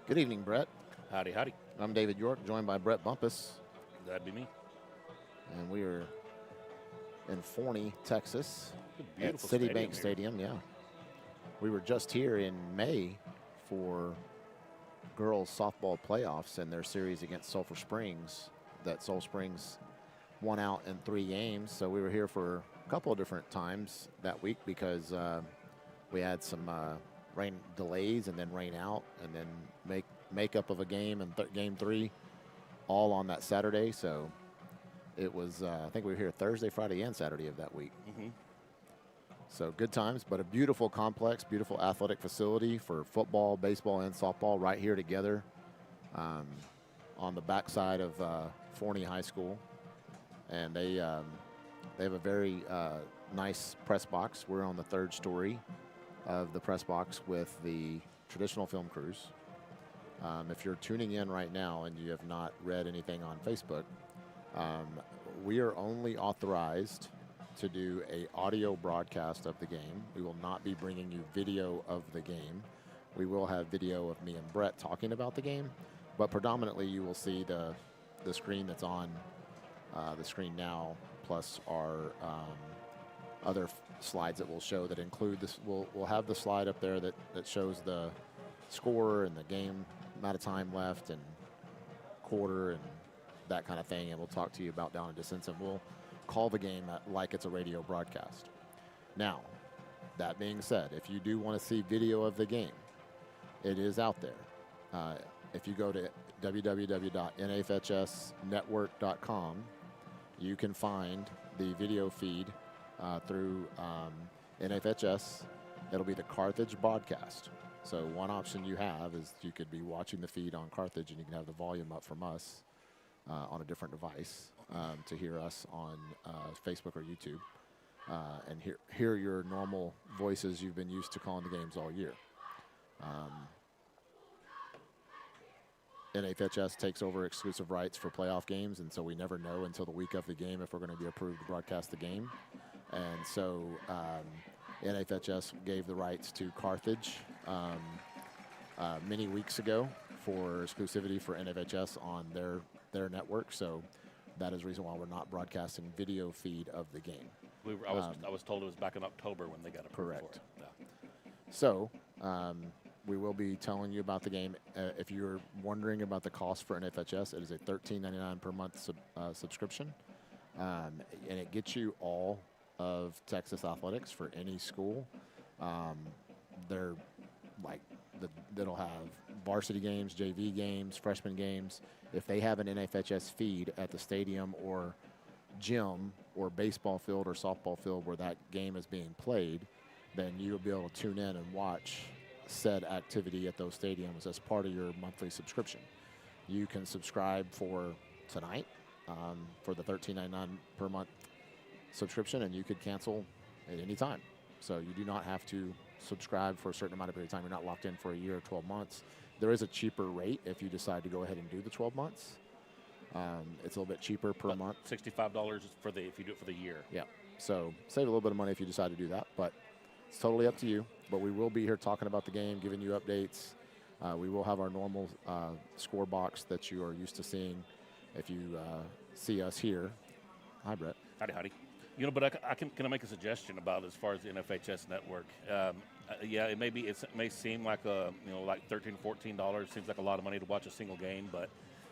Good evening, Brett. Howdy, howdy. I'm David York, joined by Brett Bumpus, That'd be me. and we are in Forney, Texas, at Beautiful Citibank stadium Stadium. Yeah, we were just here in May for girls softball playoffs and their series against Sulphur Springs. That Sulphur Springs won out in 3 games, so we were here for a couple of different times that week because we had some rain delays and then rain out and then makeup of a game and game 3 all on that Saturday. So it was I think we were here Thursday, Friday, and Saturday of that week. So good times, but a beautiful complex, beautiful athletic facility for football, baseball, and softball right here together on the backside of Forney High School. And they have a very nice press box. We're on the 3rd story of the press box with the traditional film crews. If you're tuning in right now and you have not read anything on Facebook, we are only authorized to do a audio broadcast of the game. We will not be bringing you video of the game. We will have video of me and Brett talking about the game, but predominantly you will see the screen that's on the screen now, plus our other slides that we'll show that include this. We'll have the slide up there that shows the score and the game, amount of time left and quarter and that kind of thing, and we'll talk to you about down and distance, and we'll call the game like it's a radio broadcast. Now, that being said, if you do want to see video of the game, it is out there. If you go to www.nfhsnetwork.com, you can find the video feed through NFHS. It'll be the Carthage broadcast. So one option you have is you could be watching the feed on Carthage, and you can have the volume up from us on a different device to hear us on Facebook or YouTube and hear your normal voices you've been used to calling the games all year. NFHS takes over exclusive rights for playoff games, and so we never know until the week of the game if we're going to be approved to broadcast the game. And so NFHS gave the rights to Carthage many weeks ago for exclusivity for NFHS on their network. So that is the reason why we're not broadcasting video feed of the game. I was told it was back in October when they got approved. Correct. For it. Yeah. So we will be telling you about the game. If you're wondering about the cost for NFHS, it is a $13.99 per month subscription, and it gets you all of Texas athletics for any school. They're like that'll have varsity games, JV games, freshman games. If they have an NFHS feed at the stadium or gym or baseball field or softball field where that game is being played, then you'll be able to tune in and watch said activity at those stadiums as part of your monthly subscription. You can subscribe for tonight for the $13.99 per month subscription, and you could cancel at any time. So you do not have to subscribe for a certain amount of period of time. You're not locked in for a year or 12 months. There is a cheaper rate if you decide to go ahead and do the 12 months. It's a little bit cheaper per month. $65 if you do it for the year. Yeah. So save a little bit of money if you decide to do that, but it's totally up to you. But we will be here talking about the game, giving you updates. We will have our normal score box that you are used to seeing if you see us here. Hi, Brett. Howdy, howdy. But can I make a suggestion about as far as the NFHS network? Yeah, it may seem like like $13, $14 seems like a lot of money to watch a single game, but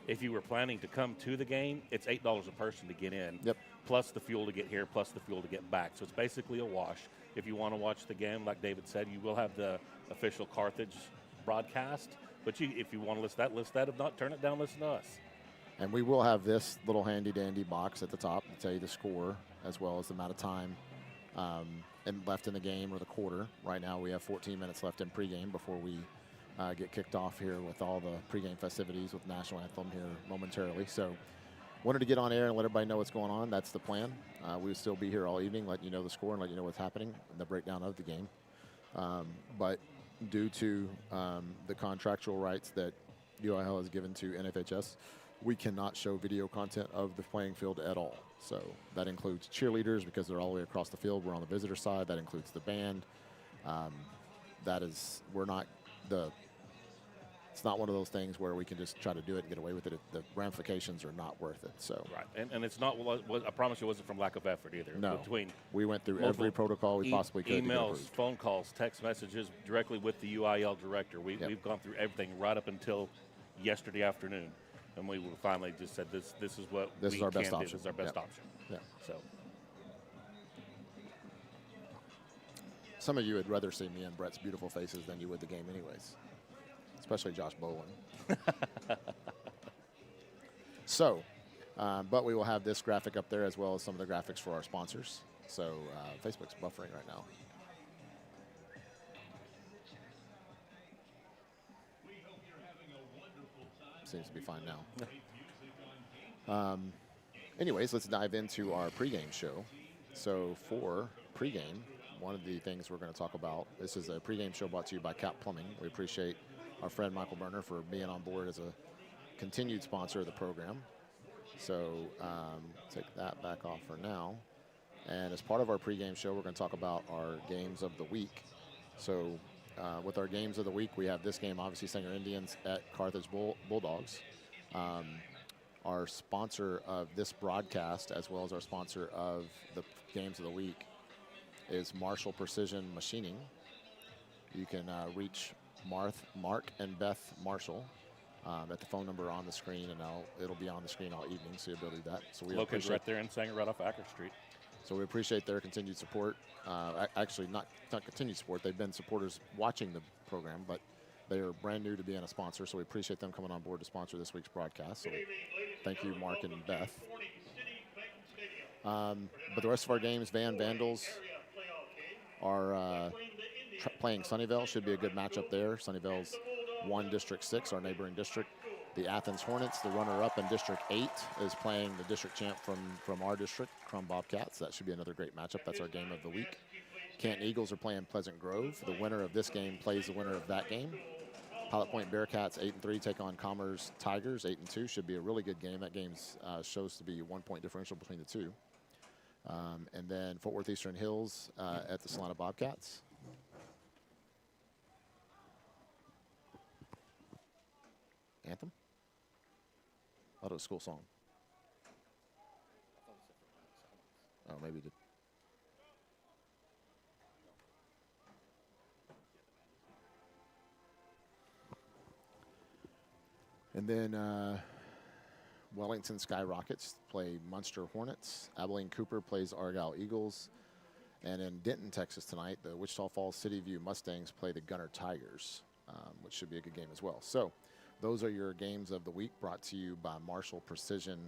if you were planning to come to the game, it's $8 a person to get in. Yep. Plus the fuel to get here, plus the fuel to get back. So it's basically a wash. If you want to watch the game, like David said, you will have the official Carthage broadcast. But if you want to list that. If not, turn it down, listen to us. And we will have this little handy-dandy box at the top to tell you the score as well as the amount of time left in the game or the quarter. Right now we have 14 minutes left in pregame before we get kicked off here with all the pregame festivities with National Anthem here momentarily. So wanted to get on air and let everybody know what's going on. That's the plan. We will still be here all evening, letting you know the score and letting you know what's happening and the breakdown of the game. But due to the contractual rights that UIL has given to NFHS, we cannot show video content of the playing field at all. So that includes cheerleaders because they're all the way across the field. We're on the visitor side. That includes the band. We're not the it's not one of those things where we can just try to do it and get away with it. The ramifications are not worth it. So Right, and it's not. I promise you, it wasn't from lack of effort either. no, Between we went through every protocol we possibly could. Emails, phone calls, text messages directly with the UIL director. We've gone through everything right up until yesterday afternoon, and we finally just said this is what this is our best option. This is our best option. Yeah. So. Some of you would rather see me and Brett's beautiful faces than you would the game anyways, especially Josh Bowen. So, but we will have this graphic up there as well as some of the graphics for our sponsors. So Facebook's buffering right now. Seems to be fine now. Anyways, let's dive into our pregame show. So for pregame, one of the things we're going to talk about, this is a pregame show brought to you by Cap Plumbing. We appreciate our friend Michael Berner for being on board as a continued sponsor of the program. So take that back off for now. And as part of our pregame show, we're going to talk about our games of the week. So with our games of the week, we have this game, obviously, Sanger Indians at Carthage Bulldogs. Our sponsor of this broadcast, as well as our sponsor of the games of the week, is Marshall Precision Machining. You can reach Mark and Beth Marshall at the phone number on the screen, and it'll be on the screen all evening, so you'll be able to do that. So we located right there in Sanger, right off Acker Street. So we appreciate their continued support. Actually, not continued support. They've been supporters watching the program, but they are brand new to being a sponsor, so we appreciate them coming on board to sponsor this week's broadcast. So thank you, Mark and Beth. But the rest of our games, Vandals are playing Sunnyvale. Should be a good matchup there. Sunnyvale's won District 6, our neighboring district. The Athens Hornets, the runner-up in District 8, is playing the district champ from our district, Crum Bobcats. That should be another great matchup. That's our game of the week. Canton Eagles are playing Pleasant Grove. The winner of this game plays the winner of that game. Pilot Point Bearcats, 8-3, take on Commerce Tigers, 8-2. Should be a really good game. That game shows to be 1 point differential between the two. And then Fort Worth Eastern Hills at the Salina Bobcats. Anthem? I thought it was a school song. Oh, maybe it did. And then Wellington Skyrockets play Munster Hornets. Abilene Cooper plays Argyle Eagles. And in Denton, Texas tonight, the Wichita Falls City View Mustangs play the Gunner Tigers, which should be a good game as well. So those are your games of the week brought to you by Marshall Precision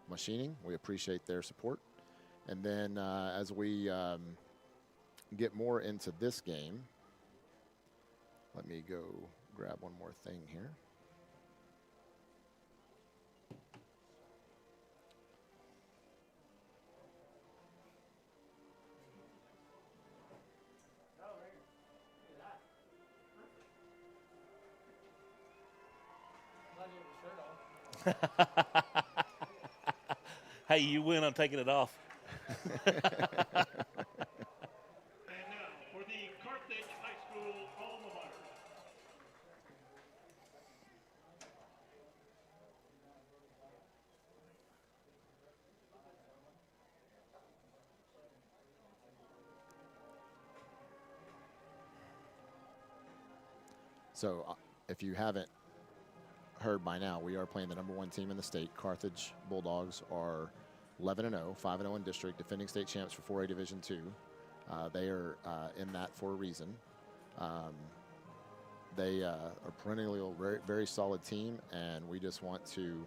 Machining. We appreciate their support. And then as we get more into this game, let me go grab one more thing here. Hey, you win on taking it off. And now for the Carthage High School alma mater. So if you haven't heard by now, we are playing the #1 team in the state. Carthage Bulldogs are 11-0, 5-0 in district, defending state champs for 4A Division II. They are in that for a reason. They are perennially a very, very solid team, and we just want to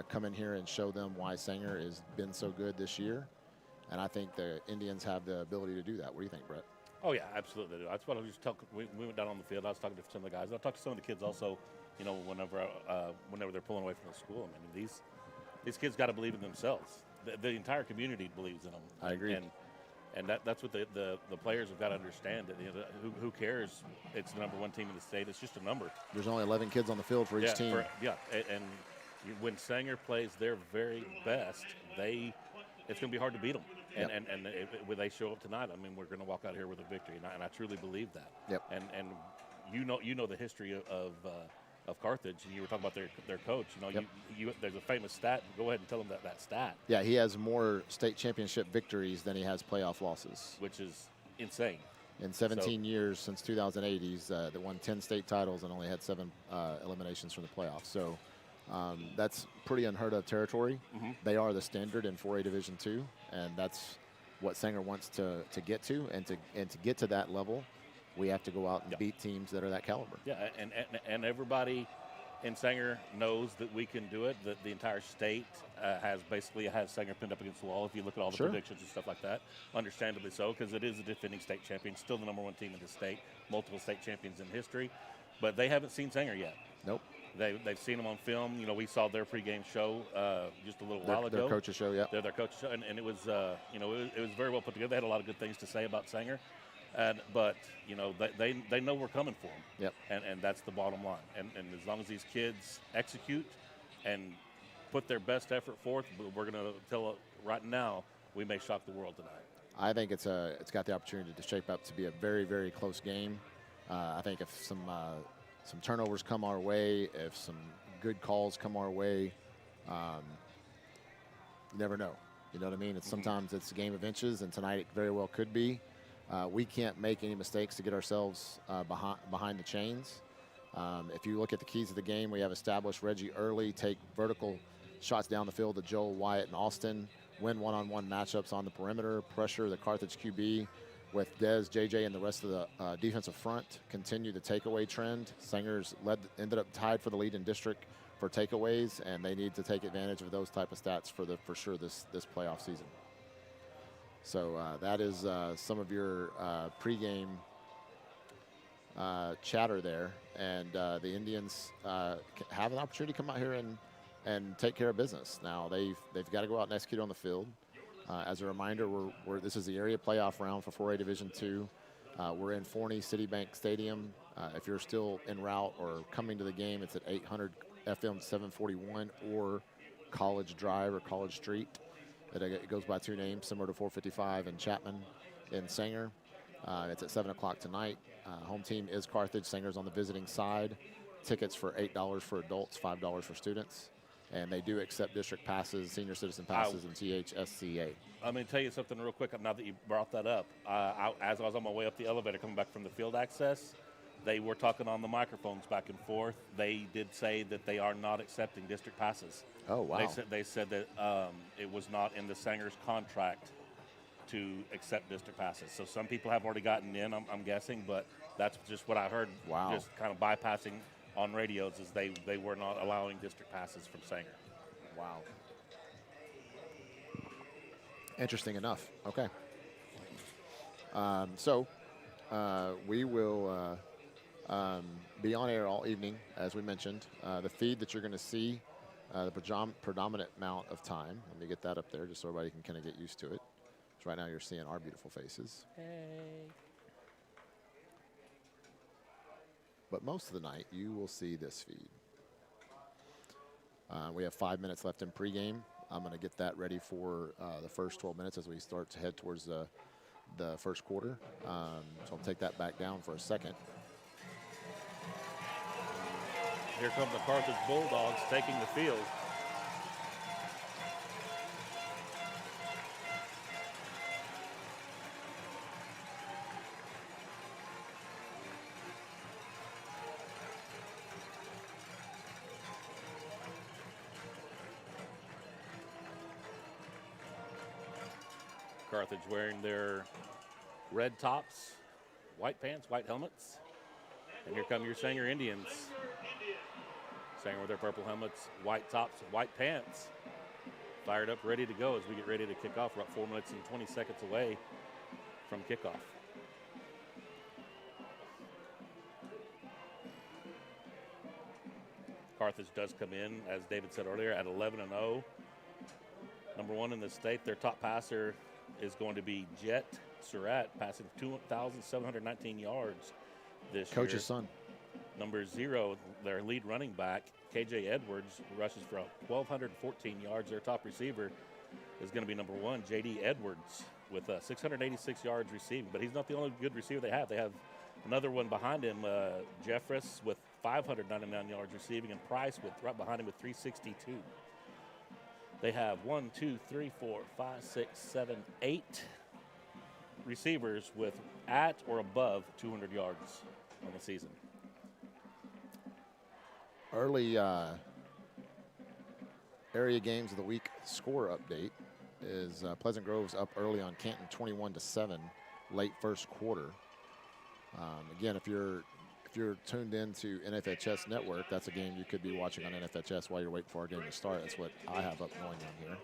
come in here and show them why Sanger has been so good this year. And I think the Indians have the ability to do that. What do you think, Brett? Oh, yeah, absolutely. That's what I was just talking. We went down on the field. I was talking to some of the guys. I talked to some of the kids also, you know, whenever they're pulling away from the school. I mean, these kids got to believe in themselves. The entire community believes in them. I agree. And that's what the players have got to understand. That, you know, who cares? It's the #1 team in the state. It's just a number. There's only 11 kids on the field for each team. And when Sanger plays their very best, it's going to be hard to beat them. Yep. And when they show up tonight, I mean, we're going to walk out here with a victory, and I truly believe that. Yep. And you know the history of of Carthage, and you were talking about their coach. Yep. There's a famous stat. Go ahead and tell them that stat. Yeah, he has more state championship victories than he has playoff losses. Which is insane. In 17 years since 2008, he's won 10 state titles and only had 7 eliminations from the playoffs. So that's pretty unheard of territory. Mm-hmm. They are the standard in 4A Division II, and that's what Sanger wants to get to. And to get to that level, we have to go out and beat teams that are that caliber. Yeah, and everybody in Sanger knows that we can do it. That the entire state has Sanger pinned up against the wall. If you look at all the predictions and stuff like that, understandably so, because it is a defending state champion, still the #1 team in the state, multiple state champions in history, but they haven't seen Sanger yet. Nope. They've seen them on film. We saw their pregame show just a little while ago. Their coach's show, yeah. Their coach's show, and it was it was very well put together. They had a lot of good things to say about Sanger. But they know we're coming for them. Yep. And that's the bottom line. And as long as these kids execute and put their best effort forth, we're going to tell right now we may shock the world tonight. I think it's got the opportunity to shape up to be a very, very close game. I think if some turnovers come our way, if some good calls come our way, you never know. You know what I mean? Sometimes it's a game of inches, and tonight it very well could be. We can't make any mistakes to get ourselves behind the chains. If you look at the keys of the game, we have established Reggie early, take vertical shots down the field to Joel, Wyatt, and Austin, win one-on-one matchups on the perimeter, pressure the Carthage QB with Dez, JJ, and the rest of the defensive front, continue the takeaway trend. Sanger's ended up tied for the lead in district for takeaways, and they need to take advantage of those type of stats for sure this playoff season. So that is some of your pregame chatter there. And the Indians have an opportunity to come out here and take care of business. Now, they've got to go out and execute on the field. As a reminder, this is the area playoff round for 4A Division II. We're in Forney Citibank Stadium. If you're still en route or coming to the game, it's at 800 FM 741 or College Drive or College Street. It goes by 2 names, similar to 455 and Chapman in Sanger. It's at 7 o'clock tonight. Home team is Carthage. Sanger's on the visiting side. Tickets for $8 for adults, $5 for students. And they do accept district passes, senior citizen passes, and THSCA. I'm going to tell you something real quick now that you brought that up. As I was on my way up the elevator coming back from the field access, they were talking on the microphones back and forth. They did say that they are not accepting district passes. Oh, wow. They said that it was not in the Sanger's contract to accept district passes. So some people have already gotten in, I'm guessing, but that's just what I heard. Wow. Just kind of bypassing on radios is they were not allowing district passes from Sanger. Wow. Interesting enough. Okay. We will be on air all evening, as we mentioned. The feed that you're going to see, the predominant amount of time, let me get that up there just so everybody can kind of get used to it. So right now you're seeing our beautiful faces. Hey. But most of the night, you will see this feed. We have 5 minutes left in pregame. I'm going to get that ready for the first 12 minutes as we start to head towards the first quarter. So I'll take that back down for a second. Here come the Carthage Bulldogs taking the field. Carthage wearing their red tops, white pants, white helmets. And here come your Sanger Indians. Sanger with their purple helmets, white tops, white pants. Fired up, ready to go as we get ready to kick off. We're about 4 minutes and 20 seconds away from kickoff. Carthage does come in, as David said earlier, at 11-0. Number 1 in the state. Their top passer is going to be Jet Surratt, passing 2,719 yards this year. Coach's son. Number 0, their lead running back, KJ Edwards, rushes for 1,214 yards. Their top receiver is going to be number 1, JD Edwards, with 686 yards receiving. But he's not the only good receiver they have. They have another one behind him, Jeffress, with 599 yards receiving, and Price with right behind him with 362. They have 1, 2, 3, 4, 5, 6, 7, 8 receivers with at or above 200 yards on the season. Early area games of the week score update is Pleasant Grove's up early on Canton 21-7 late first quarter. Again, if you're tuned into NFHS Network, that's a game you could be watching on NFHS while you're waiting for our game to start. That's what I have up going on here.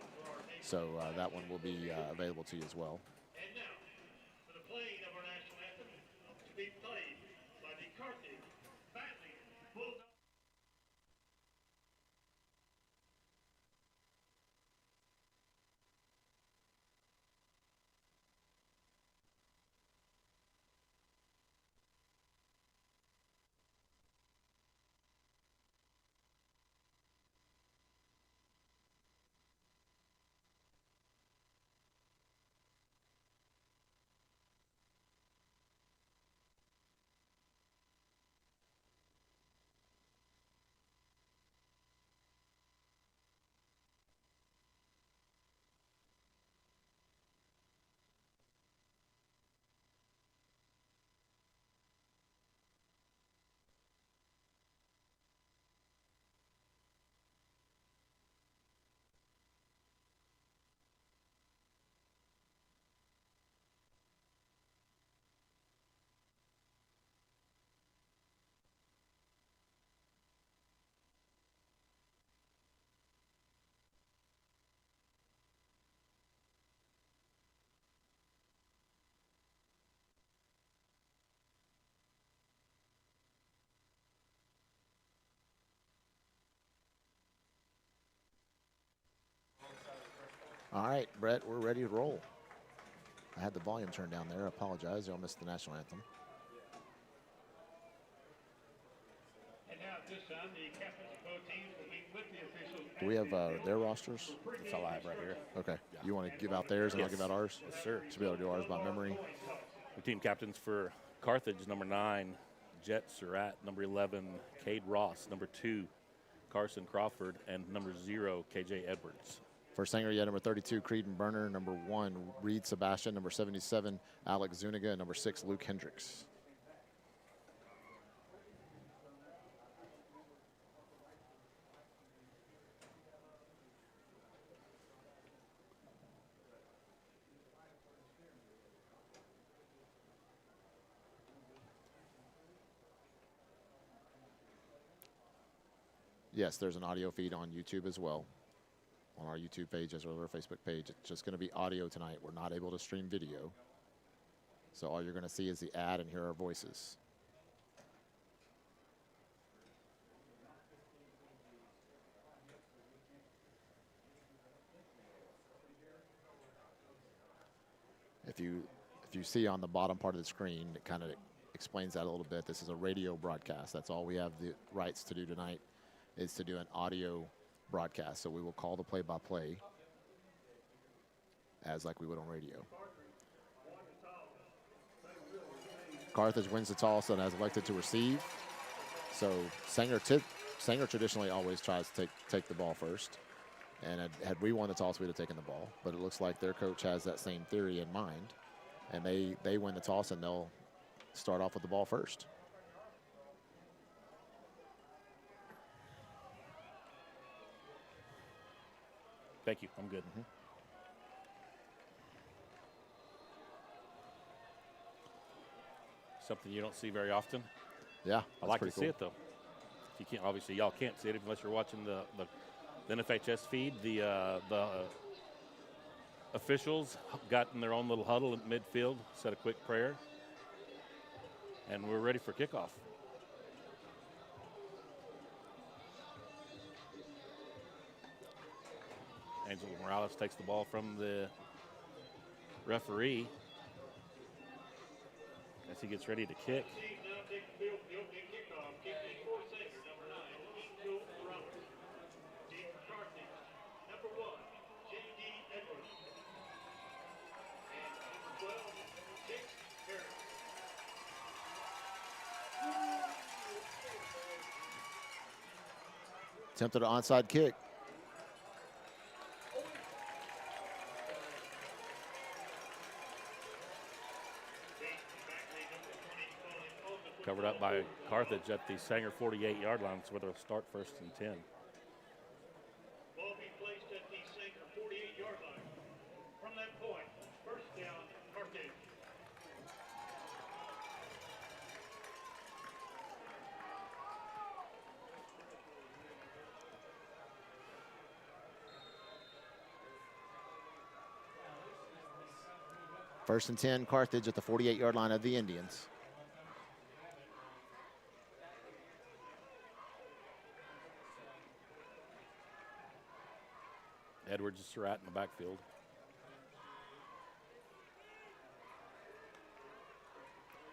So that one will be available to you as well. And now, for the playing of our national anthem, to be played by the Carthage Battling Bulldogs. All right, Brett, we're ready to roll. I had the volume turned down there. I apologize. Y'all missed the national anthem. And now at this time, the captains of both teams will meet with the officials. Do we have their rosters? That's all I have right here. Okay. You want to give out theirs and Yes. I'll give out ours? Yes, sir. Should be able to do ours by memory. The team captains for Carthage, number 9, Jet Surratt, number 11, Cade Ross, number 2, Carson Crawford, and number 0, KJ Edwards. For Sanger, yeah, number 32, Creedon Burner. Number 1, Reed Sebastian. Number 77, Alex Zuniga. And number 6, Luke Hendricks. Yes, there's an audio feed on YouTube as well. On our YouTube page as well as our Facebook page. It's just going to be audio tonight. We're not able to stream video. So all you're going to see is the ad and hear our voices. If you see on the bottom part of the screen, it kind of explains that a little bit. This is a radio broadcast. That's all we have the rights to do tonight, is to do an audio broadcast. So we will call the play-by-play as like we would on radio. Carthage wins the toss and has elected to receive. So Sanger traditionally always tries to take the ball first. And had we won the toss, we'd have taken the ball. But it looks like their coach has that same theory in mind. And they win the toss and they'll start off with the ball first. Thank you. I'm good. Something you don't see very often. Yeah, I like to pretty see it though. You can't, obviously, y'all can't see it unless you're watching the NFHS feed. The officials got in their own little huddle at midfield, said a quick prayer, and we're ready for kickoff. Angel Morales takes the ball from the referee as he gets ready to kick. Team now takes the field for the opening kickoff. Kicking for Sanger, number 9, Angel Morales. Team for Carthage, number 1, J.D. Edwards. And number 12, Jake Harris. Attempted an onside kick. Covered up by Carthage at the Sanger 48-yard line. That's where they'll start 1st and 10. Ball being placed at the Sanger 48-yard line. From that point, first down, Carthage. First and 10, Carthage at the 48-yard line of the Indians. Edwards is Surratt in the backfield.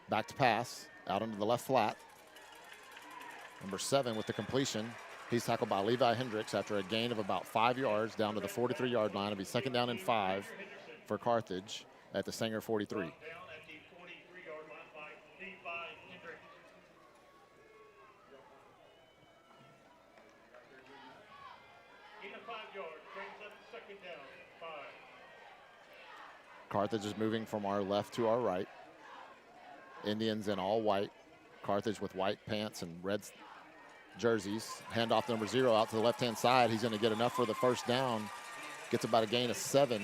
Back to pass, out into the left flat. Number 7 with the completion. He's tackled by Levi Hendricks after a gain of about 5 yards down to the 43-yard line. It'll be 2nd down and 5 for Carthage at the Sanger 43. Down at the 43-yard line by Levi Hendricks. In the 5 yards, brings up 2nd down, 5. Carthage is moving from our left to our right. Indians in all white. Carthage with white pants and red jerseys. Hand off number 0 out to the left-hand side. He's going to get enough for the first down. Gets about a gain of 7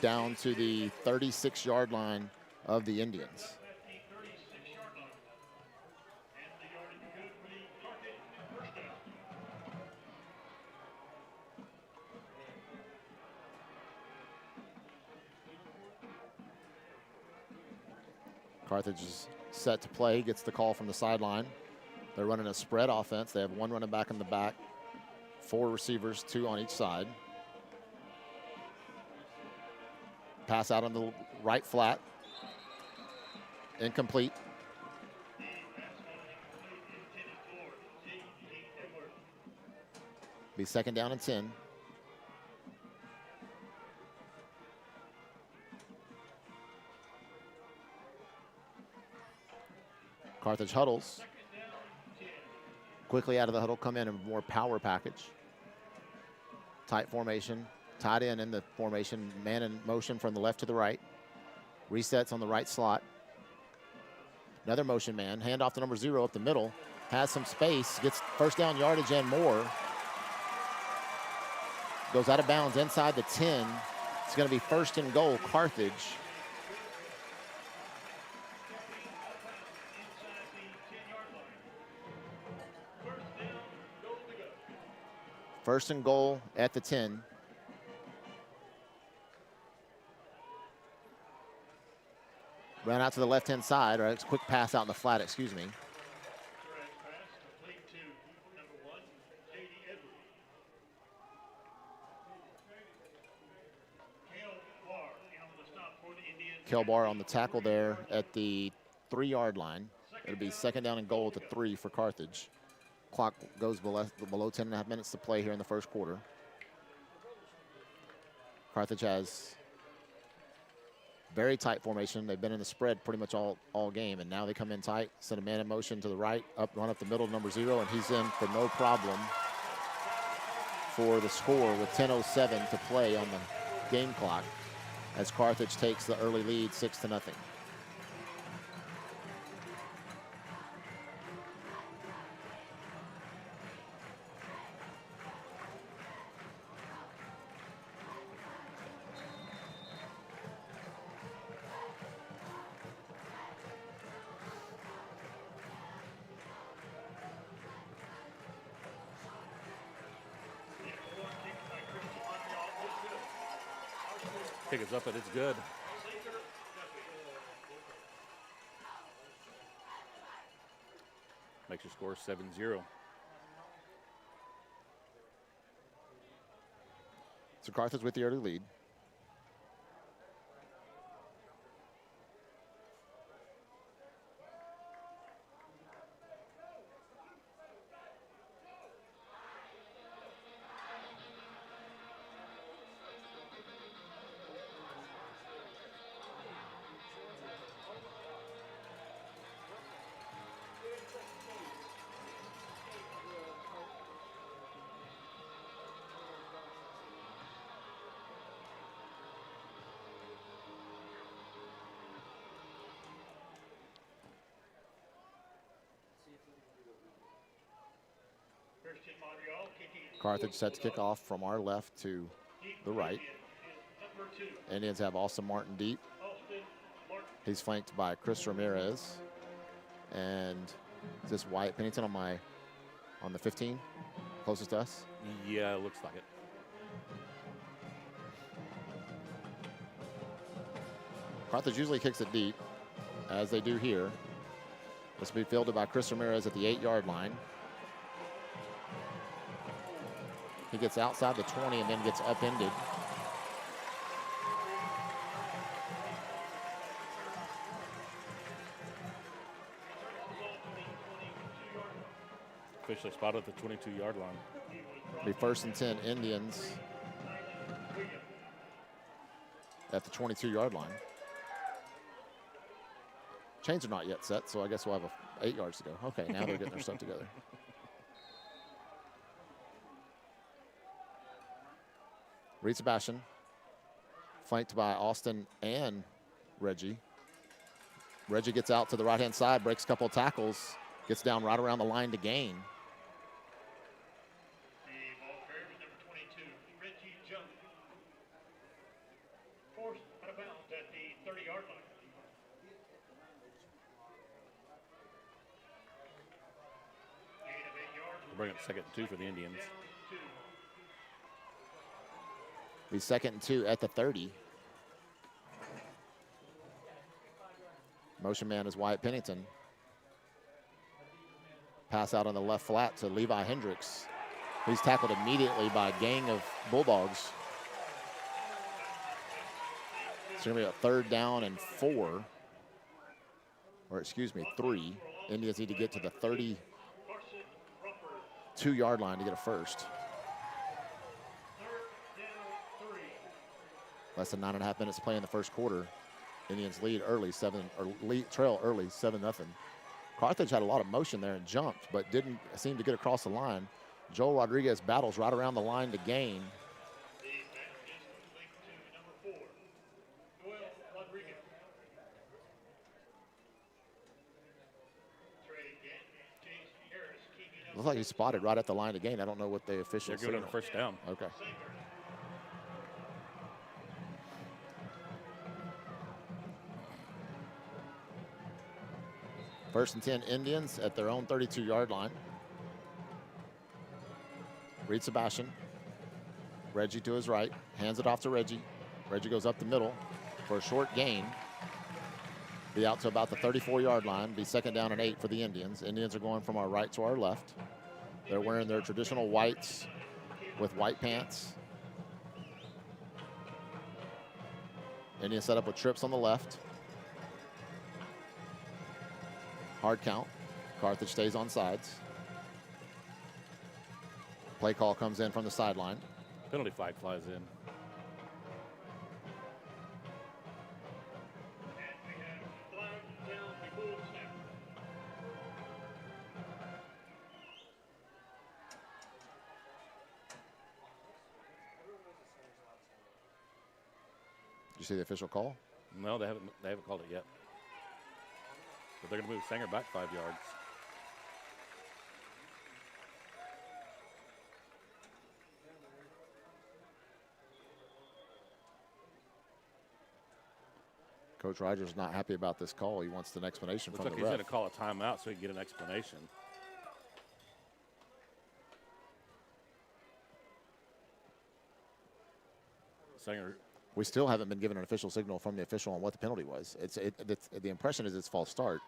down to the 36-yard line of the Indians. At the 36-yard line. And the yardage good for the Carthage first down. Carthage is set to play, gets the call from the sideline. They're running a spread offense. They have 1 running back in the back, 4 receivers, 2 on each side. Pass out on the right flat. Incomplete. Be 2nd down and 10. Carthage huddles. Quickly out of the huddle, come in a more power package. Tight formation. Tight end in the formation, man in motion from the left to the right. Resets on the right slot. Another motion man, hand off to number 0 up the middle. Has some space, gets first down yardage and more. Goes out of bounds inside the 10. It's going to be 1st and goal, Carthage. First and goal at the 10. Ran out to the left-hand side, or it's a quick pass out in the flat, excuse me. Direct pass complete to number 1, J.D. Edwards. Cale Barr in on the stop for the Indians. Cale Barr on the tackle there at the 3-yard line. It'll be 2nd down and goal at the 3 for Carthage. Clock goes below 10.5 minutes to play here in the 1st quarter. Carthage has very tight formation. They've been in the spread pretty much all game, and now they come in tight. Send a man in motion to the right, run up the middle, number 0, and he's in for no problem for the score with 10:07 to play on the game clock as Carthage takes the early lead 6-0. Kick is up, and it's good. Makes your score 7-0. So Carthage with the early lead. Christian Montreal kicking it Carthage set to kick off from our left to deep. the right. Is number 2, Indians have Austin Martin deep. Austin Martin. He's flanked by Chris Ramirez. And is this Wyatt Pennington on the 15, closest to us? Yeah, it looks like it. Carthage usually kicks it deep, as they do here. This will be fielded by Chris Ramirez at the 8-yard line. He gets outside the 20 and then gets upended. Officially spotted at the 22-yard line. Be 1st and 10 Indians at the 22-yard line. Chains are not yet set, so I guess we'll have 8 yards to go. Okay, now they're getting their stuff together. Reed Sebastian, flanked by Austin and Reggie. Reggie gets out to the right-hand side, breaks a couple of tackles, gets down right around the line to gain. The ball carrier was number 22, Reggie Junk. Forced out of bounds at the 30-yard line. Gain of 8 yards. We'll bring up 2nd and 2 for the Indians. Down 2. Be 2nd and 2 at the 30. Motion man is Wyatt Pennington. Pass out on the left flat to Levi Hendricks. He's tackled immediately by a gang of Bulldogs. It's going to be a 3rd down and 4. Or excuse me, 3. Indians need to get to the 32-yard line to get a first. Less than 9.5 minutes to play in the first quarter. Indians lead early, trail early, 7-0. Carthage had a lot of motion there and jumped, but didn't seem to get across the line. Joel Rodriguez battles right around the line to gain. The back is complete to number 4, Joel Rodriguez. Trey again, Chase Harris keeping up. Looks like he's spotted right at the line to gain. I don't know what the official They're giving signal. it a 1st down. Okay. Singer. First and 10 Indians at their own 32-yard line. Reed Sebastian. Reggie to his right. Hands it off to Reggie. Reggie goes up the middle for a short gain. Be out to about the 34-yard line. Be 2nd down and 8 for the Indians. Indians are going from our right to our left. They're wearing their traditional whites with white pants. Indians set up with trips on the left. Hard count. Carthage stays on sides. Play call comes in from the sideline. Penalty flag flies in. And we have flag down before the snap. Did you see the official call? No, they haven't called it yet. But they're going to move Sanger back 5 yards. Coach Rogers is not happy about this call. He wants an explanation Looks from like the he's ref. going to call a timeout so he can get an explanation. Sanger, We still haven't been given an official signal from the official on what the penalty was. The impression is it's false start,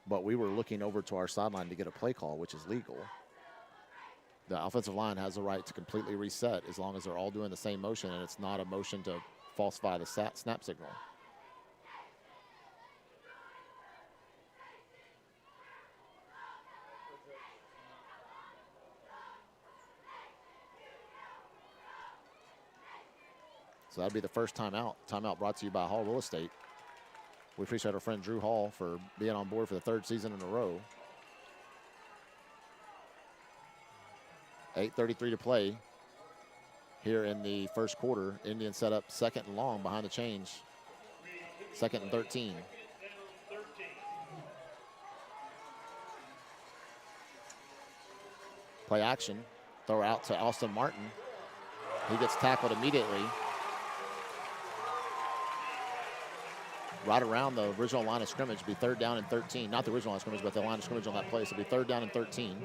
but we were looking over to our sideline to get a play call, which is legal. The offensive line has the right to completely reset as long as they're all doing the same motion and it's not a motion to falsify the snap signal. So that'd be the first timeout. Timeout brought to you by Hall Real Estate. We appreciate our friend Drew Hall for being on board for the 3rd season in a row. 8:33 to play here in the first quarter. Indians set up 2nd and long behind the change. 2nd and 13. Down 13. Play action. Throw out to Austin Martin. He gets tackled immediately. Right around the original line of scrimmage. Be 3rd down and 13. Not the original line of scrimmage, but the line of scrimmage on that play. So it'll be 3rd down and 13.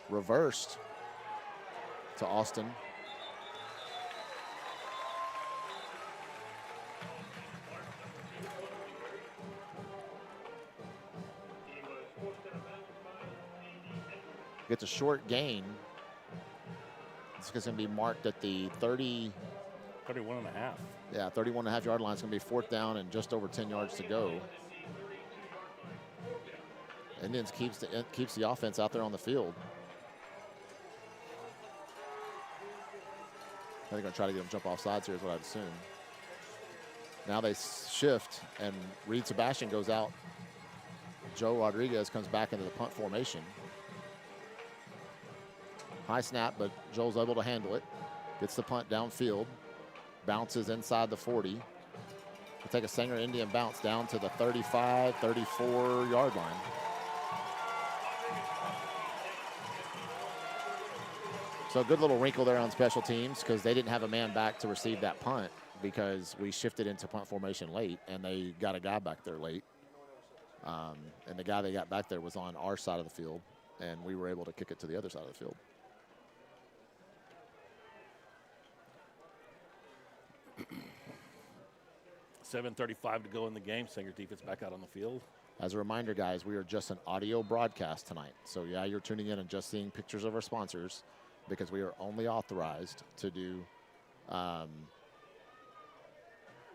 Reversed to Austin. Gets a short gain. It's going to be marked at the 31 and a half. Yeah, 31 and a half yard line. It's going to be 4th down and just over 10 yards to go. Indians keeps the offense out there on the field. I think they're going to try to get them jump off sides here is what I'd assume. Now they shift, and Reed Sebastian goes out. Joe Rodriguez comes back into the punt formation. High snap, but Joel's able to handle it. Gets the punt downfield. Bounces inside the 40. We'll take a Sanger Indian bounce down to the 35, 34-yard line. So a good little wrinkle there on special teams because they didn't have a man back to receive that punt because we shifted into punt formation late, and they got a guy back there late. And the guy they got back there was on our side of the field, and we were able to kick it to the other side of the field. $7:35 to go in the game. Sanger defense back out on the field. As a reminder, guys, we are just an audio broadcast tonight. So, yeah, you're tuning in and just seeing pictures of our sponsors because we are only authorized to do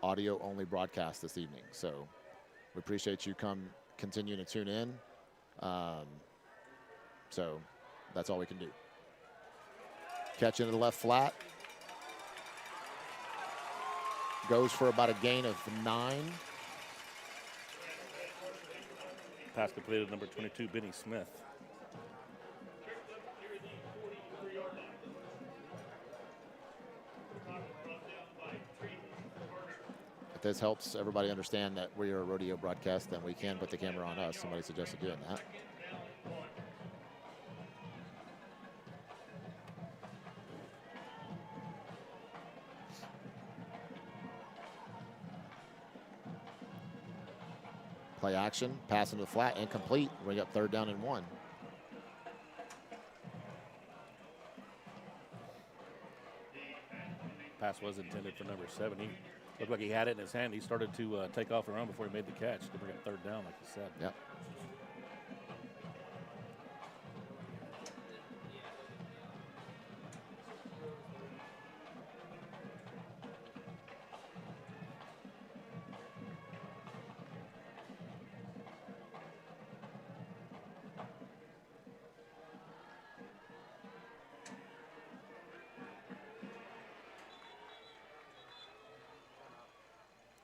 audio-only broadcast this evening. So we appreciate you continuing to tune in. So that's all we can do. Catch into the left flat. Goes for about a gain of 9. Pass completed, number 22, Benny Smith. If this helps everybody understand that we are a rodeo broadcast, then we can put the camera on us. Somebody suggested doing that. Play action, pass into the flat, incomplete. Bring up 3rd down and 1. Pass was intended for number 7. He looked like he had it in his hand. He started to take off and run before he made the catch to bring up 3rd down, like you said. Yep.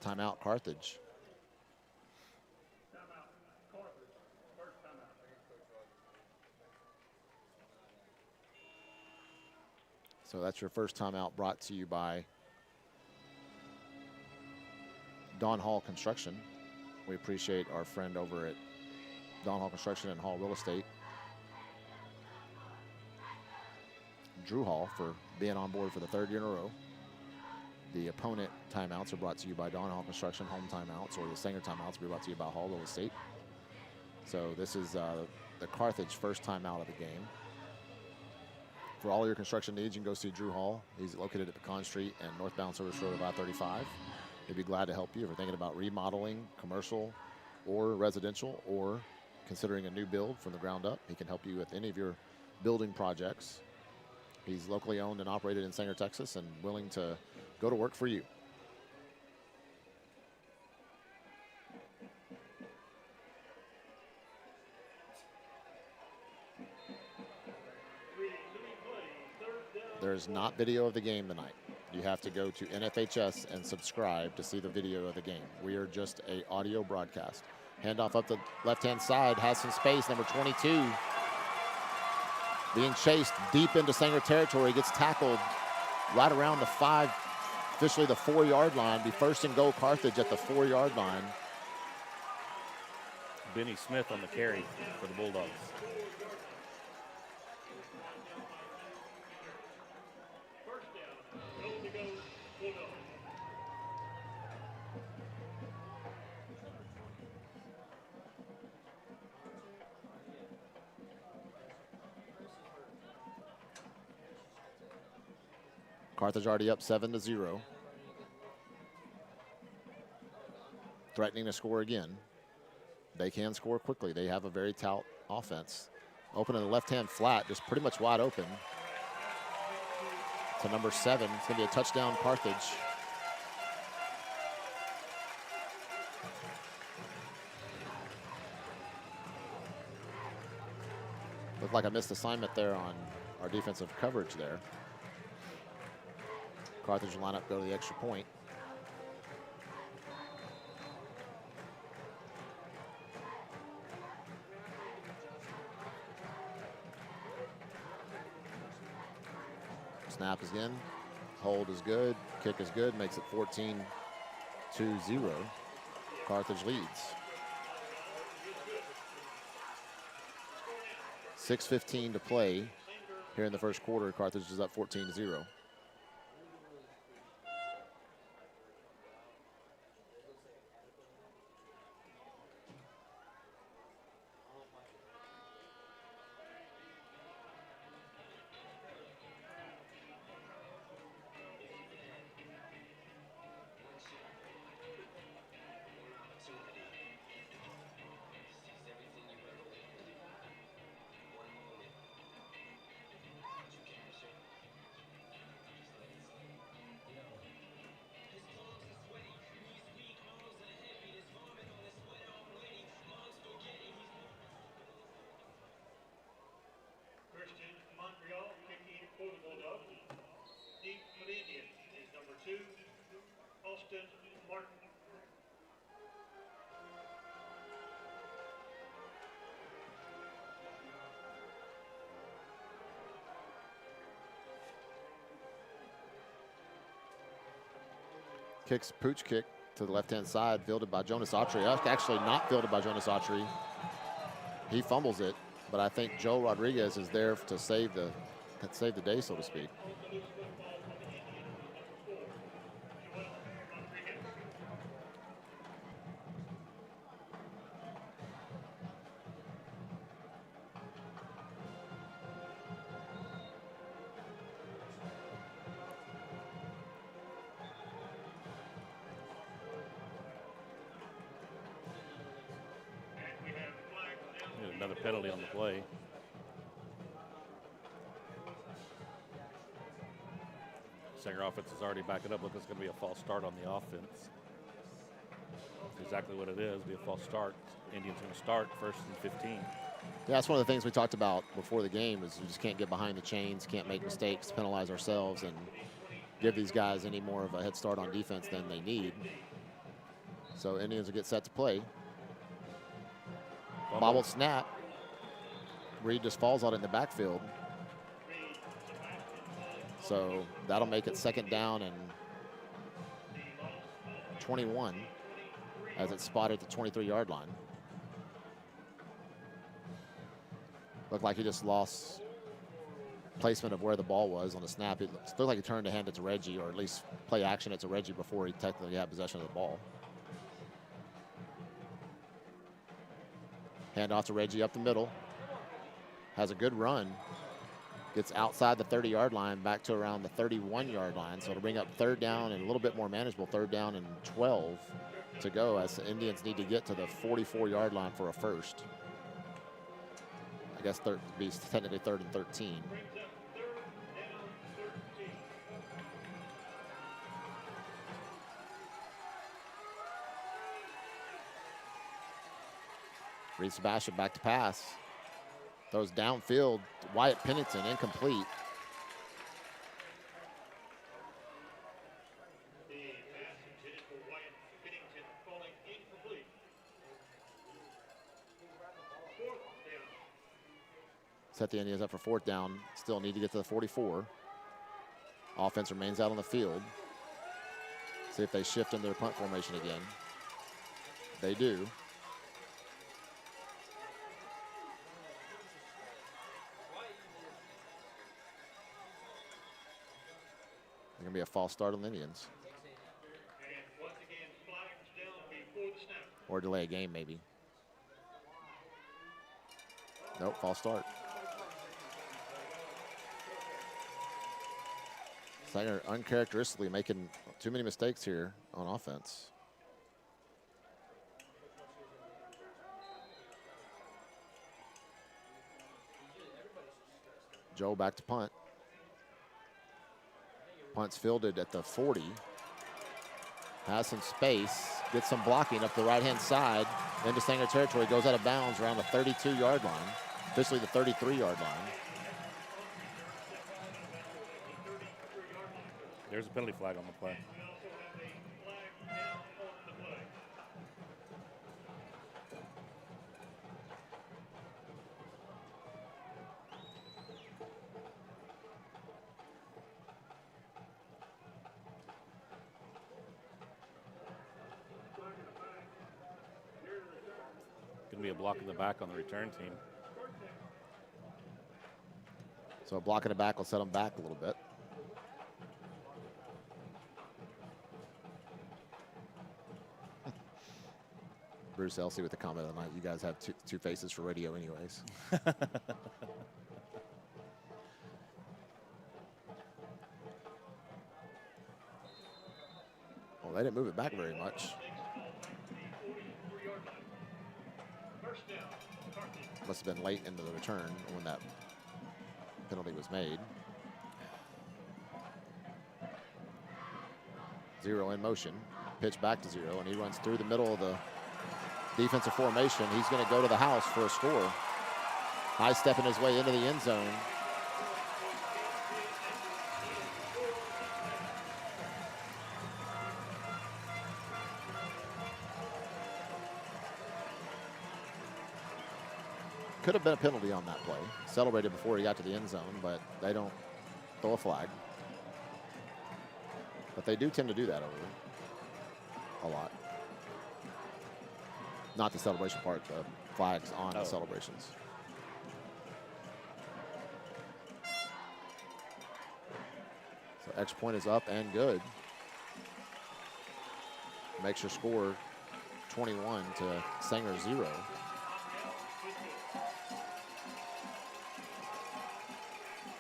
Timeout, Carthage. So that's your first timeout brought to you by Don Hall Construction. We appreciate our friend over at Don Hall Construction and Hall Real Estate, Drew Hall, for being on board for the 3rd year in a row. The opponent timeouts are brought to you by Don Hall Construction. Home timeouts, or the Sanger timeouts, will be brought to you by Hall Real Estate. So this is the Carthage first timeout of the game. For all your construction needs, you can go see Drew Hall. He's located at Pecan Street and northbound Service Road of I-35. He'd be glad to help you if you're thinking about remodeling, commercial or residential, or considering a new build from the ground up. He can help you with any of your building projects. He's locally owned and operated in Sanger, Texas, and willing to go to work for you. There's not video of the game tonight. You have to go to NFHS and subscribe to see the video of the game. We are just a audio broadcast. Handoff up the left-hand side, has some space. Number 22 being chased deep into Sanger territory, gets tackled right around the 5, officially the 4-yard line. Be first and goal Carthage at the 4-yard line. Benny Smith on the carry for the Bulldogs. First down. Goal to go, Bulldogs. Carthage already up 7-0. Threatening to score again. They can score quickly. They have a very stout offense. Open in the left-hand flat, just pretty much wide open. To number 7, it's gonna be a touchdown Carthage. Looked like I missed assignment there on our defensive coverage there. Carthage will line up, go to the extra point. Snap is in, hold is good, kick is good, makes it 14-0. Carthage leads. 6:15 to play here in the first quarter. Carthage is up 14-0. Christian Montreal kicking for the Bulldogs. Deep for the Indians is number 2, Austin Martin. Kicks, pooch kick to the left-hand side, fielded by Jonas Autry. Actually not fielded by Jonas Autry. He fumbles it, but I think Joe Rodriguez is there to save the day, so to speak. Another penalty on the play. Sanger offense is already backing up. Look, it's going to be a false start on the offense. That's exactly what it is. Be a false start. Indians going to start first and 15. Yeah, that's one of the things we talked about before the game is we just can't get behind the chains, can't make mistakes, penalize ourselves, and give these guys any more of a head start on defense than they need. So Indians will get set to play. Bobble snap. Reed just falls on it in the backfield. So that'll make it second down and 21 as it's spotted at the 23-yard line. Looked like he just lost placement of where the ball was on the snap. It looked like he turned to hand it to Reggie, or at least play action it to Reggie before he technically had possession of the ball. Hand off to Reggie up the middle. Has a good run. Gets outside the 30-yard line back to around the 31-yard line. So it'll bring up third down and a little bit more manageable, third down and 12 to go as the Indians need to get to the 44-yard line for a first. I guess third would be technically third and 13. Reed Sebastian back to pass. Throws downfield. Wyatt Pennington incomplete. Set the Indians up for 4th down. Still need to get to the 44. Offense remains out on the field. See if they shift into their punt formation again. They do. They're going to be a false start on the Indians. And once again, flags down before the snap. Or delay a game, maybe. Nope, false start. Sanger uncharacteristically making too many mistakes here on offense. Joe back to punt. Punt's fielded at the 40. Has some space, gets some blocking up the right-hand side. Into Sanger territory, goes out of bounds around the 32-yard line. Officially the 33-yard line. There's a penalty flag on the play. We also have a flag down on the play. Going to be a block in the back on the return team. So a block in the back will set them back a little bit. Bruce Elsey with the comment of the night. You guys have two faces for radio anyways. Well, they didn't move it back very much. First down, Carthage. Must have been late into the return when that penalty was made. 0 in motion. Pitch back to 0, and he runs through the middle of the defensive formation. He's going to go to the house for a score. High stepping his way into the end zone. Could have been a penalty on that play. Celebrated before he got to the end zone, but they don't throw a flag. But they do tend to do that over a lot. Not the celebration part, the flags on the celebrations. So extra point is up and good. Makes your score 21 to Sanger 0.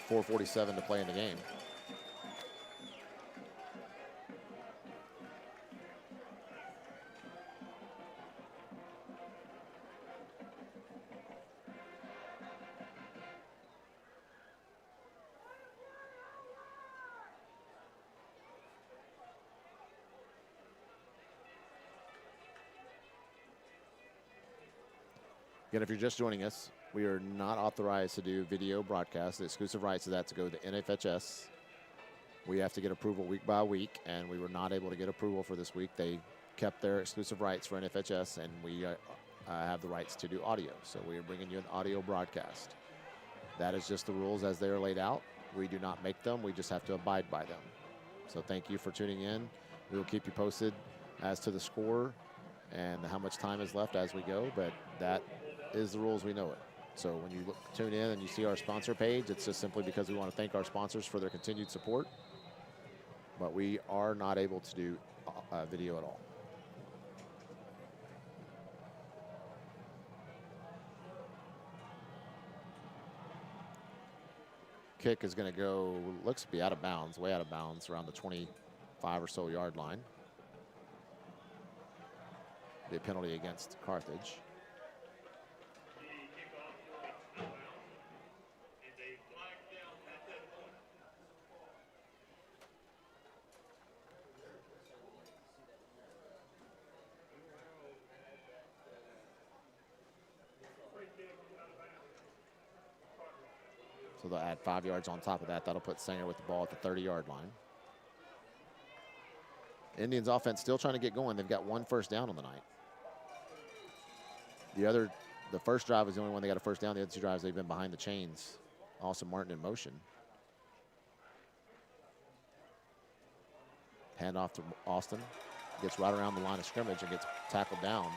.447 to play in the game. Again, if you're just joining us, we are not authorized to do video broadcasts. The exclusive rights to that to go to NFHS. We have to get approval week by week, and we were not able to get approval for this week. They kept their exclusive rights for NFHS, and we have the rights to do audio. So we are bringing you an audio broadcast. That is just the rules as they are laid out. We do not make them. We just have to abide by them. So thank you for tuning in. We will keep you posted as to the score and how much time is left as we go, but that is the rules we know it. So when you tune in and you see our sponsor page, it's just simply because we want to thank our sponsors for their continued support. But we are not able to do video at all. Kick is going to go, looks to be out of bounds, way out of bounds, around the 25 or so yard line. Be a penalty against Carthage. So they'll add 5 yards on top of that. That'll put Sanger with the ball at the 30-yard line. Indians offense still trying to get going. They've got 1 first down on the night. The other the first drive was the only one they got a first down. The other two drives, they've been behind the chains. Austin Martin in motion. Hand off to Austin. Gets right around the line of scrimmage and gets tackled down.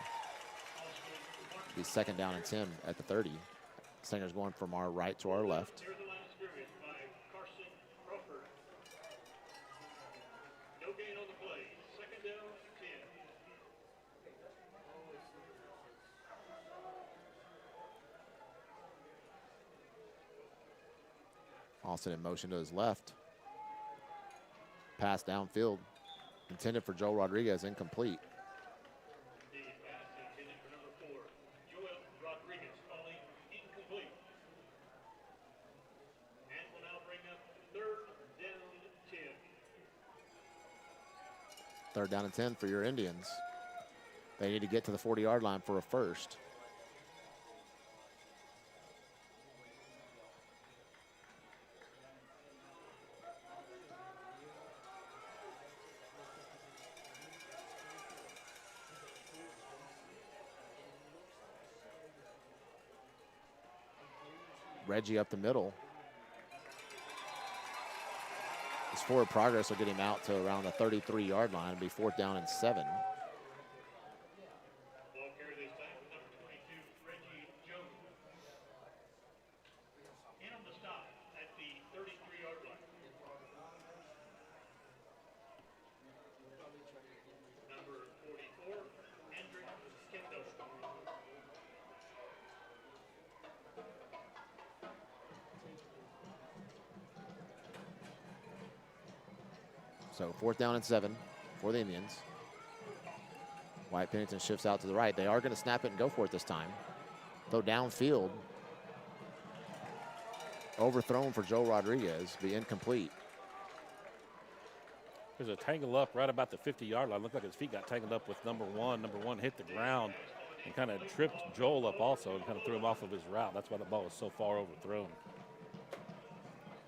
Be second down and 10 at the 30. Singer's going from our right to our left. Here's the line of scrimmage by Carson Crawford. No gain on the play. Second down, 10. Austin in motion to his left. Pass downfield. Intended for Joel Rodriguez, incomplete. The pass intended for number 4, Joel Rodriguez, falling incomplete. And will now bring up third down, 10. Third down and 10 for your Indians. They need to get to the 40-yard line for a first. Reggie up the middle. His forward progress will get him out to around the 33-yard line. It'll be fourth down and 7. Ball carrier this time with number 22, Reggie Jones. In on the stop at the 33-yard line. Number 44, Hendrick Kendo. So fourth down and 7 for the Indians. Wyatt Pennington shifts out to the right. They are going to snap it and go for it this time. Though downfield. Overthrown for Joe Rodriguez. Be incomplete. There's a tangle up right about the 50-yard line. Looked like his feet got tangled up with number 1. Number 1 hit the ground and kind of tripped Joel up also and kind of threw him off of his route. That's why the ball was so far overthrown.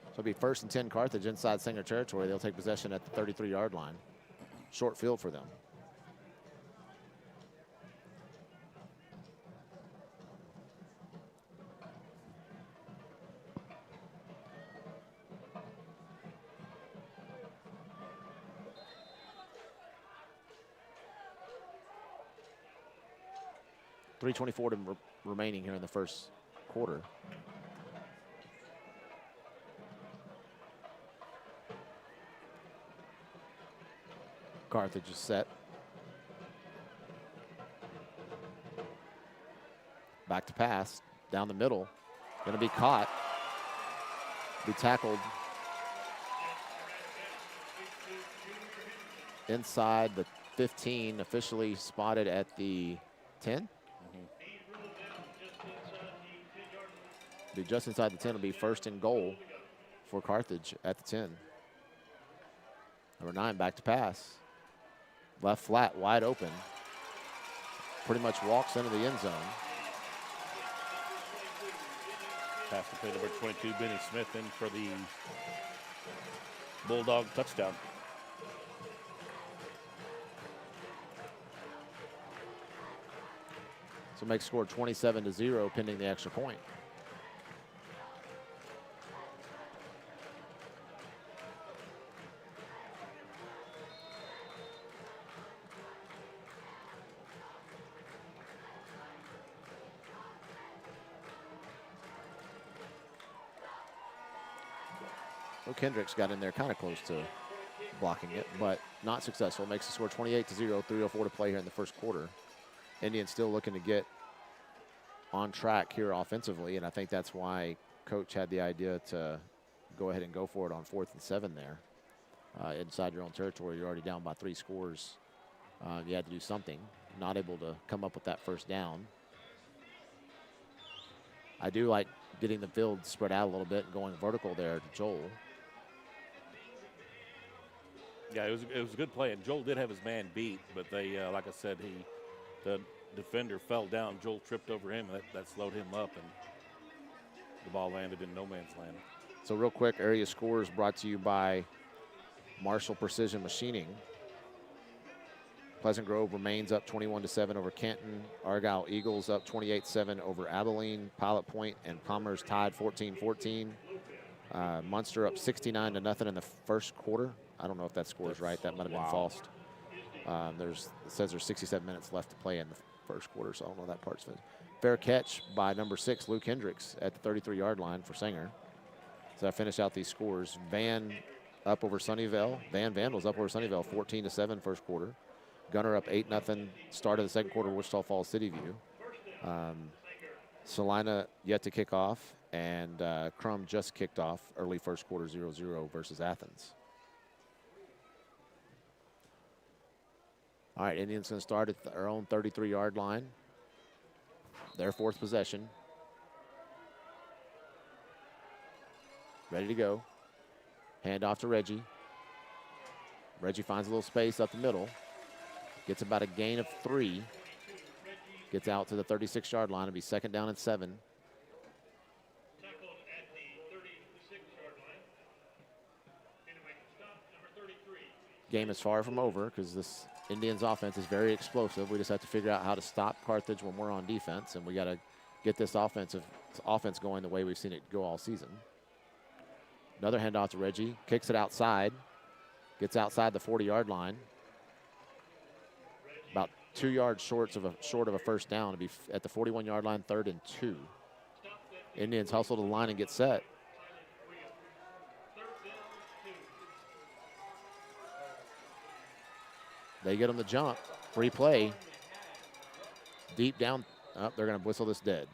So it'll be first and 10 Carthage inside Singer territory. They'll take possession at the 33-yard line. Short field for them. .324 remaining here in the first quarter. Carthage is set. Back to pass. Down the middle. Going to be caught. Be tackled inside the 15. Officially spotted at the 10. Be just inside the 10. Will be first and goal for Carthage at the 10. Number 9 back to pass. Left flat, wide open. Pretty much walks into the end zone. Pass to play number 22, Benny Smith, in for the Bulldog touchdown. So make score 27-0 pending the extra point. Kendricks got in there kind of close to blocking it, but not successful. Makes the score 28-0, 3:04 to play here in the first quarter. Indians still looking to get on track here offensively, and I think that's why Coach had the idea to go ahead and go for it on 4th and 7 there. Inside your own territory, you're already down by 3 scores. You had to do something. Not able to come up with that first down. I do like getting the field spread out a little bit and going vertical there to Joel. Yeah, it was a good play, and Joel did have his man beat, but they, like I said, the defender fell down. Joel tripped over him, and that slowed him up, and the ball landed in no man's land. So real quick, area scores brought to you by Marshall Precision Machining. Pleasant Grove remains up 21-7 over Canton. Argyle Eagles up 28-7 over Abilene. Pilot Point and Commerce tied 14-14. Munster up 69-0 in the first quarter. I don't know if that score is right. That might have been false. It says there's 67 minutes left to play in the first quarter, so I don't know that part's finished. Fair catch by number 6, Luke Hendricks, at the 33-yard line for Sanger. So I finish out these scores. Van up over Sunnyvale. Van Vandals up over Sunnyvale, 14-7 first quarter. Gunner up 8-0 start of the second quarter, Wichita Falls City View. Salina yet to kick off, and Crum just kicked off early first quarter 0-0 versus Athens. All right, Indians going to start at their own 33-yard line. Their fourth possession. Ready to go. Hand off to Reggie. Reggie finds a little space up the middle. Gets about a gain of 3. Gets out to the 36-yard line. It'll be second down and 7. Tackled at the 36-yard line. Anyway, stop number 33. Game is far from over because this Indians offense is very explosive. We just have to figure out how to stop Carthage when we're on defense, and we got to get this offense going the way we've seen it go all season. Another handoff to Reggie. Kicks it outside. Gets outside the 40-yard line. About 2 yards short of a first down. It'll be at the 41-yard line, 3rd and 2. Indians hustle to the line and get set. They get him the jump. Free play. Deep down. Oh, they're going to whistle this dead.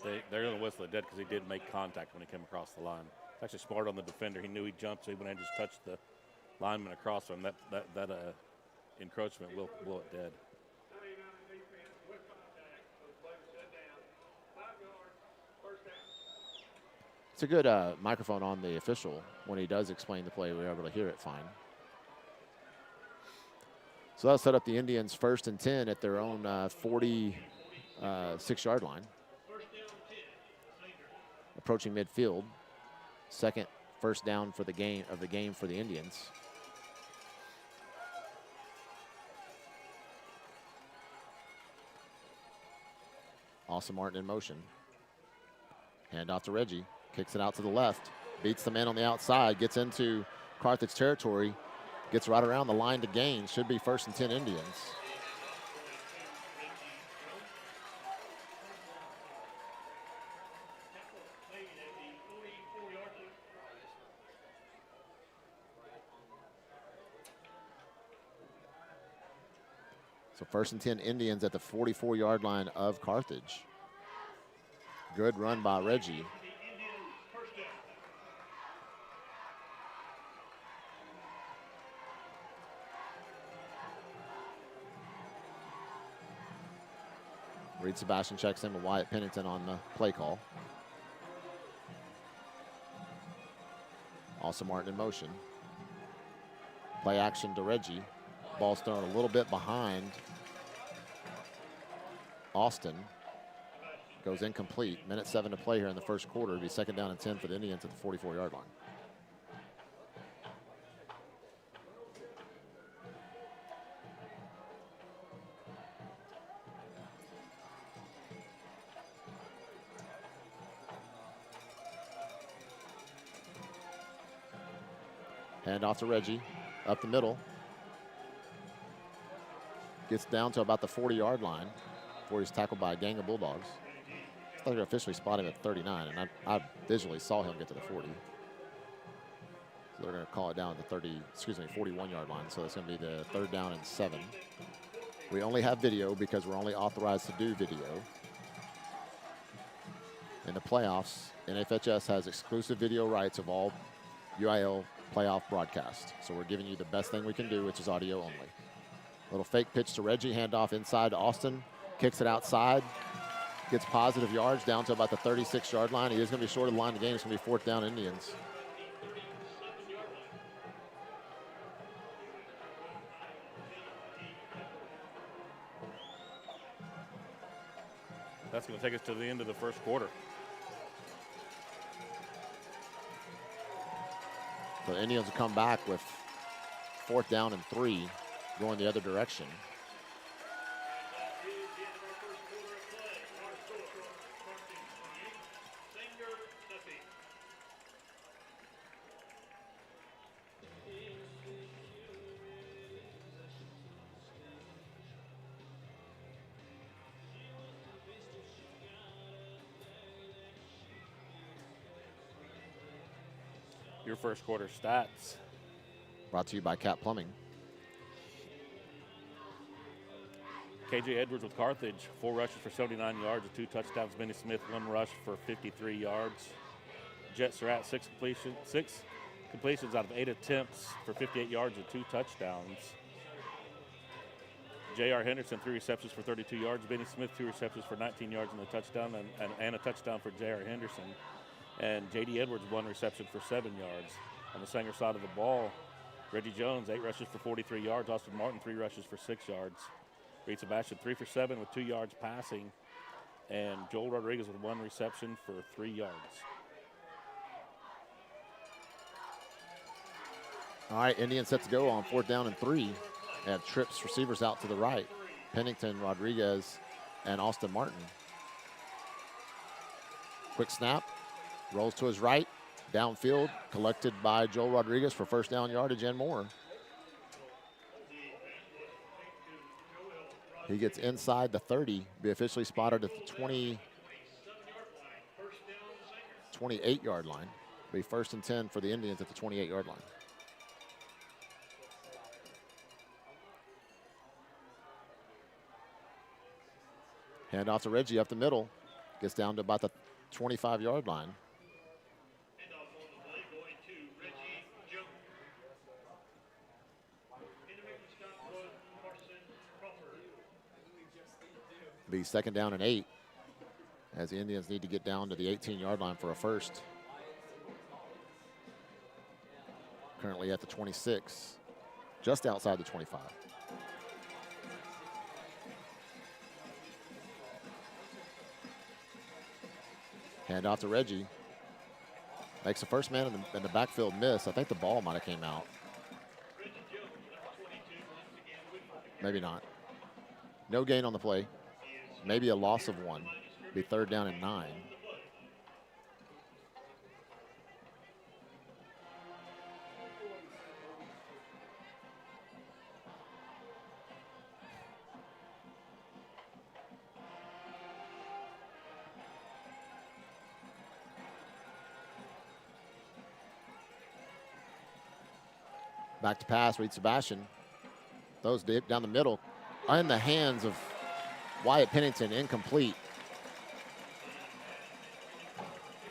They're going to whistle it dead because he did make contact when he came across the line. It's actually smart on the defender. He knew he jumped, so he went and just touched the lineman across him. That encroachment will blow it dead. It's a good microphone on the official. When he does explain the play, we're able to hear it fine. So that'll set up the Indians 1st and 10 at their own 46-yard line. Approaching midfield. Second first down for the game for the Indians. Austin Martin in motion. Hand off to Reggie. Kicks it out to the left. Beats the man on the outside. Gets into Carthage territory. Gets right around the line to gain. Should be 1st and 10 Indians. So 1st and 10 Indians at the 44-yard line of Carthage. Good run by Reggie. Reed Sebastian checks in with Wyatt Pennington on the play call. Also Martin in motion. Play action to Reggie. Ball's thrown a little bit behind Austin. Goes incomplete. Minute 7 to play here in the first quarter. It'll be second down and 10 for the Indians at the 44-yard line. Hand off to Reggie. Up the middle. Gets down to about the 40-yard line before he's tackled by a gang of Bulldogs. I thought they officially spotted him at 39, and I visually saw him get to the 40. So they're going to call it down at the 41-yard line. So it's going to be the 3rd down and 7. We only have video because we're only authorized to do video. In the playoffs, NFHS has exclusive video rights of all UIL playoff broadcasts. So we're giving you the best thing we can do, which is audio only. Little fake pitch to Reggie, handoff inside to Austin. Kicks it outside. Gets positive yards down to about the 36-yard line. He is going to be short of the line of the game. It's going to be 4th down Indians. That's going to take us to the end of the first quarter. So the Indians will come back with 4th down and 3, going the other direction. That is the end of our first quarter of play. Our score, Carthage 28, Sanger nothing. Your first quarter stats. Brought to you by Cat Plumbing. KJ Edwards with Carthage, 4 rushes for 79 yards and 2 touchdowns. Benny Smith, 1 rush for 53 yards. Jet Surratt, 6 completions out of 8 attempts for 58 yards and 2 touchdowns. J.R. Henderson, 3 receptions for 32 yards. Benny Smith, 2 receptions for 19 yards and a touchdown, and a touchdown for J.R. Henderson. And J.D. Edwards, 1 reception for 7 yards. On the Sanger side of the ball, Reggie Jones, 8 rushes for 43 yards. Austin Martin, 3 rushes for 6 yards. Reed Sebastian, 3 for 7 with 2 yards passing. And Joel Rodriguez with 1 reception for 3 yards. All right, Indians set to go on 4th down and 3. They have trips receivers out to the right. Pennington, Rodriguez, and Austin Martin. Quick snap, rolls to his right, downfield, collected by Joel Rodriguez for 1st down yardage and more. He gets inside the 30, be officially spotted at the 28-yard line. Be 1st and 10 for the Indians at the 28-yard line. Hand off to Reggie up the middle. Gets down to about the 25-yard line. Handoff on the play going to Reggie Jones. In the ring from Scott Carson Crawford. Be 2nd down and 8 as the Indians need to get down to the 18-yard line for a first. Currently at the 26, just outside the 25. Hand off to Reggie. Makes the first man in the backfield miss. I think the ball might have came out. Reggie Jones, number 22, once again with Maybe not. No gain on the play. Maybe a loss of 1. Be 3rd down and 9. Back to pass, Reed Sebastian. Those deep down the middle. In the hands of Wyatt Pennington, incomplete.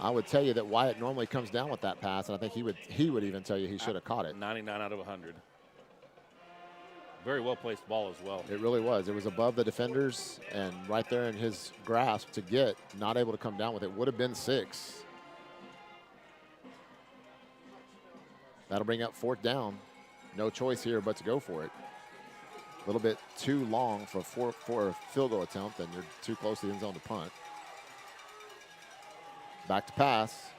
I would tell you that Wyatt normally comes down with that pass, and I think he would even tell you he should have caught it. 99 out of 100. Very well placed ball as well. It really was. It was above the defenders and right there in his grasp to get, not able to come down with it. Would have been 6. That'll bring up 4th down. No choice here but to go for it. A little bit too long for a field goal attempt, and you're too close to the end zone to punt. Back to pass.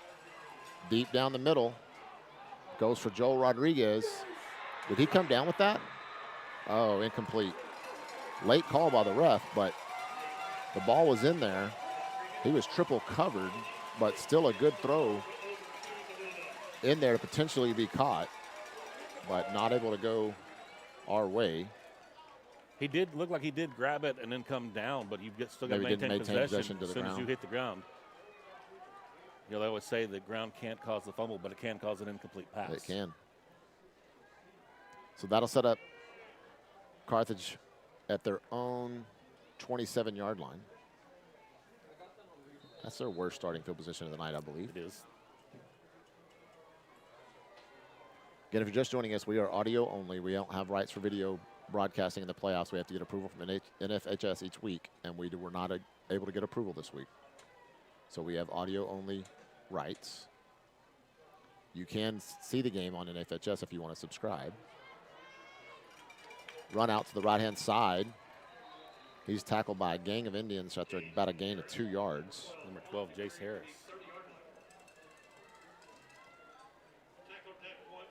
Deep down the middle. Goes for Joel Rodriguez. Did he come down with that? Oh, incomplete. Late call by the ref, but the ball was in there. He was triple covered, but still a good throw in there to potentially be caught, but not able to go our way. He did look like he did grab it and then come down, but you've still got to Maybe didn't maintain maintain possession possession to the as soon as you ground. hit the ground. You know, they always say the ground can't cause the fumble, but it can cause an incomplete pass. It can. So that'll set up Carthage at their own 27-yard line. That's their worst starting field position of the night, I believe. It is. Again, if you're just joining us, we are audio only. We don't have rights for video broadcasting in the playoffs. We have to get approval from NFHS each week, and we were not able to get approval this week. So we have audio only rights. You can see the game on NFHS if you want to subscribe. Run out to the right-hand side. He's tackled by a gang of Indians after about a gain of 2 yards. Number 12, Jace Harris. Tackle one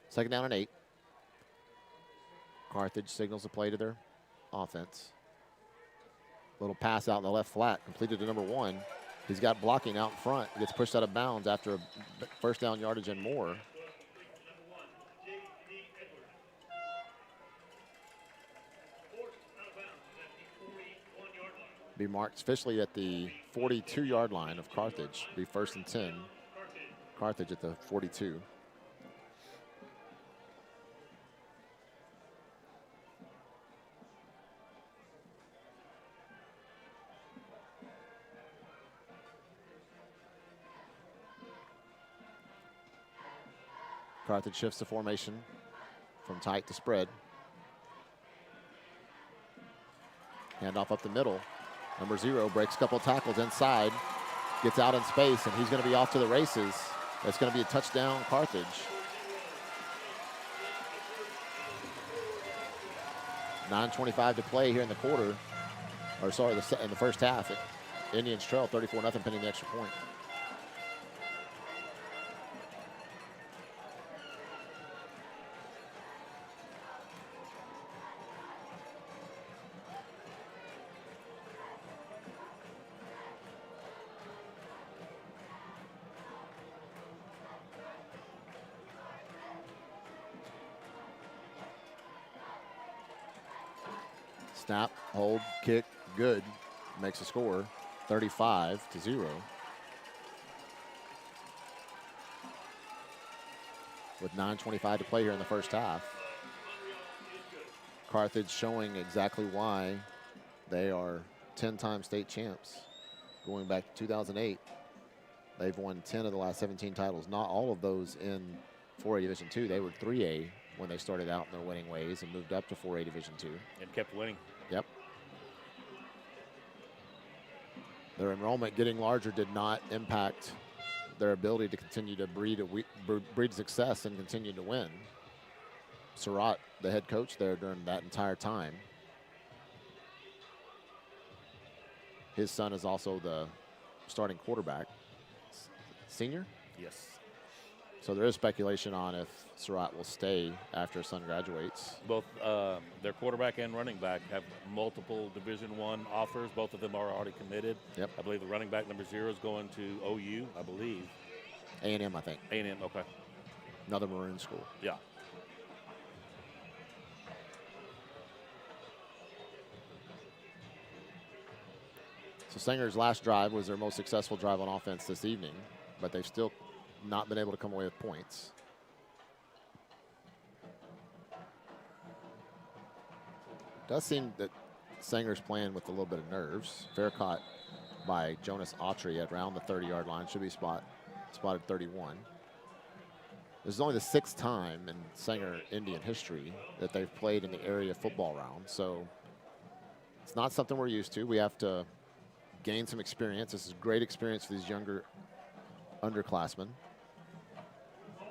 Second down and 8. Carthage signals a play to their offense. Little pass out in the left flat, completed to number 1. He's got blocking out front. Gets pushed out of bounds after a first down yardage and more. Be marked officially at the 42-yard line of Carthage. Be first and 10. Carthage at the 42. Carthage shifts the formation from tight to spread. Handoff up the middle. Number 0 breaks a couple tackles inside, gets out in space, and he's going to be off to the races. That's going to be a touchdown, Carthage. $9:25 to play here in the quarter, or sorry, in the first half. Indians trail 34-0 pending the extra point. Snap, hold, kick, good. Makes a score, 35-0. With 9:25 to play here in the first half. Carthage showing exactly why they are 10-time state champs. Going back to 2008, they've won 10 of the last 17 titles. Not all of those in 4A Division II. They were 3A when they started out in their winning ways and moved up to 4A Division II. And kept winning. Yep. Their enrollment getting larger did not impact their ability to continue to breed success and continue to win. Surratt, the head coach there during that entire time. His son is also the starting quarterback. Senior? Yes. So there is speculation on if Surratt will stay after his son graduates. Both their quarterback and running back have multiple Division I offers. Both of them are already committed. Yep. I believe the running back number 0 is going to OU, I believe. A&M, I think. A&M, okay. Another Maroon school. Yeah. So Sanger's last drive was their most successful drive on offense this evening, but they've still not been able to come away with points. Does seem that Sanger's playing with a little bit of nerves. Fair caught by Jonas Autry at around the 30-yard line. Should be spotted 31. This is only the 6th time in Sanger Indian history that they've played in the area football round. So it's not something we're used to. We have to gain some experience. This is great experience for these younger underclassmen.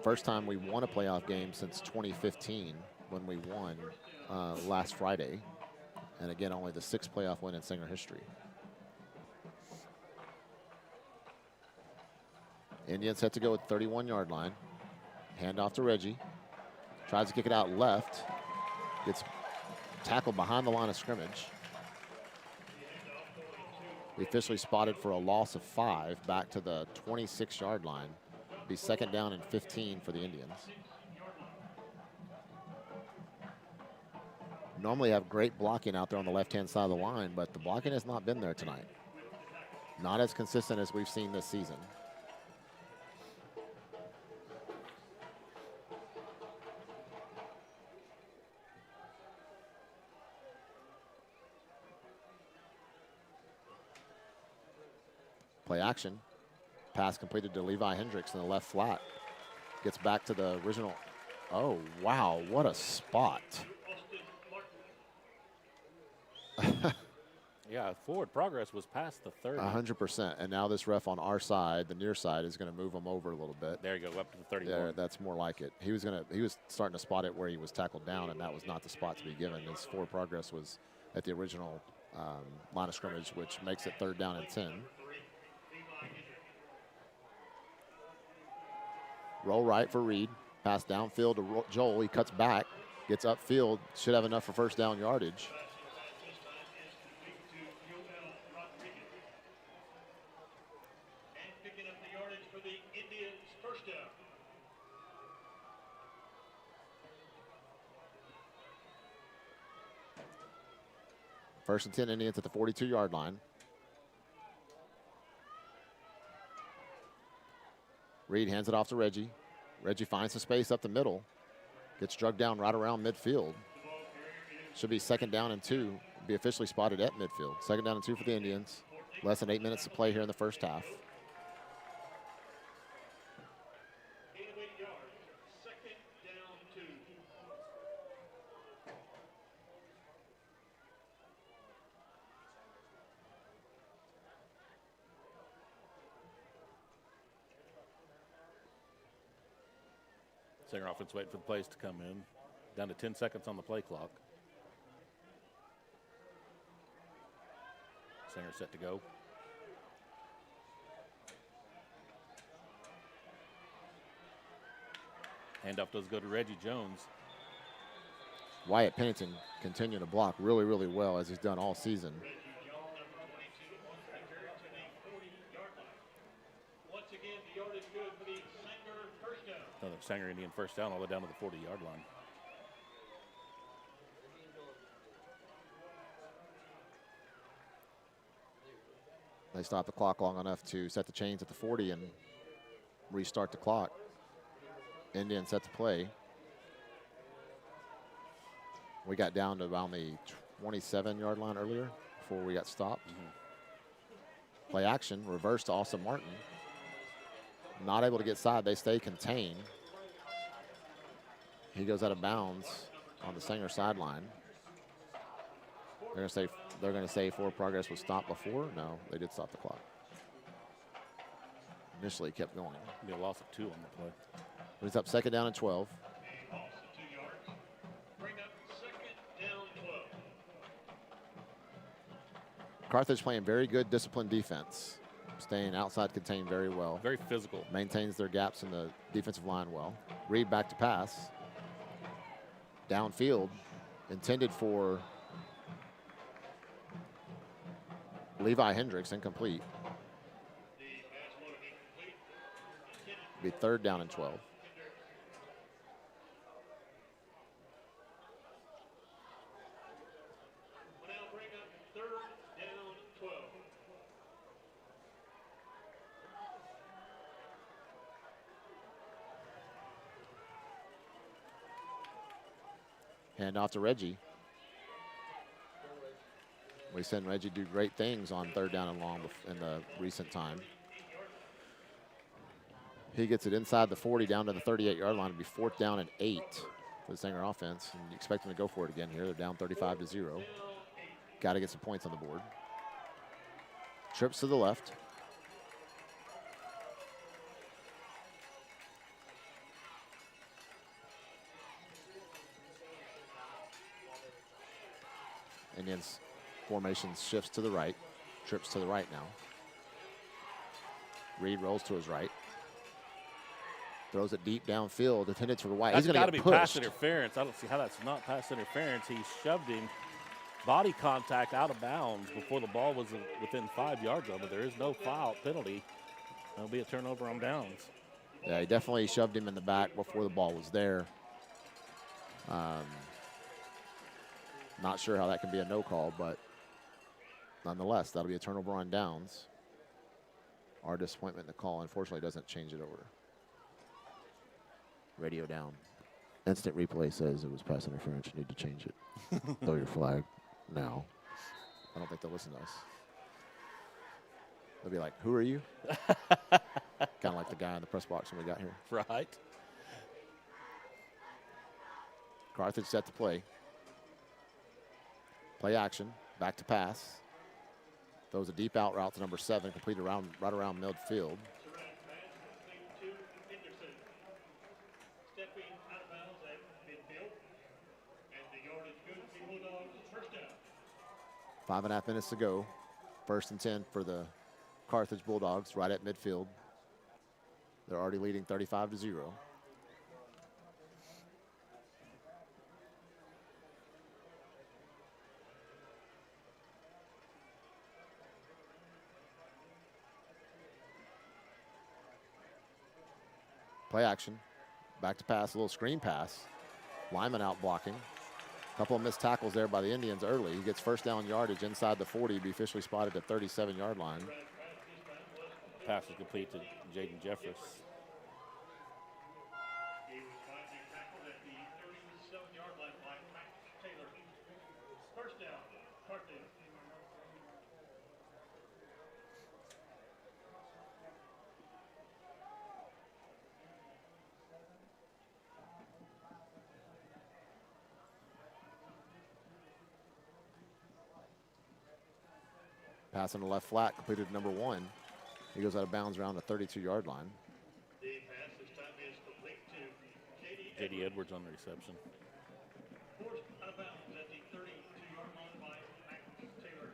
First time we won a playoff game since 2015 when we won last Friday. And again, only the 6th playoff win in Sanger history. Indians set to go at 31-yard line. Handoff to Reggie. Tries to kick it out left. Gets tackled behind the line of scrimmage. We officially spotted for a loss of 5 back to the 26-yard line. Be 2nd down and 15 for the Indians. Normally have great blocking out there on the left-hand side of the line, but the blocking has not been there tonight. Not as consistent as we've seen this season. Play action. Pass completed to Levi Hendricks in the left flat. Gets back to the original. Oh, wow, what a spot. Yeah, forward progress was past the 30. 100%. And now this ref on our side, the near side, is going to move him over a little bit. There you go, up to the 31. There, that's more like it. He was starting to spot it where he was tackled down, and that was not the spot to be given. His forward progress was at the original line of scrimmage, which makes it 3rd down and 10. Roll right for Reed. Pass downfield to Joel. He cuts back, gets upfield, should have enough for first down yardage. This time is complete to Joel Rodriguez. And picking up the yardage for the Indians, first down. First and 10 Indians at the 42-yard line. Reed hands it off to Reggie. Reggie finds the space up the middle. Gets drugged down right around midfield. Should be second down and 2. Be officially spotted at midfield. Second down and 2 for the Indians. Less than 8 minutes to play here in the first half. 8 of 8 yards. Second down 2. Singer offense waiting for the plays to come in. Down to 10 seconds on the play clock. Singer set to go. Handoff does go to Reggie Jones. Wyatt Pennington continuing to block really, really well as he's done all season. Reggie Jones, number 22, on the return to the 40-yard line. Once again, the yardage good for the Sanger first down. Another Sanger Indian first down all the way down to the 40-yard line. They stop the clock long enough to set the chains at the 40 and restart the clock. Indians set to play. We got down to around the 27-yard line earlier before we got stopped. Play action, reverse to Austin Martin. Not able to get side, they stay contained. He goes out of bounds on the Sanger sideline. They're going to say forward progress was stopped before. No, they did stop the clock. Initially kept going. Be a loss of 2 on the play. But it's up second down and 12. A loss of 2 yards. Bring up second down 12. Carthage playing very good disciplined defense. Staying outside contained very well. Very physical. Maintains their gaps in the defensive line well. Reed back to pass. Downfield. Intended for Levi Hendricks, incomplete. The pass will be complete. Intended Be third down and 12. will now bring up third down 12. Hand off to Reggie. We seen Reggie do great things on third down and long in the recent time. He gets it inside the 40 down to the 38-yard line. It'll be fourth down and 8 for the Sanger offense. And you expect them to go for it again here. They're down 35-0. Got to get some points on the board. Trips to the left. Indians formation shifts to the right. Trips to the right now. Reed rolls to his right. Throws it deep downfield, intended for White. That's He's got going to to be get pass pushed. interference. I don't see how that's not pass interference. He shoved him, body contact out of bounds before the ball was within 5 yards of it. There is no foul penalty. That'll be a turnover on downs. Yeah, he definitely shoved him in the back before the ball was there. Not sure how that can be a no call, but nonetheless, that'll be a turnover on downs. Our disappointment in the call, unfortunately, doesn't change it over. Radio down. Instant replay says it was pass interference. You need to change it. Throw your flag now. I don't think they'll listen to us. They'll be like, who are you? Kind of like the guy in the press box when we got here. Right. Carthage set to play. Play action. Back to pass. Throws a deep out route to number 7, complete around right around midfield. Surround pass complete to Henderson. Stepping out of bounds at midfield. And the yardage good for the Bulldogs. First down. 5.5 minutes to go. First and 10 for the Carthage Bulldogs right at midfield. They're already leading 35-0. Play action. Back to pass, a little screen pass. Lyman out blocking. A couple of missed tackles there by the Indians early. He gets first down yardage inside the 40, be officially spotted at 37-yard line. Pass is complete to Jaden Jeffress. He was finally tackled at the 37-yard line by Matt Taylor. First down, Carthage. Pass on the left flat, completed number 1. He goes out of bounds around the 32-yard line. The pass this time is complete to J.D. Edwards on the reception. Forced out of bounds at the 32-yard line by Matt Taylor.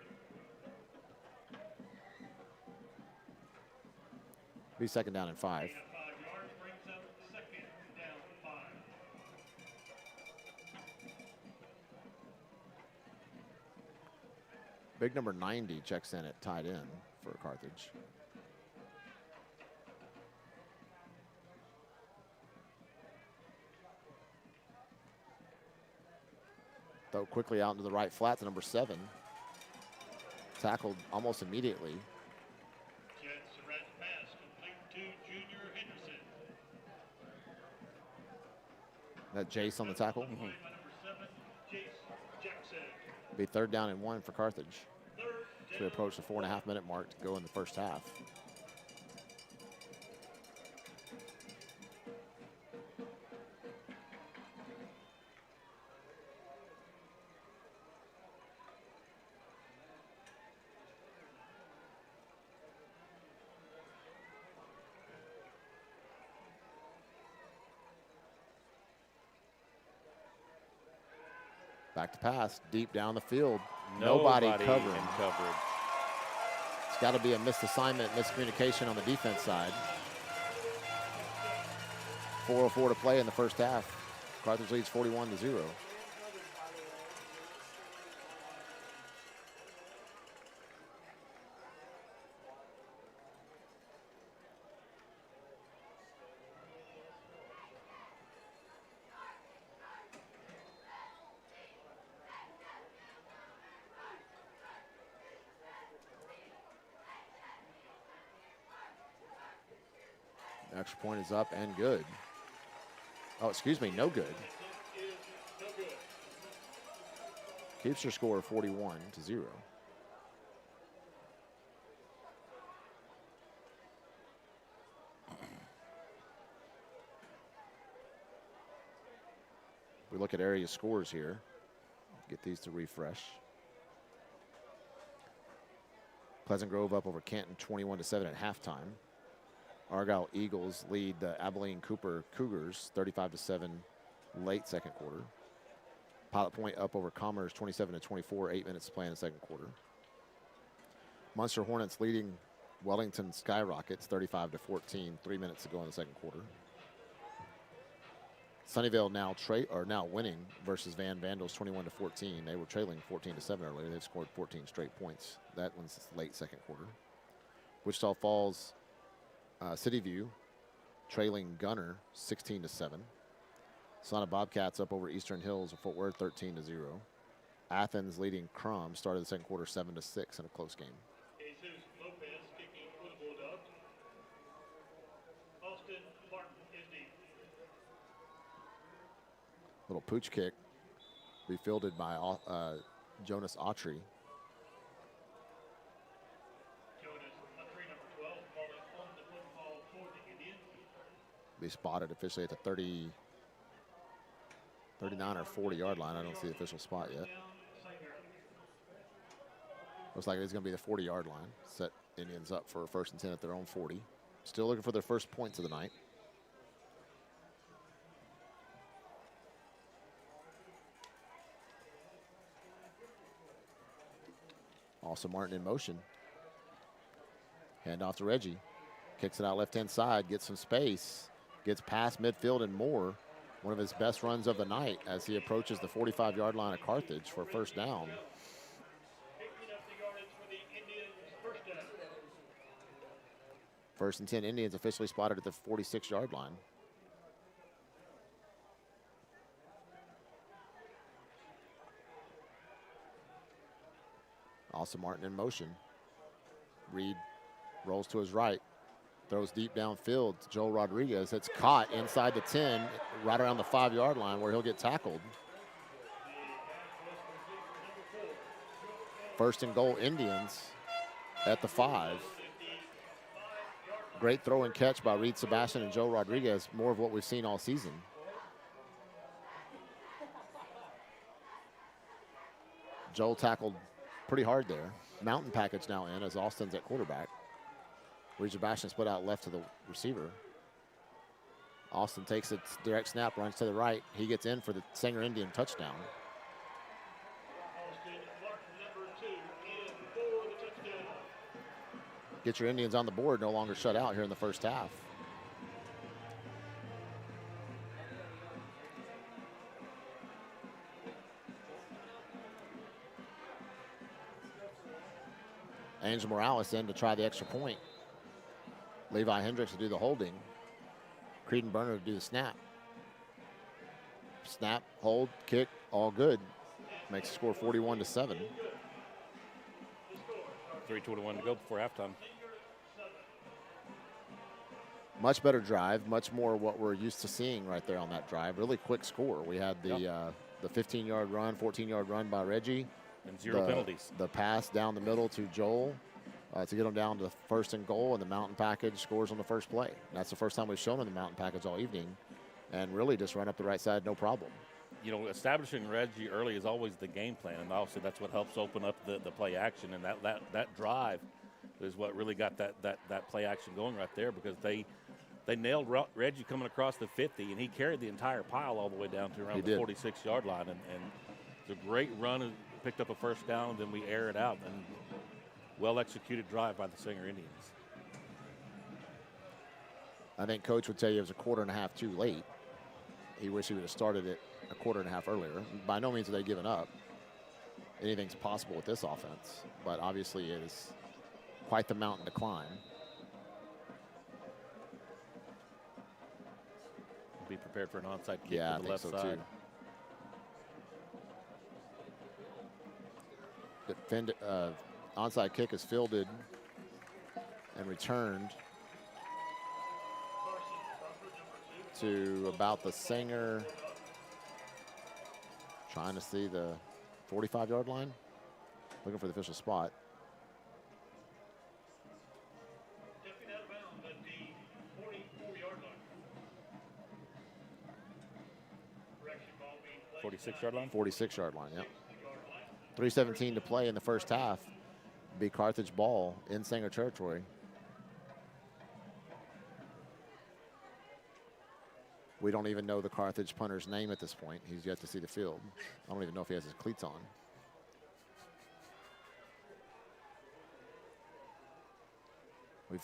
Be second down and 5. Gain of 5 yards brings up second down 5. Big number 90 checks in at tight end for Carthage. Throw quickly out into the right flat to number 7. Tackled almost immediately. Jets red pass complete to Junior Henderson. That Jace on the tackle. By number 7, Jace Jackson. Be third down and 1 for Carthage. Third As we down. approach the 4.5-minute mark to go in the first half. Back to pass, deep down the field. Nobody covering. in coverage. It's got to be a missed assignment, miscommunication on the defense side. 4:04 to play in the first half. Carthage leads 41-0. Extra point is up and good. Oh, excuse me, no good. Keeps your score 41-0. We look at area scores here. Get these to refresh. Pleasant Grove up over Canton 21-7 at halftime. Argyle Eagles lead the Abilene Cooper Cougars 35-7 late second quarter. Pilot Point up over Commerce 27-24, 8 minutes to play in the second quarter. Munster Hornets leading Wellington Skyrockets 35-14, 3 minutes to go in the second quarter. Sunnyvale now winning versus Van Vandals 21-14. They were trailing 14-7 earlier. They've scored 14 straight points. That one's late second quarter. Wichita Falls City View trailing Gunner 16-7. Solana Bobcats up over Eastern Hills of Fort Worth 13-0. Athens leading Crum started the second quarter 7-6 in a close game. Jesus Lopez kicking for the Bulldogs. Austin Martin is deep. Little pooch kick be fielded by Jonas Autry. Jonas Autry, number 12, falling on the football for the Indians. Be spotted officially at the 39 or 40-yard line. I don't see the official spot yet. Looks like it's going to be the 40-yard line. Set Indians up for a 1st and 10 at their own 40. Still looking for their first points of the night. Also Martin in motion. Hand off to Reggie. Kicks it out left-hand side, gets some space, gets past midfield and more. One of his best runs of the night as he approaches the 45-yard line of Carthage for first down. Picking up the yardage for the Indians, first down. 1st and 10 Indians officially spotted at the 46-yard line. Austin Martin in motion. Reed rolls to his right, throws deep downfield to Joel Rodriguez. It's caught inside the 10, right around the 5-yard line where he'll get tackled. First and goal, Indians at the 5. Great throw and catch by Reed Sebastian and Joe Rodriguez, more of what we've seen all season. Joel tackled pretty hard there. Mountain package now in as Austin's at quarterback. Reed Sebastian split out left to the receiver. Austin takes a direct snap, runs to the right. He gets in for the Sanger Indian touchdown. Get your Indians on the board, no longer shut out here in the first half. Angel Morales in to try the extra point. Levi Hendricks to do the holding. Creedon Burner to do the snap. Snap, hold, kick, all good. Makes the score 41-7. 3:21 to go before halftime. Much better drive, much more what we're used to seeing right there on that drive. Really quick score. We had the 15-yard run, 14-yard run by Reggie. And 0 penalties. The pass down the middle to Joel to get him down to first and goal, and the mountain package scores on the first play. And that's the first time we've shown him the mountain package all evening, and really just run up the right side, no problem. You know, establishing Reggie early is always the game plan, and obviously that's what helps open up the play action, and that drive is what really got that play action going right there, because they nailed Reggie coming across the 50, and he carried the entire pile all the way down to around the 46-yard line, and it's a great run, and picked up a first down, and then we air it out, and well-executed drive by the Sanger Indians. I think Coach would tell you it was a quarter and a half too late. He wished he would have started it a quarter and a half earlier. By no means are they giving up. Anything's possible with this offense, but obviously it is quite the mountain to climb. Be prepared for an onside kick Yeah, to the I left think so side. Too. Onside kick is fielded and returned to about the Sanger, trying to see the 45-yard line, looking for the official spot. Stepping out of bounds at the 44-yard line. Correction ball being played. 46-yard line? 46-yard line, yep. 3:17 to play in the first half. Be Carthage ball in Sanger territory. We don't even know the Carthage punter's name at this point. He's yet to see the field. I don't even know if he has his cleats on. We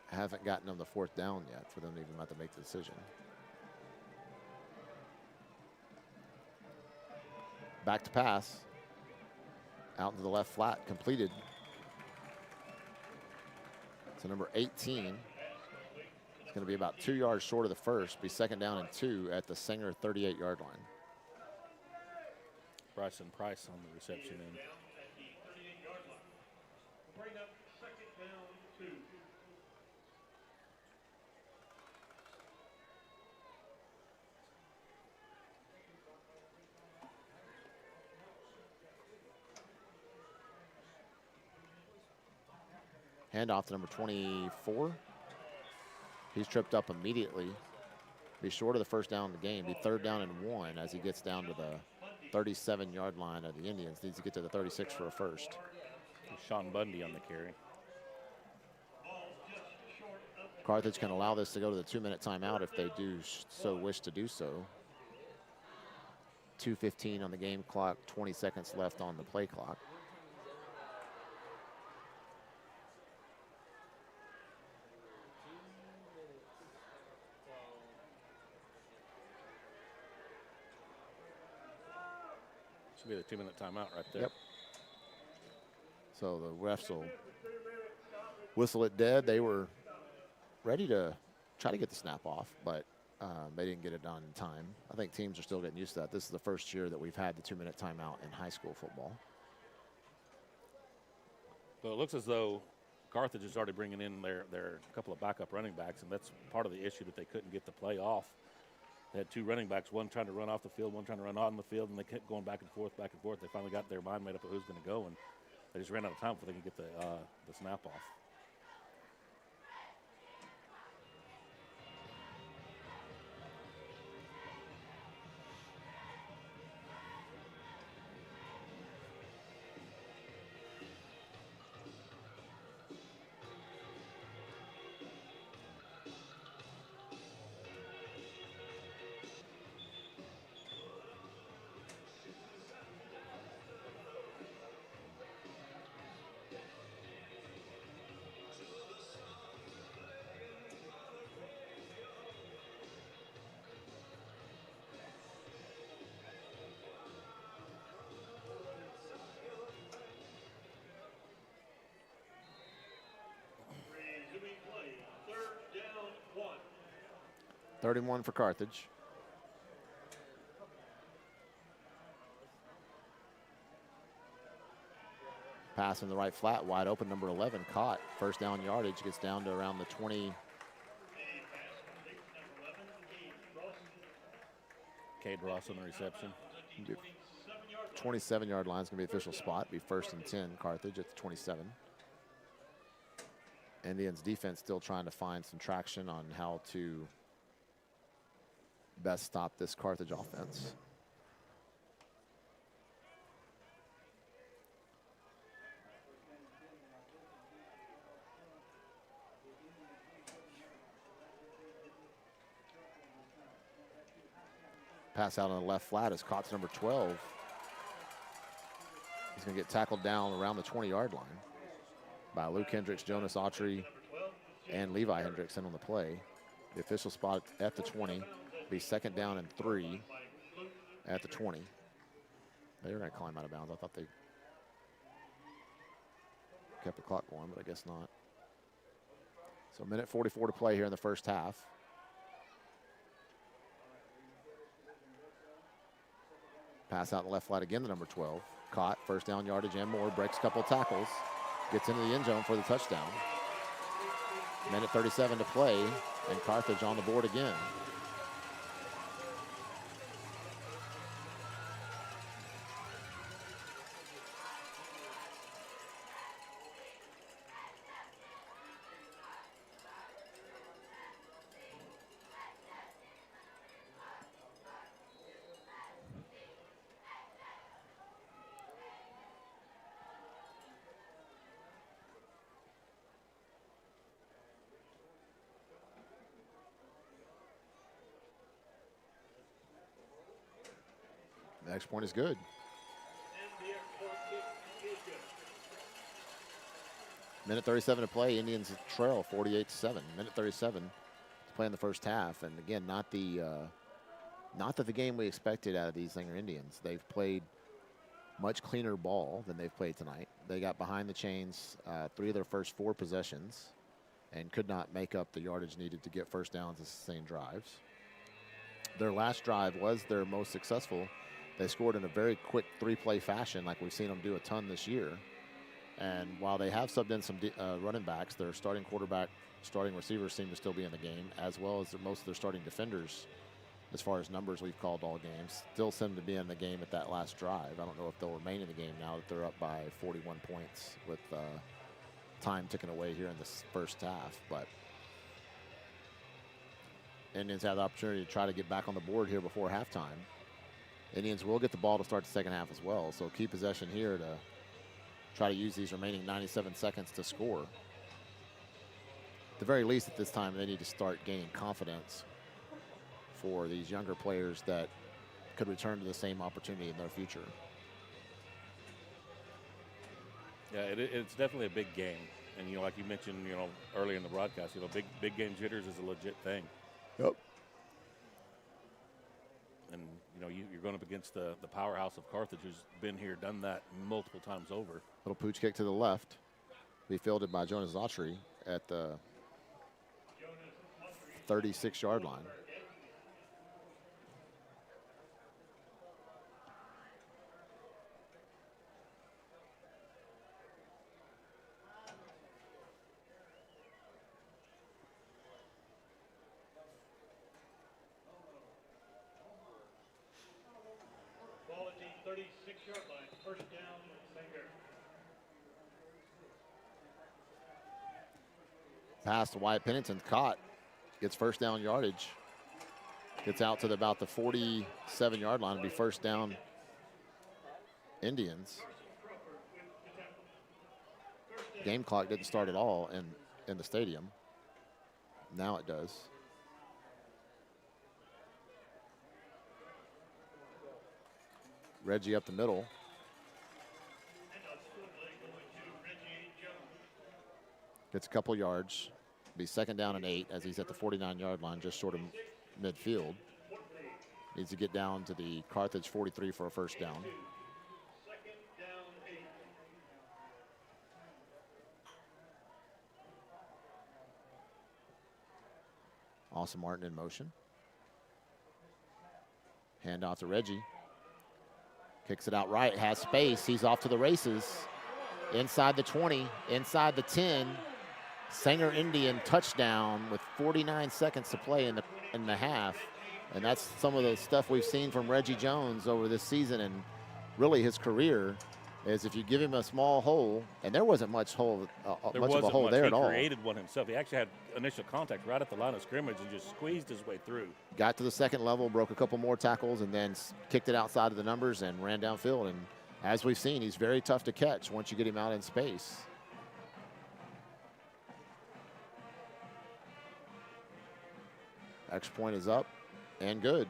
haven't gotten them the fourth down yet for them to even have to make the decision. Back to pass. Out into the left flat, completed. So number 18. It's going to be about 2 yards short of the first. Be second down and 2 at the Sanger 38-yard line. Bryson Price on the reception end. Down at the 38-yard line. We'll bring up second down 2. Handoff to number 24. He's tripped up immediately. Be short of the first down in the game. Be third down and 1 as he gets down to the 37-yard line of the Indians. Needs to get to the 36 for a first. Sean Bundy on the carry. Carthage can allow this to go to the 2-minute timeout if they do so wish to do so. 2:15 on the game clock, 20 seconds left on the play clock. Should be the 2-minute timeout right there. Yep. So the refs will whistle it dead. They were ready to try to get the snap off, but they didn't get it done in time. I think teams are still getting used to that. This is the first year that we've had the 2-minute timeout in high school football. Well, it looks as though Carthage is already bringing in their couple of backup running backs, and that's part of the issue that they couldn't get the play off. They had two running backs, one trying to run off the field, one trying to run on the field, and they kept going back and forth, back and forth. They finally got their mind made up of who's going to go, and they just ran out of time before they could get the snap off. Resuming play, 3rd down 1. 31 for Carthage. Pass in the right flat, wide open, number 11, caught. First down yardage, gets down to around the 20. A pass complete to number 11, Cade Ross. Cade Ross on the reception. 27-yard line. 27-yard line is going to be official spot. Be 1st and 10, Carthage at the 27. Indians defense still trying to find some traction on how to best stop this Carthage offense. Pass out on the left flat is caught to number 12. He's going to get tackled down around the 20-yard line by Luke Hendricks, Jonas Autry, and Levi Hendrickson on the play. The official spot at the 20. Be 2nd down and 3 at the 20. They were going to climb out of bounds. I thought they kept the clock going, but I guess not. So 1:44 to play here in the first half. Pass out in the left flat again to number 12. Caught, 1st down yardage and more, breaks a couple tackles, gets into the end zone for the touchdown. 1:37 to play, and Carthage on the board again. The next point is good. And the export kick is good. 1:37 to play. Indians trail 48-7. 1:37 to play in the first half. And again, not that the game we expected out of these Zinger Indians. They've played much cleaner ball than they've played tonight. They got behind the chains 3 of their first 4 possessions and could not make up the yardage needed to get first downs and sustain drives. Their last drive was their most successful. They scored in a very quick 3-play fashion like we've seen them do a ton this year. And while they have subbed in some running backs, their starting quarterback, starting receivers seem to still be in the game, as well as most of their starting defenders, as far as numbers we've called all games, still seem to be in the game at that last drive. I don't know if they'll remain in the game now that they're up by 41 points with time ticking away here in this first half. But Indians have the opportunity to try to get back on the board here before halftime. Indians will get the ball to start the second half as well, so key possession here to try to use these remaining 97 seconds to score. At the very least at this time, they need to start gaining confidence for these younger players that could return to the same opportunity in their future. Yeah, it's definitely a big game. And, you know, like you mentioned, you know, earlier in the broadcast, you know, big game jitters is a legit thing. Yep. And, you know, you're going up against the powerhouse of Carthage, who's been here, done that multiple times over. Little pooch kick to the left. Be fielded by Jonas Autry at the 36-yard line. 36-yard line. First down, Sanger. Pass to Wyatt Pennington, caught. Gets first down yardage. Gets out to about the 47-yard line. It'll be first down Indians. Game clock didn't start at all in the stadium. Now it does. Reggie up the middle. Gets a couple yards. Be second down and 8 as he's at the 49-yard line, just short of midfield. Needs to get down to the Carthage 43 for a first down. Second down, 8. Austin Martin in motion. Hand off to Reggie. Kicks it out right, has space. He's off to the races. Inside the 20, inside the 10. Sanger Indian touchdown with 49 seconds to play in the half. And that's some of the stuff we've seen from Reggie Jones over this season and really his career, is if you give him a small hole, and there wasn't much hole, much of a hole there at all. He created one himself. He actually had initial contact right at the line of scrimmage and just squeezed his way through. Got to the second level, broke a couple more tackles, and then kicked it outside of the numbers and ran downfield. And as we've seen, he's very tough to catch once you get him out in space. Extra point is up and good.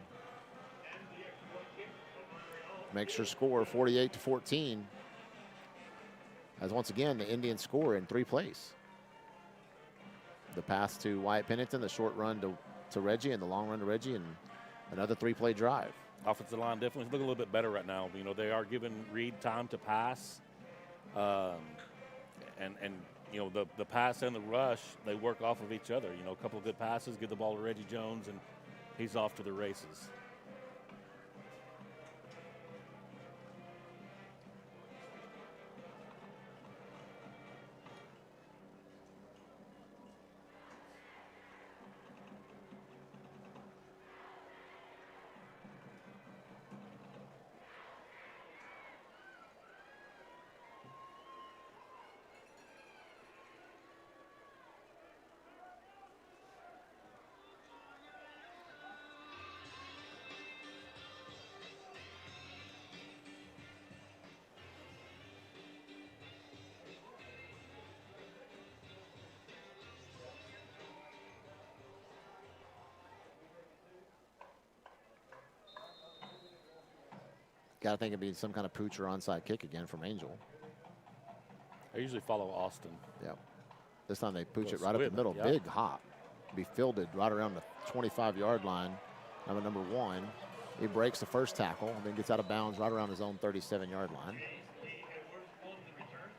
Makes your score 48-14. As once again, the Indians score in 3 plays. The pass to Wyatt Pennington, the short run to Reggie, and the long run to Reggie, and another 3-play drive. Offensive line definitely looking a little bit better right now. You know, they are giving Reed time to pass. And you know, the pass and the rush, they work off of each other. You know, a couple of good passes, give the ball to Reggie Jones, and he's off to the races. Got to think it'd be some kind of pooch or onside kick again from Angel. I usually follow Austin. Yep. This time they pooch Go it right up the squib, middle. yep. Big hop. Be fielded right around the 25-yard line. Number 1. He breaks the first tackle and then gets out of bounds right around his own 37-yard line. On the return.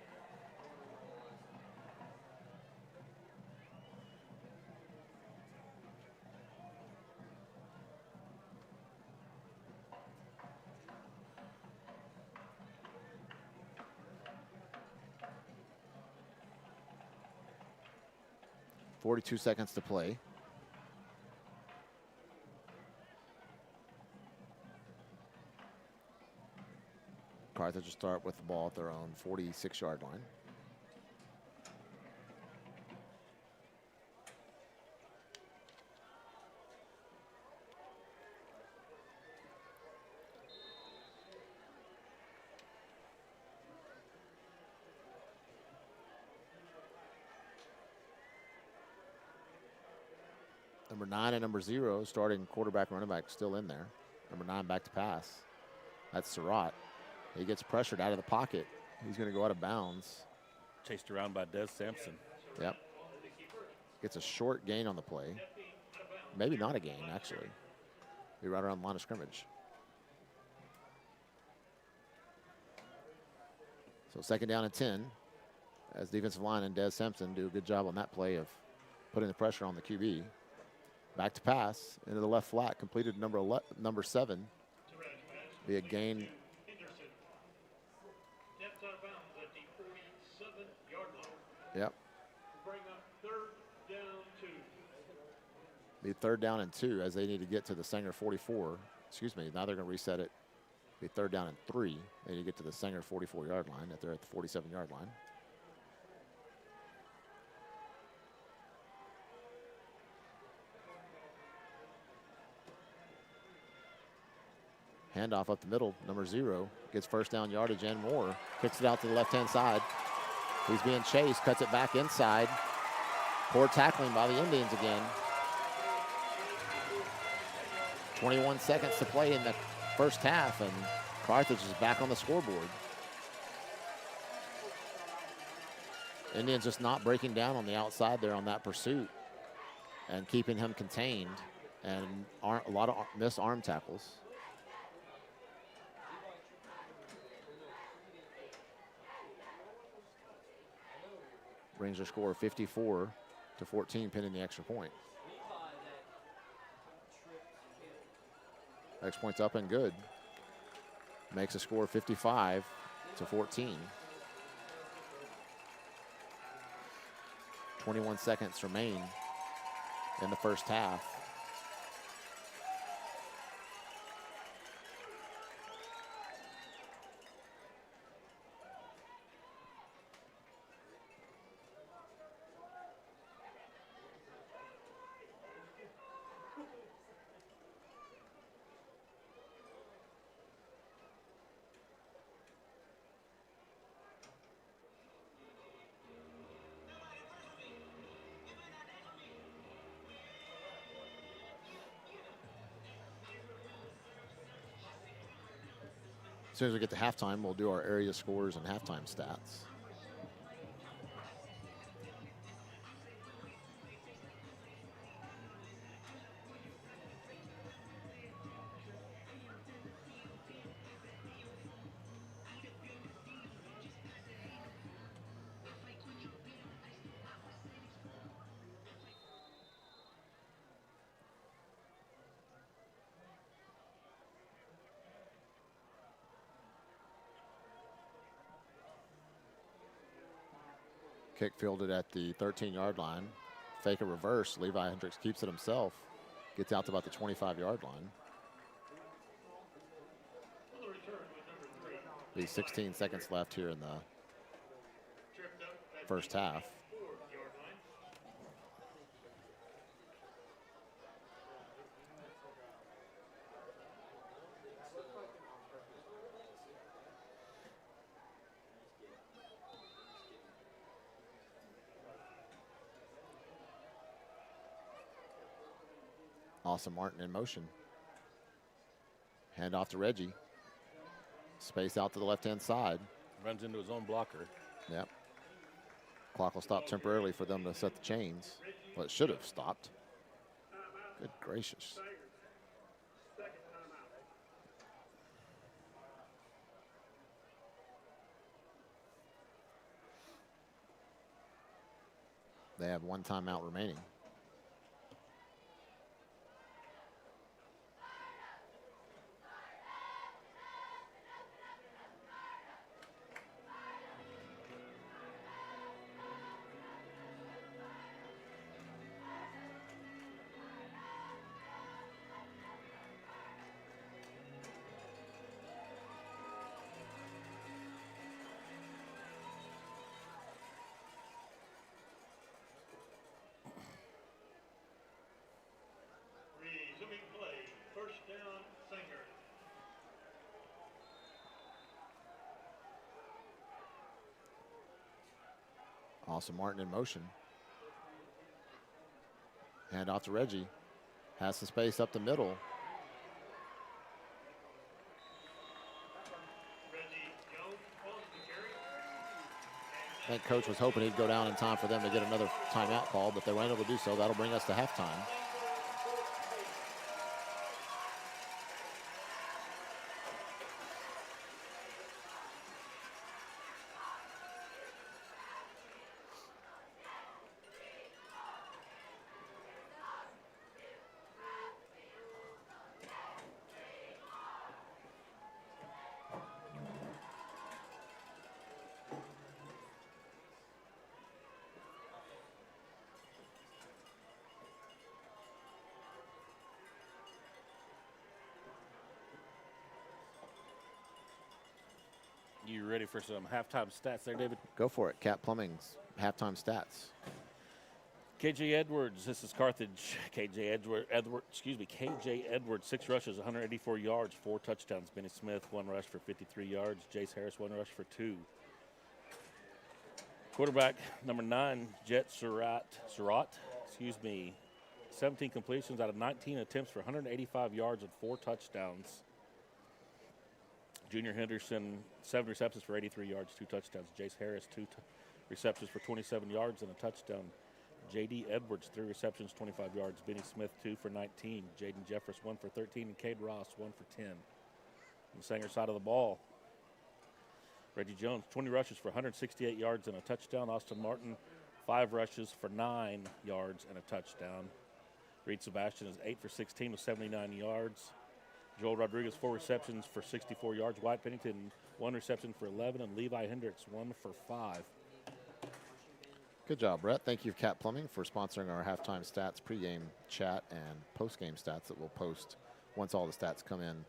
42 seconds to play. Carthage will start with the ball at their own 46-yard line. Number 9 and number 0, starting quarterback, running back, still in there. Number 9 back to pass. That's Surratt. He gets pressured out of the pocket. He's going to go out of bounds. Chased around by Des Sampson. Yep. Gets a short gain on the play. Maybe not a gain, actually. Be right around the line of scrimmage. So second down and 10. As defensive line and Des Sampson do a good job on that play of putting the pressure on the QB. Back to pass into the left flat, completed number 7. Be a gain. Steps out of bounds at the 47-yard line. Yep. Bring up third down 2. Be third down and 2 as they need to get to the Sanger 44. Excuse me. Now they're going to reset it Be 3rd down and 3. And you get to the Sanger 44-yard line if they're at the 47-yard line. Handoff up the middle, number 0. Gets 1st down yardage and more. Kicks it out to the left-hand side. He's being chased, cuts it back inside. Poor tackling by the Indians again. 21 seconds to play in the first half, and Carthage is back on the scoreboard. Indians just not breaking down on the outside there on that pursuit and keeping him contained, and a lot of missed arm tackles. Brings their score 54-14, pinning the extra point. Extra point's up and good. Makes a score 55-14. 21 seconds remain in the first half. As soon as we get to halftime, we'll do our area scores and halftime stats. Kick fielded at the 13-yard line. Fake a reverse. Levi Hendricks keeps it himself. Gets out to about the 25-yard line. Be 16 seconds left here in the first half. Austin Martin in motion. Hand off to Reggie. Space out to the left-hand side. Runs into his own blocker. Yep. Clock will stop temporarily for them to set the chains. Well, it should have stopped. Good gracious. They have one timeout remaining. Resuming play, 1st down, Sanger. Austin Martin in motion. Hand off to Reggie. Has some space up the middle. I think coach was hoping he'd go down in time for them to get another timeout call, but they weren't able to do so. That'll bring us to halftime. ready for some halftime stats there, David? Go for it. Cat Plumbing's halftime stats. KJ Edwards, this is Carthage. KJ Edwards, 6 rushes, 184 yards, 4 touchdowns. Benny Smith, 1 rush for 53 yards. Jace Harris, 1 rush for 2. Quarterback number 9, Jet Surratt, 17 completions out of 19 attempts for 185 yards and 4 touchdowns. Junior Henderson, 7 receptions for 83 yards, 2 touchdowns. Jace Harris, 2 receptions for 27 yards and a touchdown. J.D. Edwards, 3 receptions, 25 yards. Benny Smith, 2 for 19. Jaden Jeffress, 1 for 13. And Cade Ross, 1 for 10. On the Sanger side of the ball, Reggie Jones, 20 rushes for 168 yards and a touchdown. Austin Martin, 5 rushes for 9 yards and a touchdown. Reed Sebastian is 8 for 16 with 79 yards. Joel Rodriguez, 4 receptions for 64 yards. Wyatt Pennington, 1 reception for 11. And Levi Hendricks, 1 for 5. Good job, Brett. Thank you, Cat Plumbing, for sponsoring our halftime stats, pregame chat, and postgame stats that we'll post once all the stats come in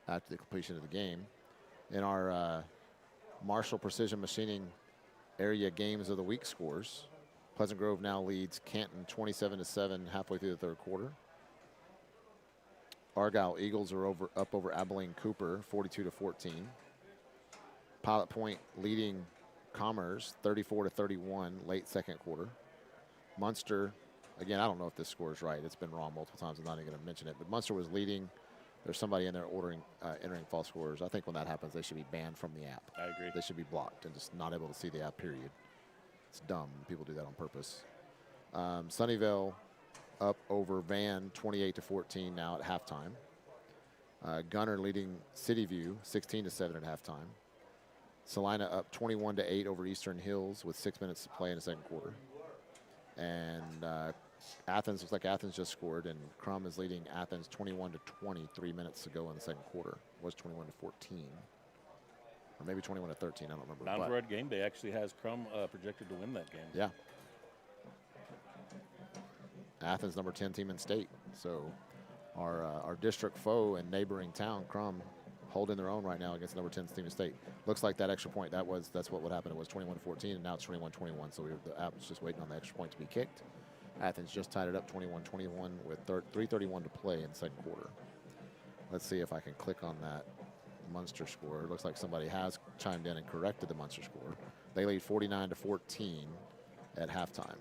after the completion of the game. In our Marshall Precision Machining area games of the week scores, Pleasant Grove now leads Canton 27-7 halfway through the third quarter. Argyle Eagles are up over Abilene Cooper 42-14. Pilot Point leading Commerce 34-31 late second quarter. Munster, again, I don't know if this score is right. It's been wrong multiple times. I'm not even going to mention it. But Munster was leading. There's somebody in there entering false scores. I think when that happens, they should be banned from the app. I agree. They should be blocked and just not able to see the app, period. It's dumb. People do that on purpose. Sunnyvale up over Van 28-14 now at halftime. Gunner leading City View 16-7 at halftime. Salina up 21-8 over Eastern Hills with 6 minutes to play in the second quarter. And Athens, looks like Athens just scored, and Crum is leading Athens 21-20, 3 minutes to go in the second quarter. It was 21-14. Or maybe 21-13, I don't remember. Mount Red Game Day actually has Crum projected to win that game. Yeah. Athens, number 10 team in state. So our district foe and neighboring town, Crum, holding their own right now against the number 10 team in state. Looks like that extra point, that's what would happen. It was 21-14, and now it's 21-21. So the app was just waiting on the extra point to be kicked. Athens just tied it up 21-21 with 3:31 to play in the second quarter. Let's see if I can click on that Munster score. It looks like somebody has chimed in and corrected the Munster score. They lead 49-14 at halftime.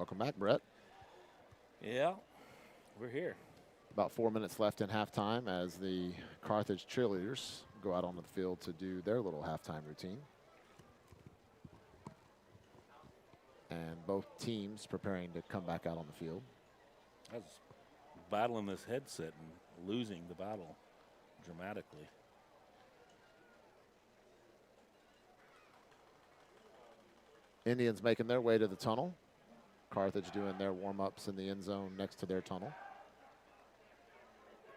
Welcome back, Brett. Yeah, we're here. About 4 minutes left in halftime as the Carthage cheerleaders go out onto the field to do their little halftime routine. And both teams preparing to come back out on the field. I was battling this headset and losing the battle dramatically. Indians making their way to the tunnel. Carthage doing their warm-ups in the end zone next to their tunnel.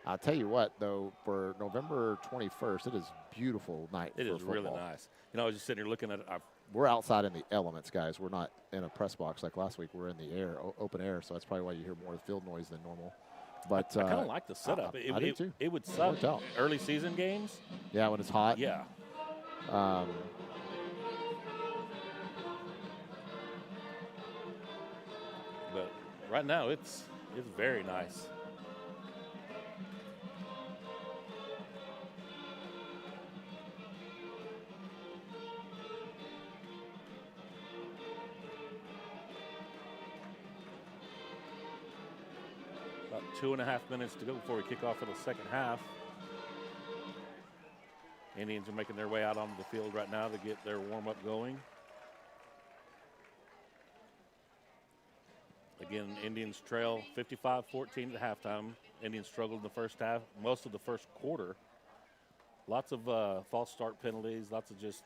I'll tell you what, though, for November 21st, it is a beautiful night It for is football. really nice. You know, I was just sitting here looking at it. We're outside in the elements, guys. We're not in a press box like last week. We're in the air, open air, so that's probably why you hear more field noise than normal. But I kind of like the setup. I do too. It would suck worked out. early season games. Yeah, when it's hot. Yeah. But right now, it's very nice. About 2.5 minutes to go before we kick off for the second half. Indians are making their way out onto the field right now to get their warm-up going. Again, Indians trail 55-14 at halftime. Indians struggled in the first half, most of the first quarter. Lots of false start penalties, lots of just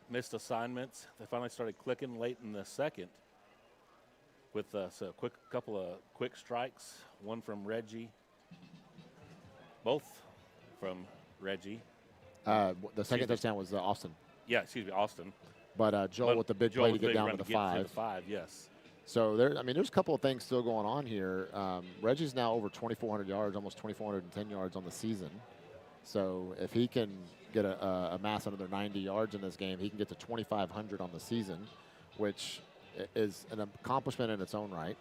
missed assignments. They finally started clicking late in the second with a couple of quick strikes, one from Reggie, both from Reggie. The second touchdown was Austin. Yeah, excuse me, Austin. But Joel with the big play to get down to the 5. Yes. So there's a couple of things still going on here. Reggie's now over 2,400 yards, almost 2,410 yards on the season. So if he can get amass another 90 yards in this game, he can get to 2,500 on the season, which is an accomplishment in its own right.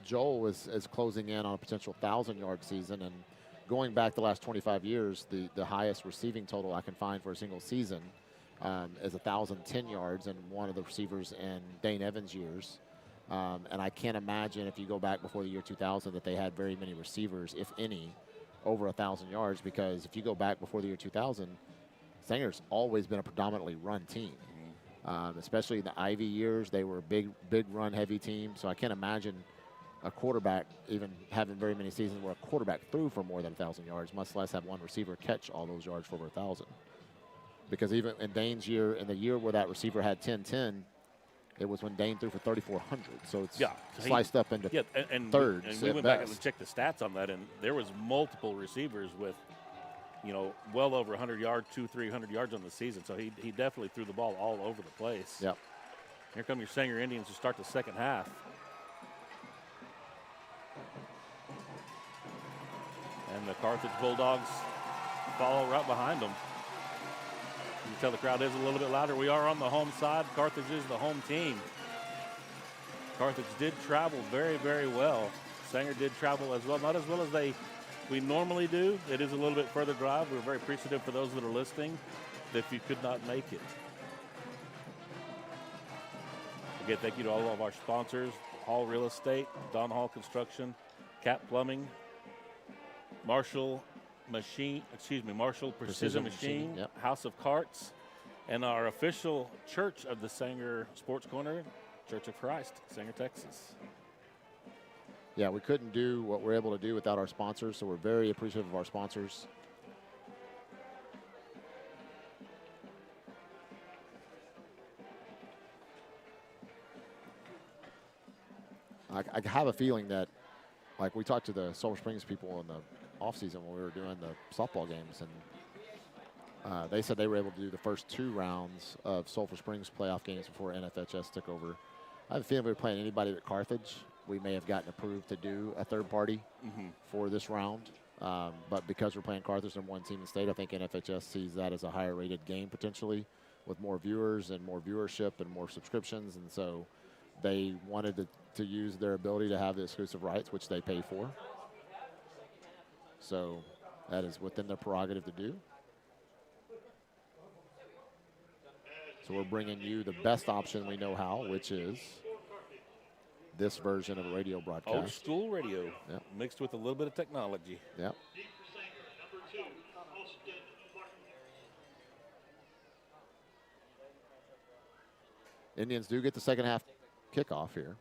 Joel is closing in on a potential 1,000-yard season, and going back the last 25 years, the highest receiving total I can find for a single season is 1,010 yards, and one of the receivers in Dane Evans' years. And I can't imagine if you go back before the year 2000 that they had very many receivers, if any, over 1,000 yards, because if you go back before the year 2000, Sanger's always been a predominantly run team. Especially in the Ivy years, they were a big run-heavy team, so I can't imagine a quarterback even having very many seasons where a quarterback threw for more than 1,000 yards, much less have one receiver catch all those yards for over 1,000. Because even in Dane's year, in the year where that receiver had 10-10, it was when Dane threw for 3,400. So it's sliced up into thirds. And we went back and checked the stats on that, and there was multiple receivers with, well over 100 yards, 200-300 yards on the season. So he definitely threw the ball all over the place. Yep. Here come your Sanger Indians to start the second half. And the Carthage Bulldogs follow right behind them. You can tell the crowd is a little bit louder. We are on the home side. Carthage is the home team. Carthage did travel very, very well. Sanger did travel as well, not as well as we normally do. It is a little bit further drive. We're very appreciative for those that are listening if you could not make it. Again, thank you to all of our sponsors: Hall Real Estate, Don Hall Construction, Cap Plumbing, Marshall Precision Machine, yep. House of Carts, and our official church of the Sanger Sports Corner, Church of Christ, Sanger, Texas. Yeah, we couldn't do what we're able to do without our sponsors, so we're very appreciative of our sponsors. I have a feeling that, like we talked to the Silver Springs people in the offseason when we were doing the softball games, and they said they were able to do the first 2 rounds of Sulphur Springs playoff games before NFHS took over. I have a feeling if we were playing anybody at Carthage, we may have gotten approved to do a third party for this round. But because we're playing Carthage, number 1 team in the state, I think NFHS sees that as a higher rated game potentially with more viewers and more viewership and more subscriptions. And so they wanted to use their ability to have the exclusive rights, which they pay for. So that is within their prerogative to do. So we're bringing you the best option we know how, which is this version of a radio broadcast. Old school radio, Yep. mixed with a little bit of technology. Yep. Deep for Sanger, number 2, Austin Martin. Indians do get the second half kickoff here.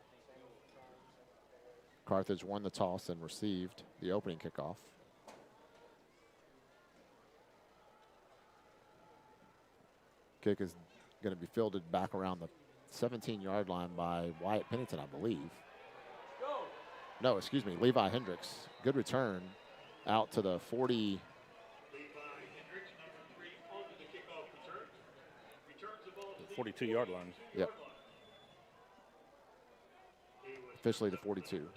Carthage won the toss and received the opening kickoff. Kick is going to be fielded back around the 17-yard line by Wyatt Pennington, I believe. No, excuse me, Levi Hendricks. Good return out to the 40. Levi Hendricks, number 3, onto the kickoff return. Returns the ball to the 42-yard line. Yep. line. He was Officially the 42. 29,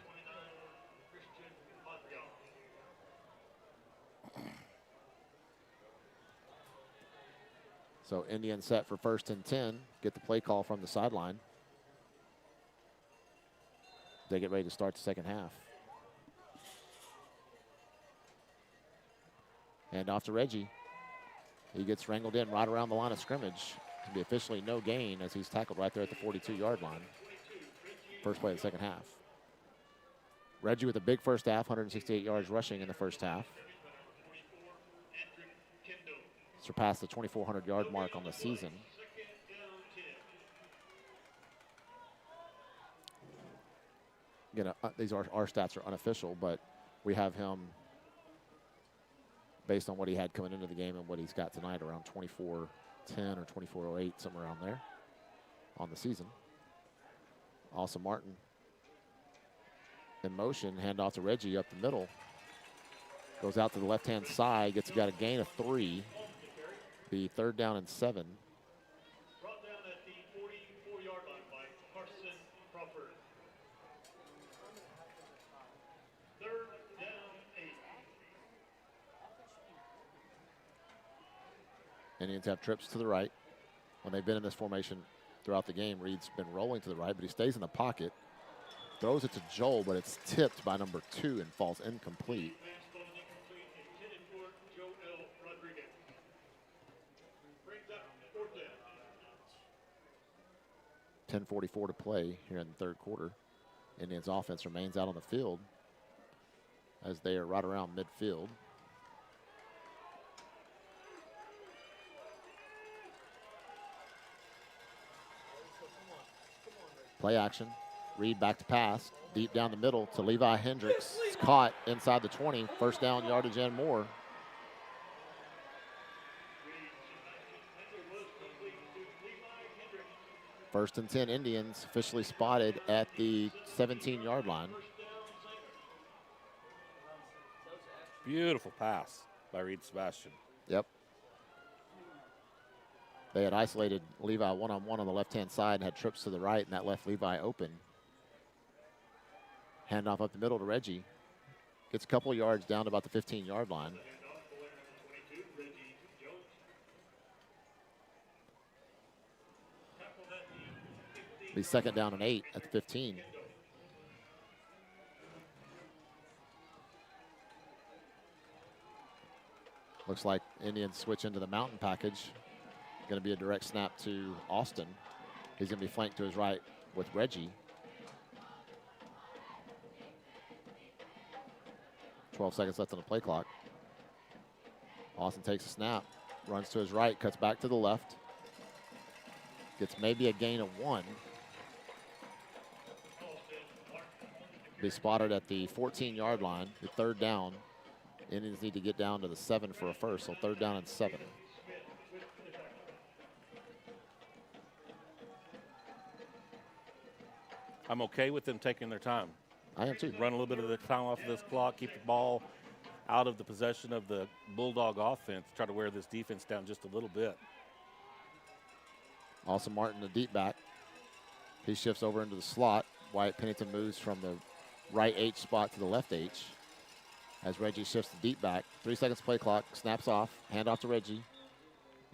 Christian Montreal. So Indians set for 1st and 10. Get the play call from the sideline. They get ready to start the second half. Hand off to Reggie. He gets wrangled in right around the line of scrimmage. To be officially no gain as he's tackled right there at the 42-yard line. First play of the second half. Reggie with a big first half, 168 yards rushing in the first half. Surpassed the 2,400-yard mark on the season. Again, these are our stats are unofficial, but we have him based on what he had coming into the game and what he's got tonight, around 24-10 or 24-08, somewhere around there on the season. Awesome Martin in motion, handoff to Reggie up the middle. Goes out to the left-hand side, got a gain of 3. The 3rd down and 7. Brought down at the 44-yard line by Carson Crawford. 3rd down, 8. Indians have trips to the right. When they've been in this formation throughout the game, Reed's been rolling to the right, but he stays in the pocket. Throws it to Joel, but it's tipped by number 2 and falls incomplete. Pass ball incomplete, intended for Joel Rodriguez. Brings up 4th down. 10:44 to play here in the 3rd quarter. Indians offense remains out on the field as they are right around midfield. Play action. Reed back to pass. Deep down the middle to Levi Hendricks. It's caught inside the 20. 1st down, yardage and more. First and 10 Indians officially spotted at the 17-yard line. Beautiful pass by Reed Sebastian. Yep. They had isolated Levi one-on-one on the left-hand side and had trips to the right, and that left Levi open. Handoff up the middle to Reggie. Gets a couple yards down to about the 15-yard line. Be 2nd down and 8 at the 15. Looks like Indians switch into the mountain package. Going to be a direct snap to Austin. He's going to be flanked to his right with Reggie. 12 seconds left on the play clock. Austin takes a snap, runs to his right, cuts back to the left. Gets maybe a gain of 1. Be spotted at the 14-yard line, the 3rd down. Indians need to get down to the 7 for a first, so 3rd down and 7. I'm okay with them taking their time. I am too. Run a little bit of the time off of this clock, keep the ball out of the possession of the Bulldog offense, try to wear this defense down just a little bit. Awesome Martin, the deep back. He shifts over into the slot. Wyatt Pennington moves from the right H spot to the left H as Reggie shifts the deep back. 3 seconds play clock, snaps off, handoff to Reggie.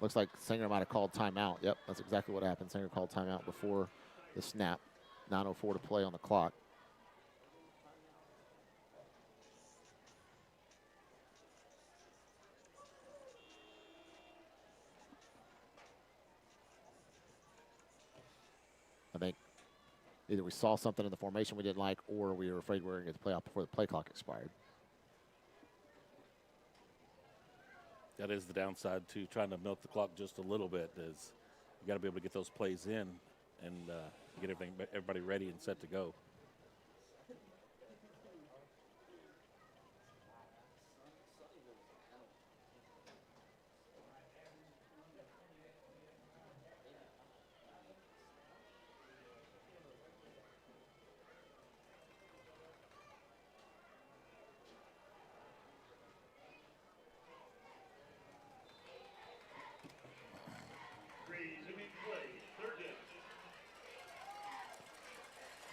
Looks like Singer might have called timeout. Yep, that's exactly what happened. Singer called timeout before the snap. 9:04 to play on the clock. I think Either we saw something in the formation we didn't like, or we were afraid we were going to get the play out before the play clock expired. That is the downside to trying to milk the clock just a little bit. Is you got to be able to get those plays in and get everybody ready and set to go.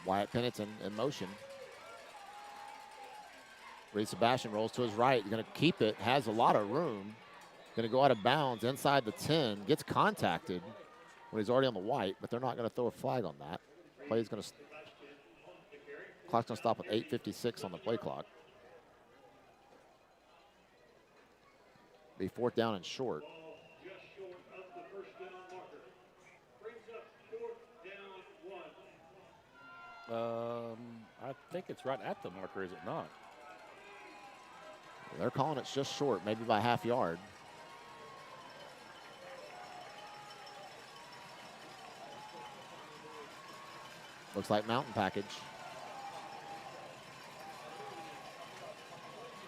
Wyatt Pennington in motion. Reed Sebastian rolls to his right. Going to keep it. Has a lot of room. Going to go out of bounds inside the 10. Gets contacted when he's already on the white, but they're not going to throw a flag on that. Play's going to. Clock's going to stop at 8:56 on the play clock. Be 4th down and short. I think it's right at the marker, is it not? They're calling it just short, maybe by half yard. Looks like mountain package.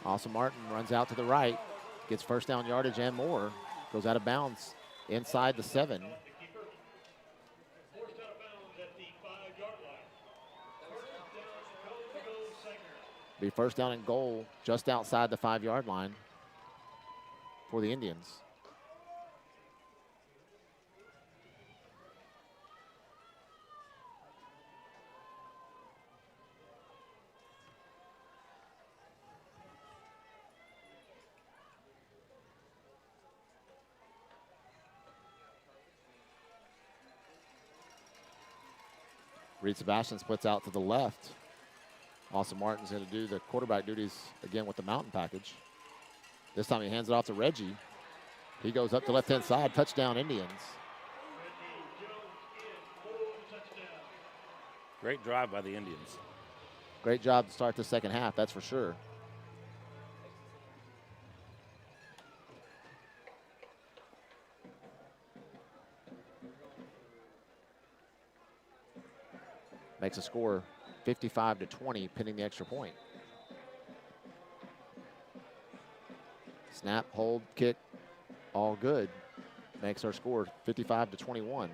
Austin Martin runs out to the right, gets first down yardage and more, goes out of bounds inside the 7. Be first down and goal just outside the 5-yard line for the Indians. Reed Sebastian splits out to the left. Austin Martin's going to do the quarterback duties again with the mountain package. This time he hands it off to Reggie. He goes up to left-hand side. Touchdown, Indians. Great drive by the Indians. Great job to start the second half, that's for sure. Makes a score 55-20, pinning the extra point. Snap, hold, kick, all good. Makes our score 55-21.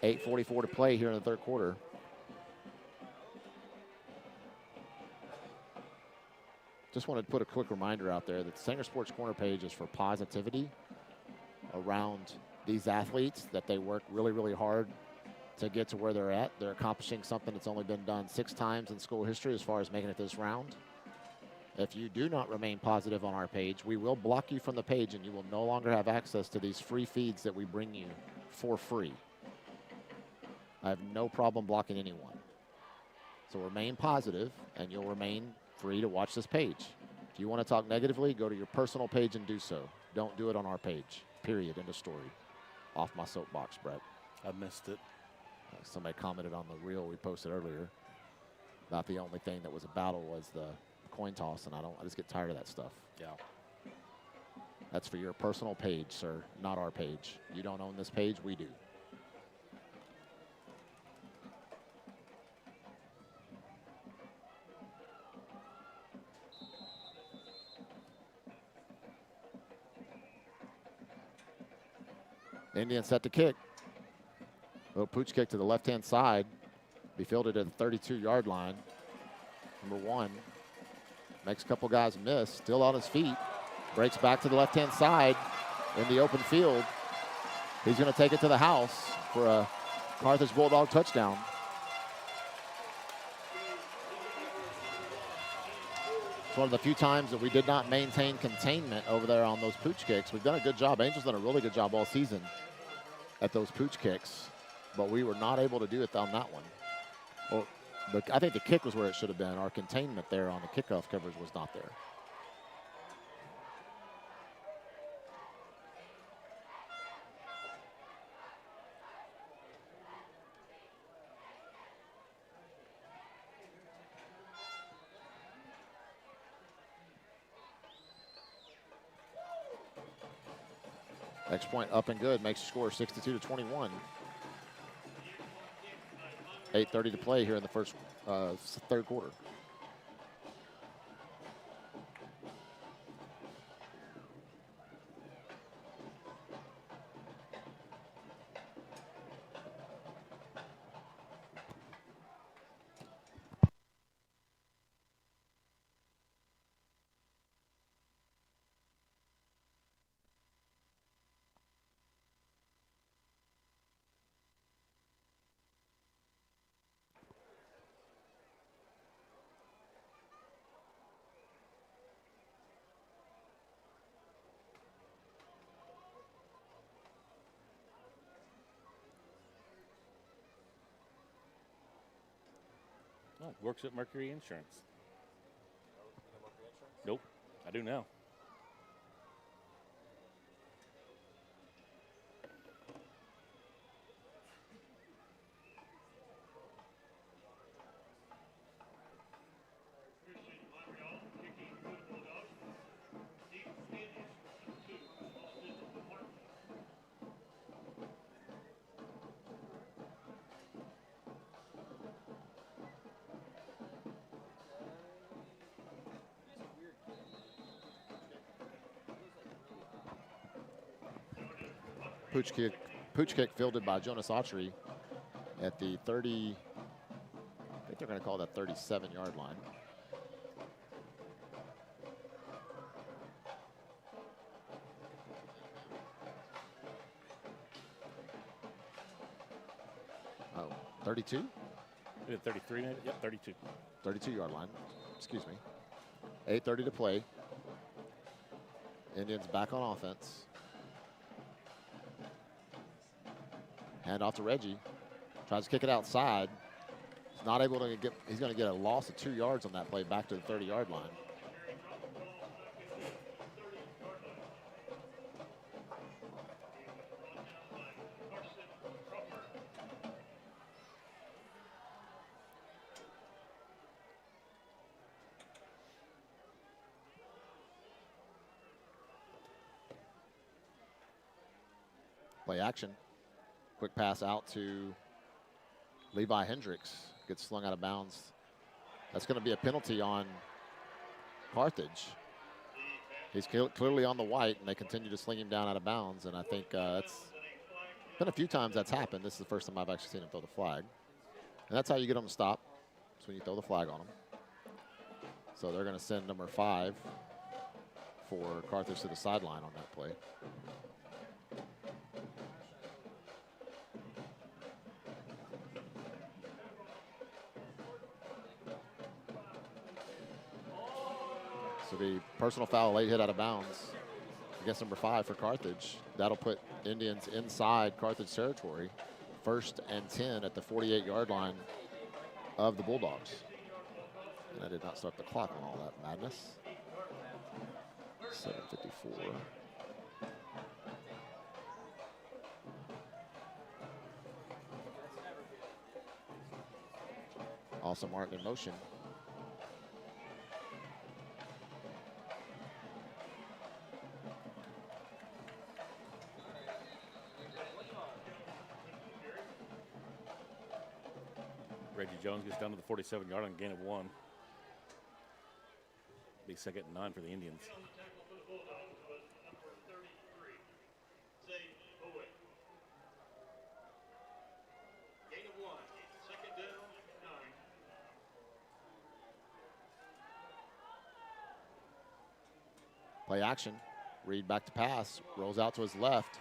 8:44 to play here in the third quarter. Just wanted to put a quick reminder out there that the Sanger Sports Corner page is for positivity around these athletes, that they work really, really hard to get to where they're at. They're accomplishing something that's only been done 6 times in school history as far as making it this round. If you do not remain positive on our page, we will block you from the page and you will no longer have access to these free feeds that we bring you for free. I have no problem blocking anyone. So remain positive and you'll remain free to watch this page. If you want to talk negatively, go to your personal page and do so. Don't do it on our page. Period. End of story. Off my soapbox, Brett. I missed it. Somebody commented on the reel we posted earlier about the only thing that was a battle was the coin toss, and I just get tired of that stuff. Yeah. That's for your personal page, sir, not our page. You don't own this page, we do. Indians set to kick. Little pooch kick to the left-hand side. Be fielded at the 32-yard line. Number 1 makes a couple guys miss. Still on his feet. Breaks back to the left-hand side in the open field. He's going to take it to the house for a Carthage Bulldog touchdown. It's one of the few times that we did not maintain containment over there on those pooch kicks. We've done a good job. Angel's done a really good job all season at those pooch kicks, but we were not able to do it on that one. Well, I think the kick was where it should have been. Our containment there on the kickoff coverage was not there. Extra point up and good, makes the score 62-21. 8:30 to play here in the third quarter. Oh, works at Mercury Insurance. Nope, I do now. Christian Montreal kicking for the Bulldogs. Deep Indians, 2, Austin Martin. Pooch kick fielded by Jonas Autry at the 30, I think they're going to call that 37-yard line. Oh, 32? 33 maybe? Yep, 32. 32-yard line, excuse me. 8:30 to play. Indians back on offense. Hand off to Reggie. Tries to kick it outside. He's not able to get, he's going to get a loss of 2 yards on that play back to the 30-yard line. Play action. Quick pass out to Levi Hendricks. Gets slung out of bounds. That's going to be a penalty on Carthage. He's clearly on the white, and they continue to sling him down out of bounds. And I think it's been a few times that's happened. This is the first time I've actually seen him throw the flag. And that's how you get them to stop. It's when you throw the flag on them. So they're going to send number 5 for Carthage to the sideline on that play. So the personal foul, late hit out of bounds against number 5 for Carthage. That'll put Indians inside Carthage territory. 1st and 10 at the 48-yard line of the Bulldogs. And I did not start the clock on all that madness. 7:54. Also Martin in motion. Reggie Jones gets down to the 47-yard line, gain of 1. Be 2nd and 9 for the Indians. On the tackle for the Bulldogs was number 33, Zay Bowen. Gain of 1, 2nd down, 9. Play action. Reed back to pass. Rolls out to his left.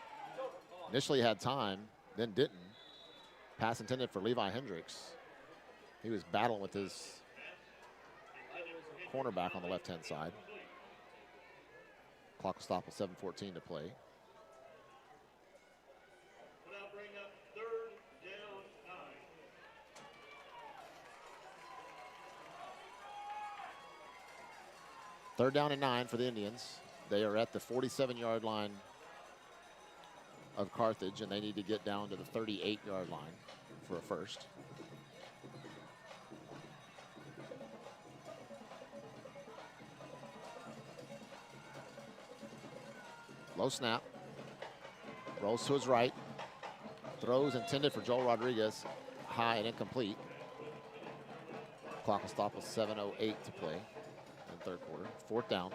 Initially had time, then didn't. Pass intended for Levi Hendricks. He was battling with his cornerback on the left-hand side. Clock will stop with 7:14 to play. Will now bring up 3rd down, 9. Third down and 9 for the Indians. They are at the 47-yard line of Carthage, and they need to get down to the 38-yard line for a first. Low snap. Rolls to his right. Throws intended for Joel Rodriguez. High and incomplete. Clock will stop with 7:08 to play in the third quarter. Fourth down.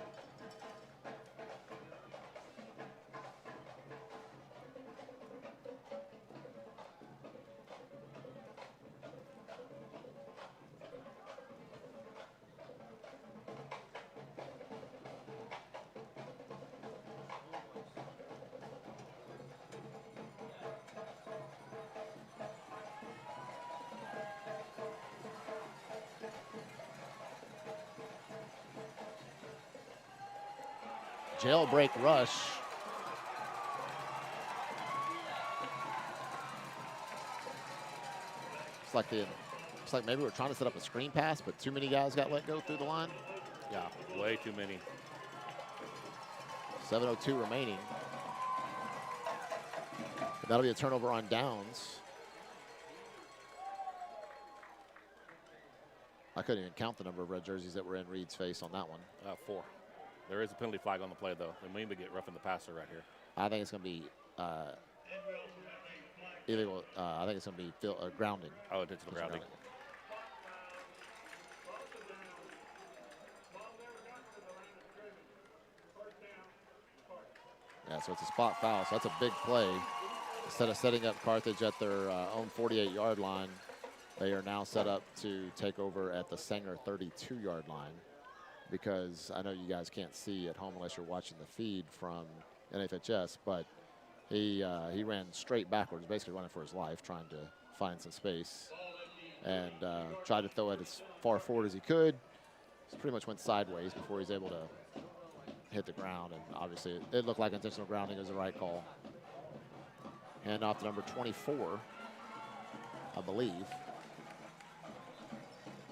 Jailbreak rush. It's like maybe we're trying to set up a screen pass, but too many guys got let go through the line. Yeah, way too many. 7:02 remaining. That'll be a turnover on downs. I couldn't even count the number of red jerseys that were in Reed's face on that one. 4. There is a penalty flag on the play, though. And we need to get roughing the passer right here. I think it's going to be illegal. I think it's going to be grounding. Oh, intentional grounding. Yeah, so it's a spot foul. So that's a big play. Instead of setting up Carthage at their own 48-yard line, they are now set up to take over at the Sanger 32-yard line. Because I know you guys can't see at home unless you're watching the feed from NFHS, but he ran straight backwards, basically running for his life, trying to find some space, and tried to throw it as far forward as he could. He pretty much went sideways before he was able to hit the ground, and obviously it looked like intentional grounding was the right call. Hand off to number 24, I believe.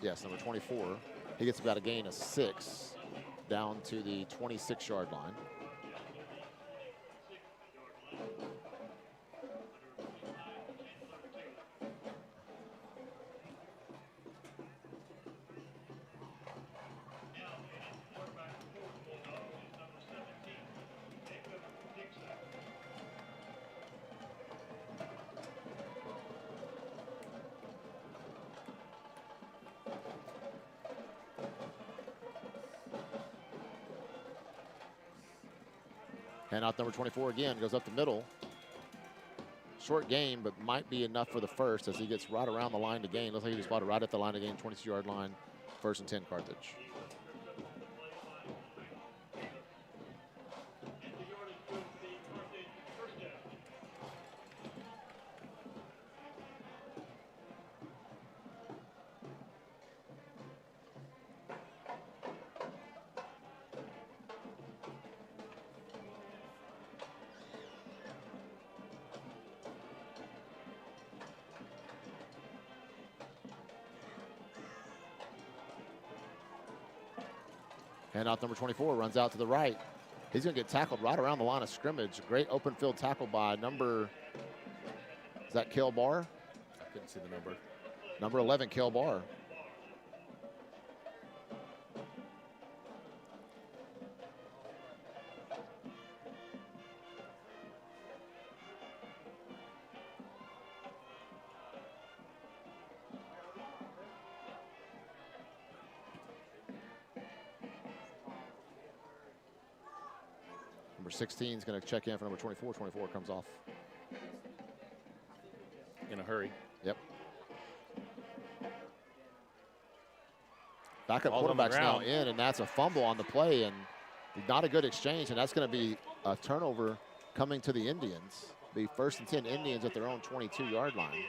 Yes, number 24. He gets about a gain of 6 down to the 26-yard line. Handoff number 24 again, goes up the middle. Short gain, but might be enough for the first as he gets right around the line to gain. Looks like he was spotted right at the line to gain, 22-yard line, 1st and 10 Carthage. Handoff number 24 runs out to the right. He's going to get tackled right around the line of scrimmage. Great open field tackle by number, is that Cale Barr? I couldn't see the number. Number 11, Cale Barr. Number 16 is going to check in for number 24. 24 comes off. In a hurry. Yep. Backup Ball's on the quarterback's now ground. in, and that's a fumble on the play, and not a good exchange, and that's going to be a turnover coming to the Indians. Be 1st and 10 Indians at their own 22-yard line.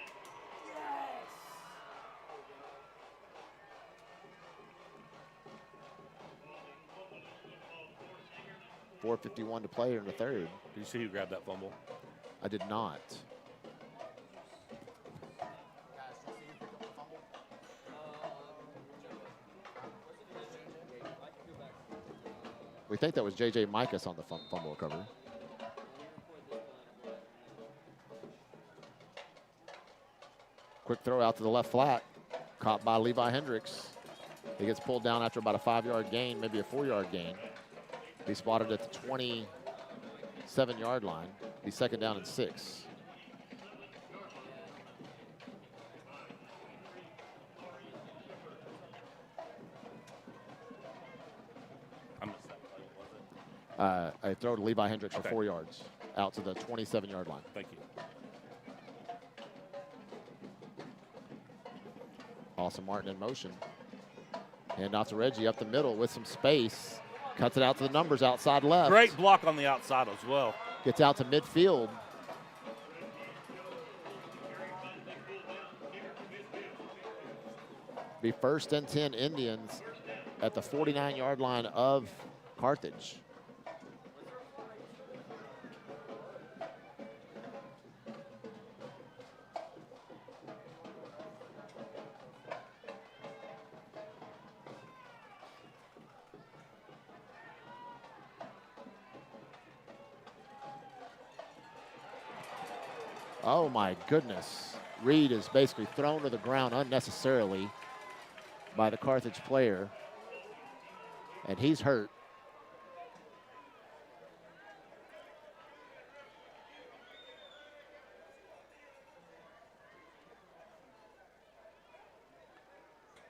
.451 to play here in the third. Did you see who grabbed that fumble? I did not. We think that was J.J. Micus on the fumble recovery. Quick throw out to the left flat. Caught by Levi Hendricks. He gets pulled down after about a 5-yard gain, maybe a 4-yard gain. He spotted at the 27-yard line. Be second down and 6. I throw to Levi Hendricks for 4 yards out to the 27-yard line. Thank you. Austin Martin in motion. Hand off to Reggie up the middle with some space. Cuts it out to the numbers outside left. Great block on the outside as well. Gets out to midfield. Be first and 10 Indians at the 49-yard line of Carthage. Oh my goodness. Reed is basically thrown to the ground unnecessarily by the Carthage player, and he's hurt.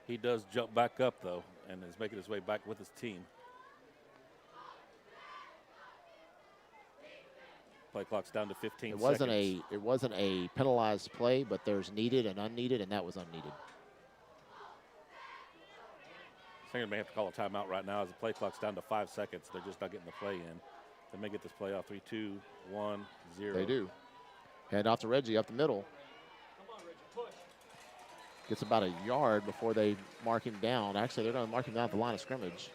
He does jump back up, though, and is making his way back with his team. Play clock's down to 15 seconds. It wasn't a penalized play, but there's needed and unneeded, and that was unneeded. Singer may have to call a timeout right now as the play clock's down to 5 seconds. They're just not getting the play in. They may get this play off. 3, 2, 1, 0. They do. Hand off to Reggie up the middle. Gets about a yard before they mark him down. Actually, they're going to mark him down at the line of scrimmage.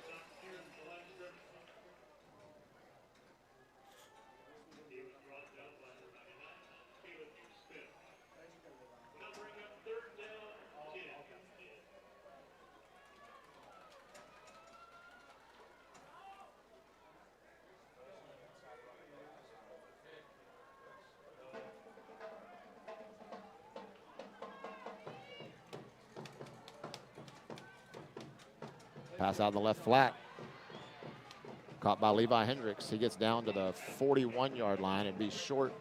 Pass out of the left flat. Caught by Levi Hendricks. He gets down to the 41-yard line and be short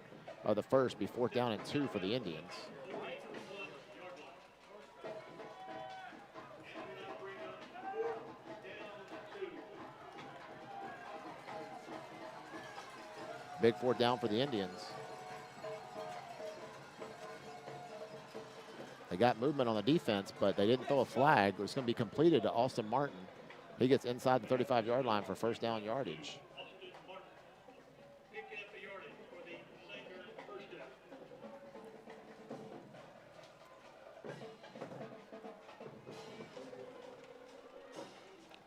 of the first. Be 4th down and 2 for the Indians. Big 4th down for the Indians. They got movement on the defense, but they didn't throw a flag. It's going to be completed to Austin Martin. He gets inside the 35-yard line for 1st down yardage.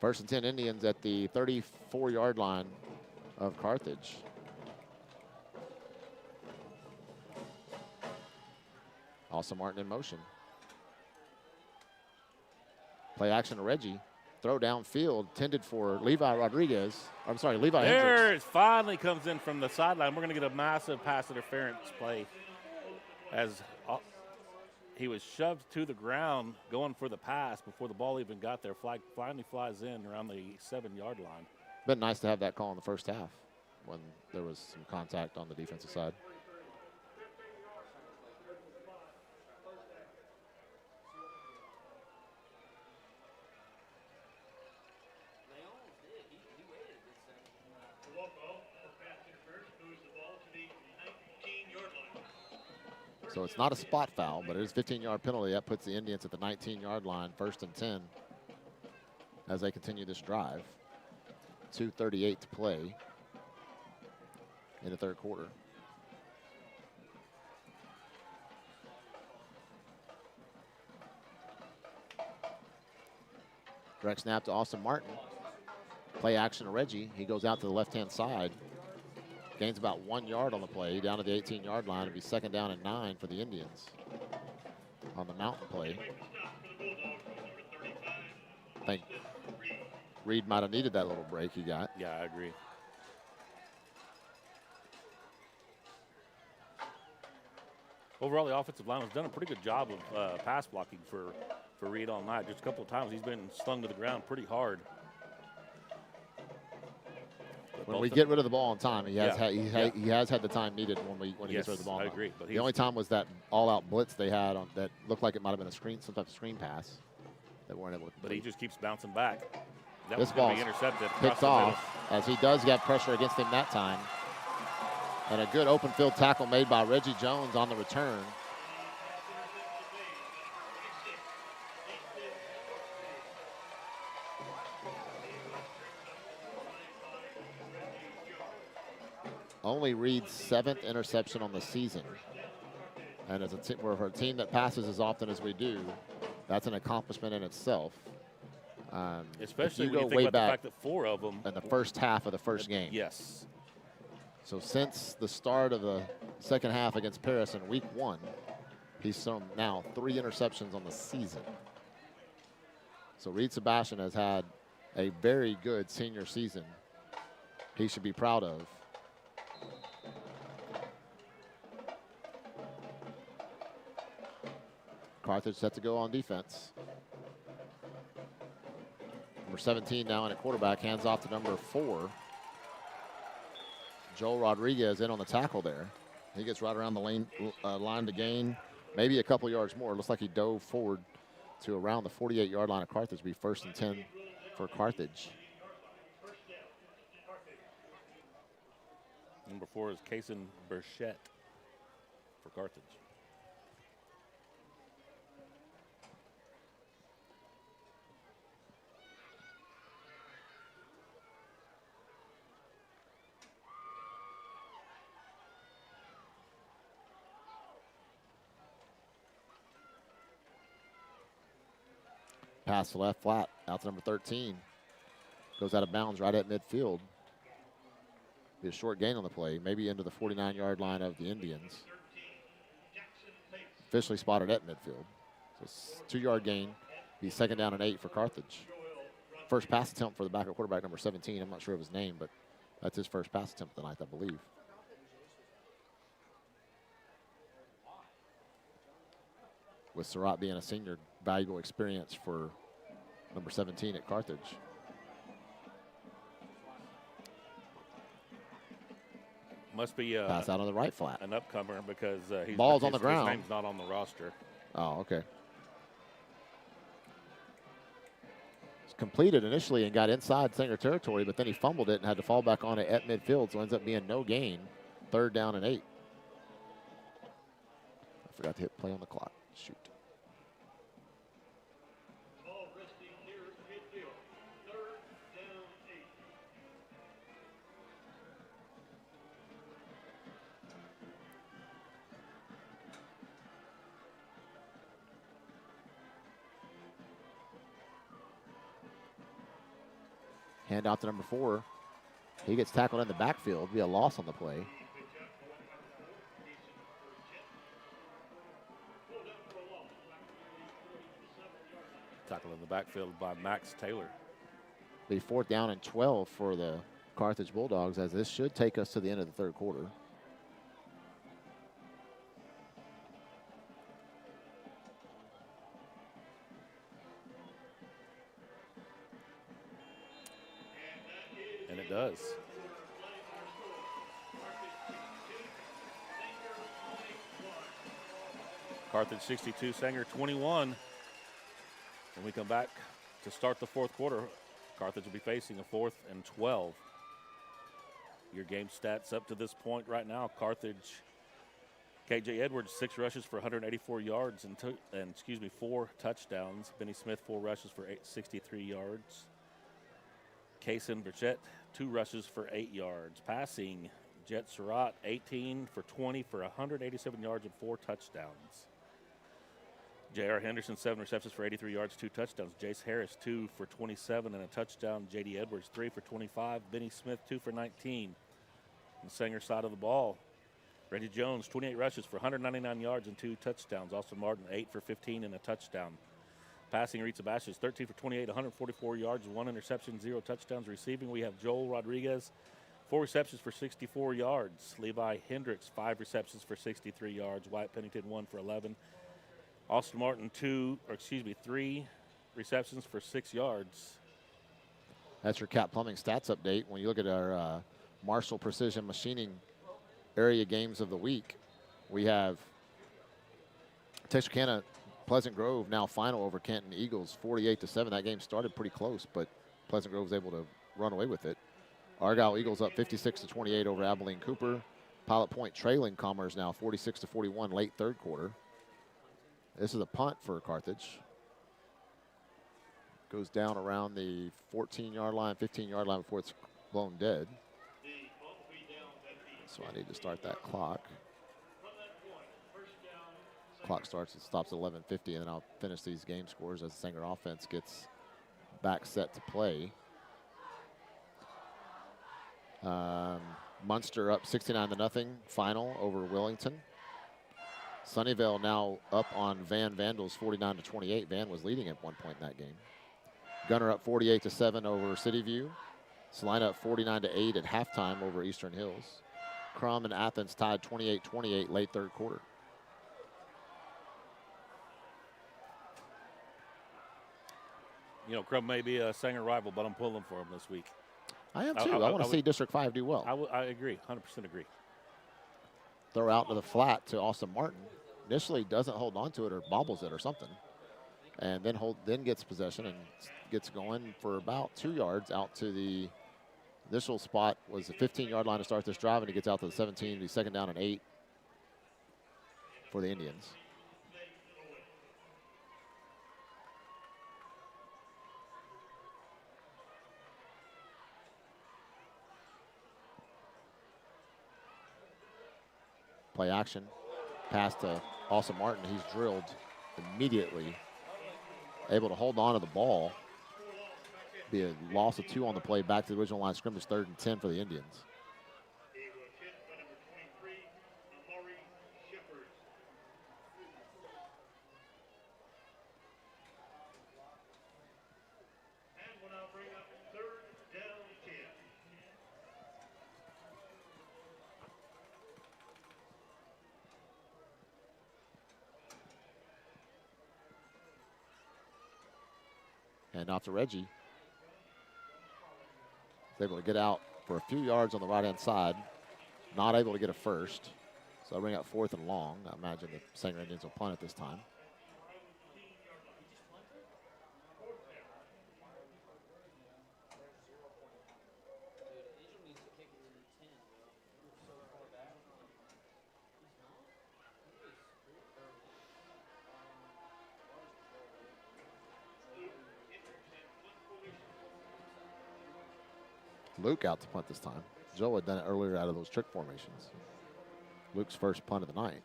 First and 10 Indians at the 34-yard line of Carthage. Austin Martin in motion. Play action to Reggie. Throw downfield, tended for Levi Rodriguez. I'm sorry, Levi Hendricks. There it finally comes in from the sideline. We're going to get a massive pass interference play as he was shoved to the ground going for the pass before the ball even got there. Flag finally flies in around the 7-yard line. Been nice to have that call in the first half when there was some contact on the defensive side. So it's not a spot foul, but it is a 15-yard penalty. That puts the Indians at the 19-yard line, 1st and 10, as they continue this drive. 2:38 to play in the 3rd quarter. Direct snap to Austin Martin. Play action to Reggie. He goes out to the left-hand side. Gains about 1 yard on the play, down to the 18-yard line. It'll be 2nd down and 9 for the Indians on the mountain play. I think Reed might have needed that little break he got. Yeah, I agree. Overall, the offensive line has done a pretty good job of pass blocking for Reed all night. Just a couple of times he's been slung to the ground pretty hard. When we get rid of the ball on time, he has Yeah. he has had the time needed when he gets rid of the ball. I on time. agree. But The only time was that all-out blitz they had on that looked like it might have been a screen, some type of screen pass that weren't able to complete. But he just keeps bouncing back. That This was going ball to be intercepted. picked off as he does get pressure against him that time. And a good open field tackle made by Reggie Jones on the return. Only Reed's 7th interception on the season. And as we're a team that passes as often as we do, that's an accomplishment in itself. Especially if when you you go think way about the back fact that 4 of them in the first half of the first game. Yes. So since the start of the second half against Paris in week 1, he's thrown now 3 interceptions on the season. So Reed Sebastian has had a very good senior season. He should be proud of. Carthage set to go on defense. Number 17 now in at quarterback, hands off to number 4. Joel Rodriguez in on the tackle there. He gets right around the line to gain maybe a couple yards more. Looks like he dove forward to around the 48-yard line of Carthage. Be 1st and 10 for Carthage. Number 4 is Kason Burchett for Carthage. Pass to left flat, out to number 13. Goes out of bounds right at midfield. Be a short gain on the play, maybe into the 49-yard line of the Indians. Officially spotted at midfield. So 2-yard gain. Be 2nd down and 8 for Carthage. First pass attempt for the backup quarterback, number 17. I'm not sure of his name, but that's his first pass attempt of the night, I believe. With Surratt being a senior, valuable experience for number 17 at Carthage. Must be pass out on the right flat. An upcomer because ball's on the ground. His name's not on the roster. Oh, okay. It's completed initially and got inside Sanger territory, but then he fumbled it and had to fall back on it at midfield, so ends up being no gain. 3rd down and 8. I forgot to hit play on the clock. Shoot. Ball resting near midfield. 3rd down 8. Hand out to number 4. He gets tackled in the backfield. Be a loss on the play. Tackled in the backfield by Max Taylor. Be 4th down and 12 for the Carthage Bulldogs, as this should take us to the end of the 3rd quarter. And it does. Carthage 62, Sanger 21. When we come back to start the 4th quarter, Carthage will be facing a 4th and 12. Your game stats up to this point right now: Carthage, KJ Edwards 6 rushes for 184 yards and 4 touchdowns. Benny Smith 4 rushes for 63 yards. Kason Burchett 2 rushes for 8 yards. Passing, Jet Surratt 18 for 20 for 187 yards and 4 touchdowns. J.R. Henderson 7 receptions for 83 yards, 2 touchdowns. Jace Harris 2 for 27 and a touchdown. J.D. Edwards 3 for 25. Benny Smith 2 for 19. On the Sanger side of the ball, Reggie Jones 28 rushes for 199 yards and 2 touchdowns. Austin Martin 8 for 15 and a touchdown. Passing, Reed Sebastian 13 for 28, 144 yards, 1 interception, 0 touchdowns. Receiving, we have Joel Rodriguez 4 receptions for 64 yards. Levi Hendricks 5 receptions for 63 yards. Wyatt Pennington 1 for 11. Austin Martin 3 receptions for 6 yards. That's your Cat Plumbing stats update. When you look at our Marshall Precision Machining area games of the week. We have Texarkana Pleasant Grove now final over Canton Eagles 48-7. That game started pretty close, but Pleasant Grove was able to run away with it. Argyle Eagles up 56-28 over Abilene Cooper. Pilot Point trailing Commerce now 46-41 late third quarter. This is a punt for Carthage. Goes down around the 14-yard line, 15-yard line before it's blown dead. So I need to start that clock. Clock starts, it stops at 11:50, and then I'll finish these game scores as the Sanger offense gets back set to play. Munster up 69-0 final over Wellington. Sunnyvale now up on Van Vandals 49-28. Van was leading at one point in that game. Gunner up 48-7 over City View. Salina up 49-8 at halftime over Eastern Hills. Crum and Athens tied 28-28 late third quarter. You know, Crum may be a Sanger rival, but I'm pulling for him this week. I am too. I want to see District 5 do well. I agree, 100% agree. Throw out to the flat to Austin Martin. Initially doesn't hold on to it or bobbles it or something. And then gets possession and gets going for about 2 yards out to the initial spot was the 15-yard line to start this drive, and he gets out to the 17, the second down and 8 for the Indians. Play action, pass to Austin Martin. He's drilled immediately, able to hold on to the ball. Be a loss of 2 on the play, back to the original line of scrimmage, 3rd and 10 for the Indians. He was hit by number 23, Amari Shepard. And will now bring up 3rd down 10. And off to Reggie. He's able to get out for a few yards on the right-hand side. Not able to get a first. So I bring up 4th and long. I imagine the Sanger Indians will punt at this time. Luke out to punt this time. Joe had done it earlier out of those trick formations. Luke's first punt of the night.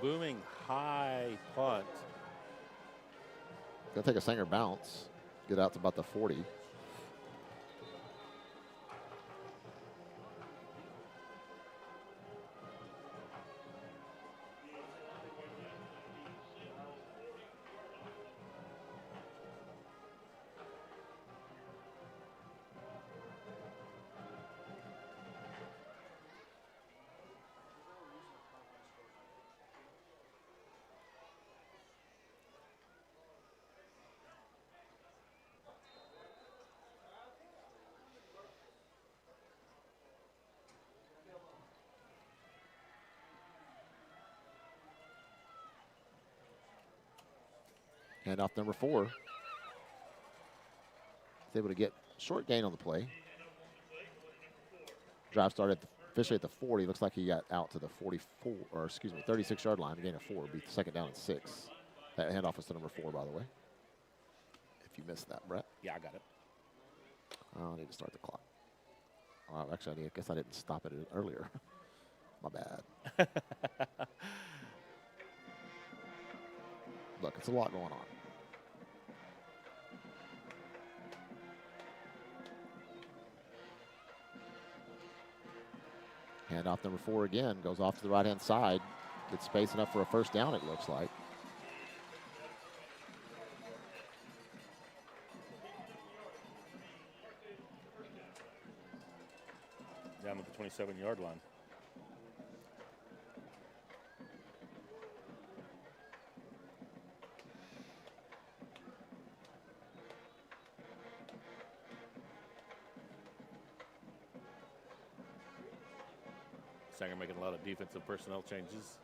Booming high punt. Gonna take a Sanger bounce. Get out to about the 40. Handoff number 4. He's able to get short gain on the play. Drive started officially at the 40. Looks like he got out to the 44, or excuse me, 36-yard line. Gain of 4 would be second down and 6. That handoff is to number 4, by the way. If you missed that, Brett. Yeah, I got it. I need to start the clock. Actually, I guess I didn't stop it earlier. My bad. Look, it's a lot going on. Handoff number 4 again. Goes off to the right-hand side. Gets space enough for a first down, it looks like. Down at the 27-yard line. Sanger making a lot of defensive personnel changes.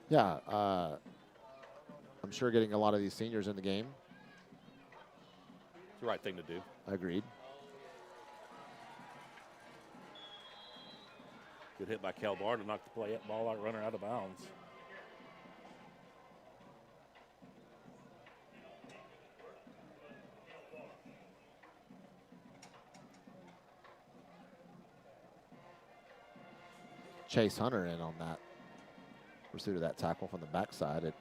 Yeah, I'm sure getting a lot of these seniors in the game. It's the right thing to do. Agreed. Good hit by Kel Barr to knock the ball out, runner out of bounds. Chase Hunter in on that pursuit of that tackle from the backside. At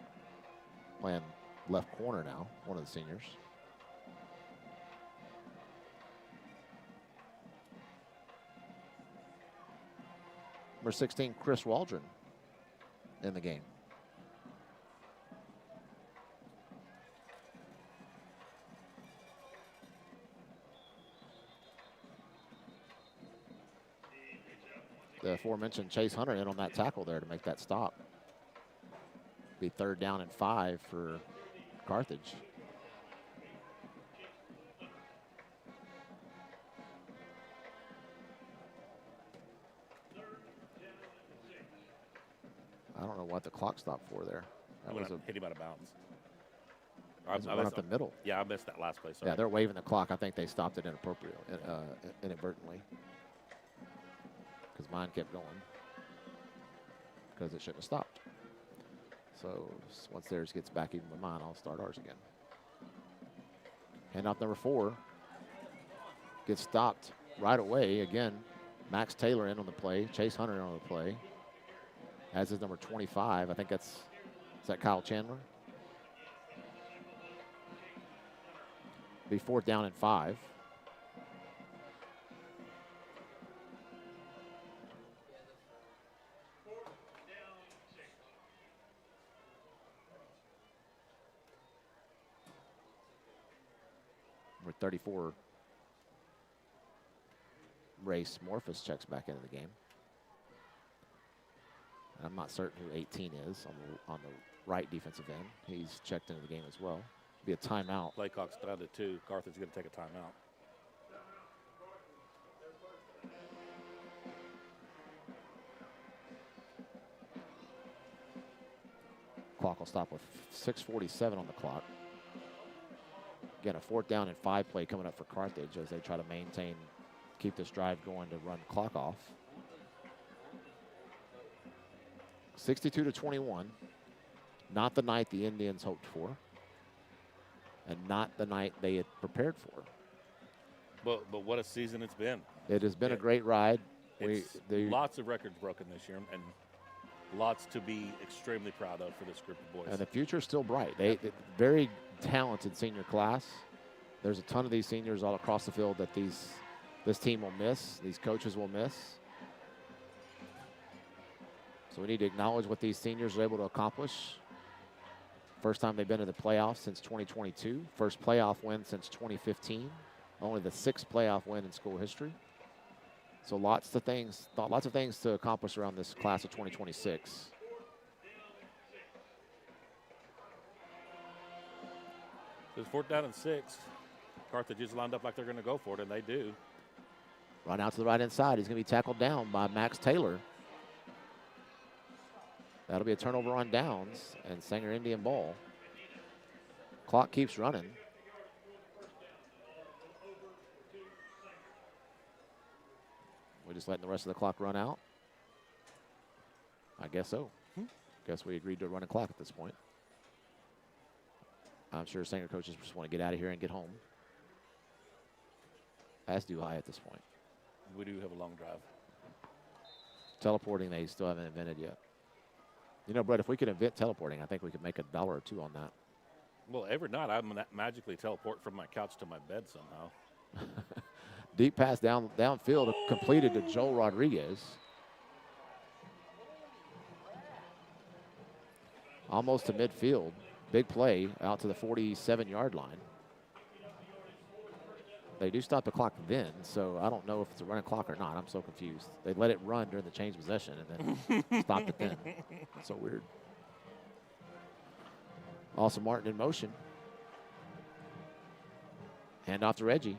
playing left corner now, one of the seniors. Number 16, Chris Waldron in the game. The aforementioned Chase Hunter in on that tackle there to make that stop. Be 3rd down and 5 for Carthage. I don't know what the clock stopped for there. That was hit him out of bounds. I went up the middle. Yeah, I missed that last play. Sorry. Yeah, they're waving the clock. I think they stopped it inadvertently. Because mine kept going. Because it shouldn't have stopped. So once theirs gets back even with mine, I'll start ours again. Handoff number 4. Gets stopped right away. Again, Max Taylor in on the play. Chase Hunter in on the play. As is number 25. I think is that Kyle Chandler? Be 4th down and 5. Number 34, Race Morphus checks back into the game. I'm not certain who 18 is on the right defensive end. He's checked into the game as well. Be a timeout. Laycock started too. Carthage is going to take a timeout. Clock will stop with 6:47 on the clock. Again, a 4th down and 5 play coming up for Carthage as they try to keep this drive going to run clock off. 62-21. Not the night the Indians hoped for, and not the night they had prepared for. But what a season it's been. It has been a great ride. Lots of records broken this year, and lots to be extremely proud of for this group of boys. And the future is still bright. They very talented senior class. There's a ton of these seniors all across the field that this team will miss, these coaches will miss. So we need to acknowledge what these seniors are able to accomplish. First time they've been in the playoffs since 2022. First playoff win since 2015. Only the 6th playoff win in school history. So lots of things to accomplish around this class of 2026. It's 4th down and 6. Carthage is lined up like they're going to go for it, and they do. Run out to the right hand side. He's going to be tackled down by Max Taylor. That'll be a turnover on downs, and Sanger Indian ball. Clock keeps running. We're just letting the rest of the clock run out? I guess so. Guess we agreed to a running clock at this point. I'm sure Sanger coaches just want to get out of here and get home. As do I at this point. We do have a long drive. Teleporting, they still haven't invented yet. You know, Brett, if we could invent teleporting, I think we could make $1 or $2 on that. Well, every night I magically teleport from my couch to my bed somehow. Deep pass downfield completed to Joel Rodriguez. Almost to midfield. Big play out to the 47-yard line. They do stop the clock then, so I don't know if it's a running clock or not. I'm so confused. They let it run during the change of possession and then stopped it then. That's so weird. Austin Martin in motion. Hand off to Reggie.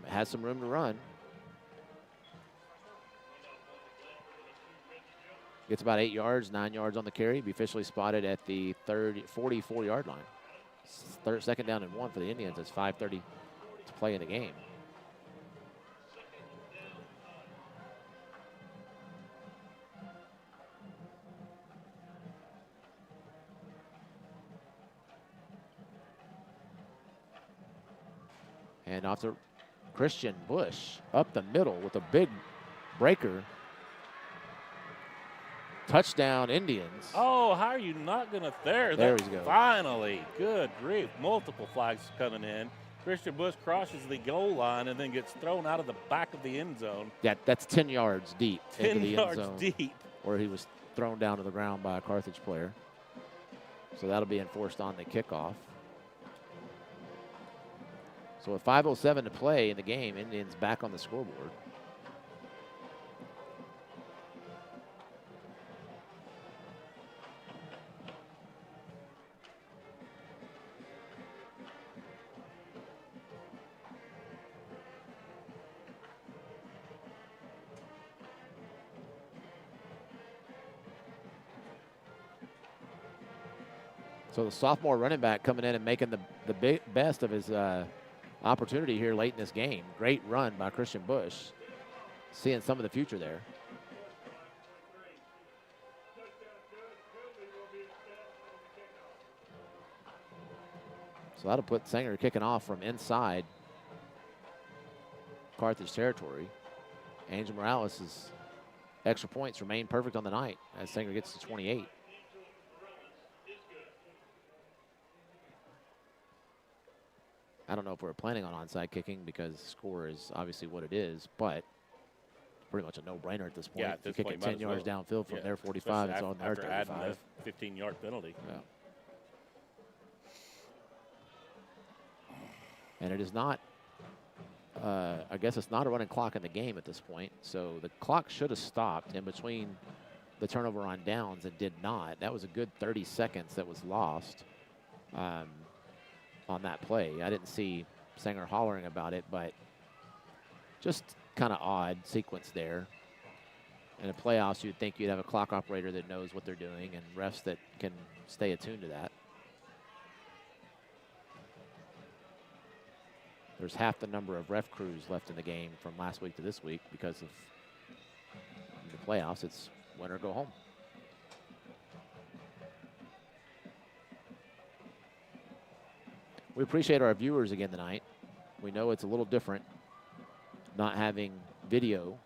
Has some room to run. Gets about 8 yards, 9 yards on the carry. Be officially spotted at the 44-yard line. Second down and 1 for the Indians. It's 5:30 to play in the game. And off to Christian Bush up the middle with a big breaker. Touchdown, Indians. Oh, how are you not going to there? There That we go. Finally, good grief. Multiple flags coming in. Christian Bush crosses the goal line and then gets thrown out of the back of the end zone. Yeah, that's 10 yards deep 10 into the yards end zone, deep. where he was thrown down to the ground by a Carthage player. So that'll be enforced on the kickoff. So with 5:07 to play in the game, Indians back on the scoreboard. So the sophomore running back coming in and making the best of his opportunity here late in this game. Great run by Christian Bush. Seeing some of the future there. So that'll put Sanger kicking off from inside Carthage territory. Angel Morales' extra points remain perfect on the night as Sanger gets to 28. I don't know if we're planning on onside kicking because the score is obviously what it is, but pretty much a no-brainer at this point. Yeah, at if you this kick point, it might 10 as yards well. downfield from Yeah, their 45, it's especially on their after adding 35. the 15-yard penalty. Yeah. And it is not, I guess it's not a running clock in the game at this point. So the clock should have stopped in between the turnover on downs and did not. That was a good 30 seconds that was lost on that play. I didn't see Sanger hollering about it, but just kind of odd sequence there. In the playoffs, you'd think you'd have a clock operator that knows what they're doing and refs that can stay attuned to that. There's half the number of ref crews left in the game from last week to this week because of the playoffs. It's win or go home. We appreciate our viewers again tonight. We know it's a little different not having video.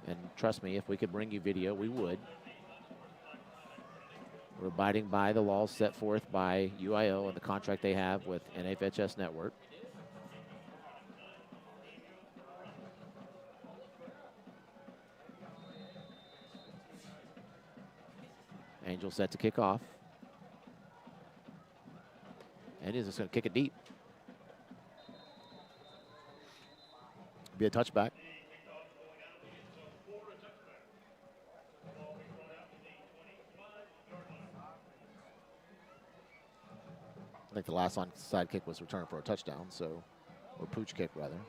And trust me, if we could bring you video, we would. We're abiding by the laws set forth by UIO and the contract they have with NFHS Network. Angel set to kick off. And he's just going to kick it deep. Be a touchback. I think the last onside kick was returned for a touchdown, so, or pooch kick rather.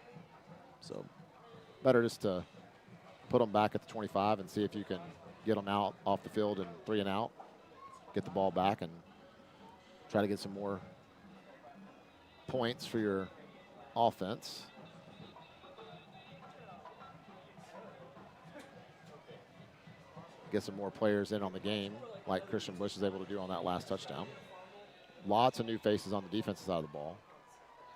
So better just to put them back at the 25 and see if you can get them out off the field and 3 and out, get the ball back and try to get some more points for your offense. Get some more players in on the game like Christian Bush is able to do on that last touchdown. Lots of new faces on the defensive side of the ball.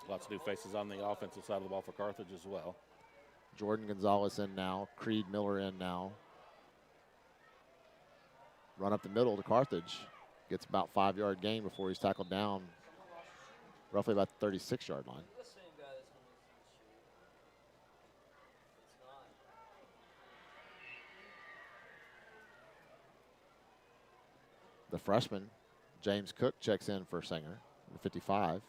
Lots of new faces on the offensive side of the ball for Carthage as well. Jordan Gonzalez in now. Creed Miller in now. Run up the middle to Carthage. Gets about 5-yard gain before he's tackled down roughly about the 36-yard line. The freshman, James Cook, checks in for Sanger, the 55.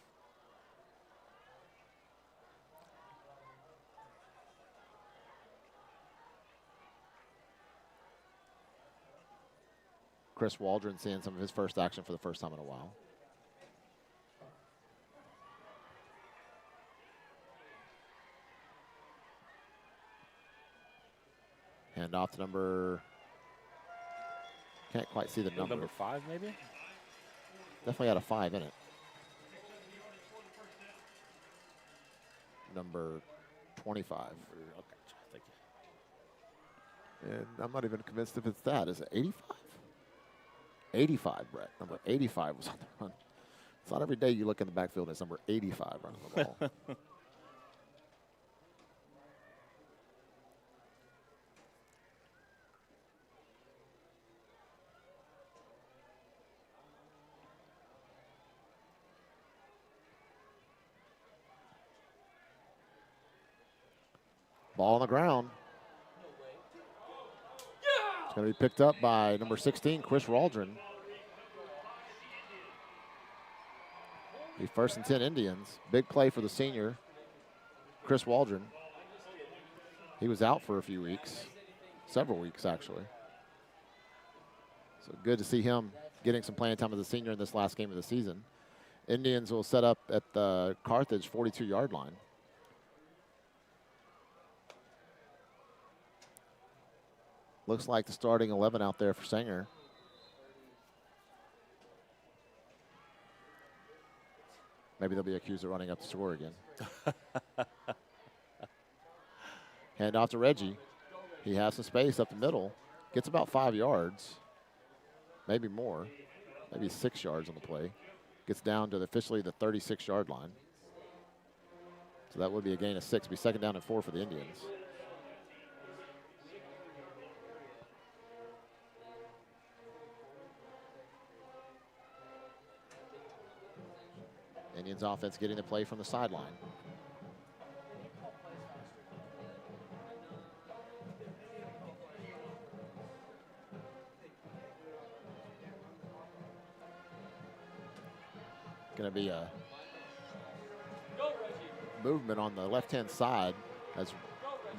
Chris Waldron seeing some of his first action for the first time in a while. Hand off to number Can't quite see the number. Number 5, maybe? Definitely had a 5 in it. Number 25. Okay, thank you. And I'm not even convinced if it's that. Is it 85? 85, Brett. Number 85 was on the run. It's not every day you look in the backfield and it's number 85 running the ball. Ball on the ground. It's going to be picked up by number 16, Chris Waldron. The 1st and 10 Indians. Big play for the senior, Chris Waldron. He was out for a few weeks, several weeks actually. So good to see him getting some playing time as a senior in this last game of the season. Indians will set up at the Carthage 42-yard line. Looks like the starting 11 out there for Sanger. Maybe they'll be accused of running up the score again. Hand off to Reggie. He has some space up the middle. Gets about 5 yards, maybe more, maybe 6 yards on the play. Gets down to officially the 36-yard line. So that would be a gain of 6. Be 2nd down and 4 for the Indians. Indians offense getting the play from the sideline. Going to be a movement on the left-hand side as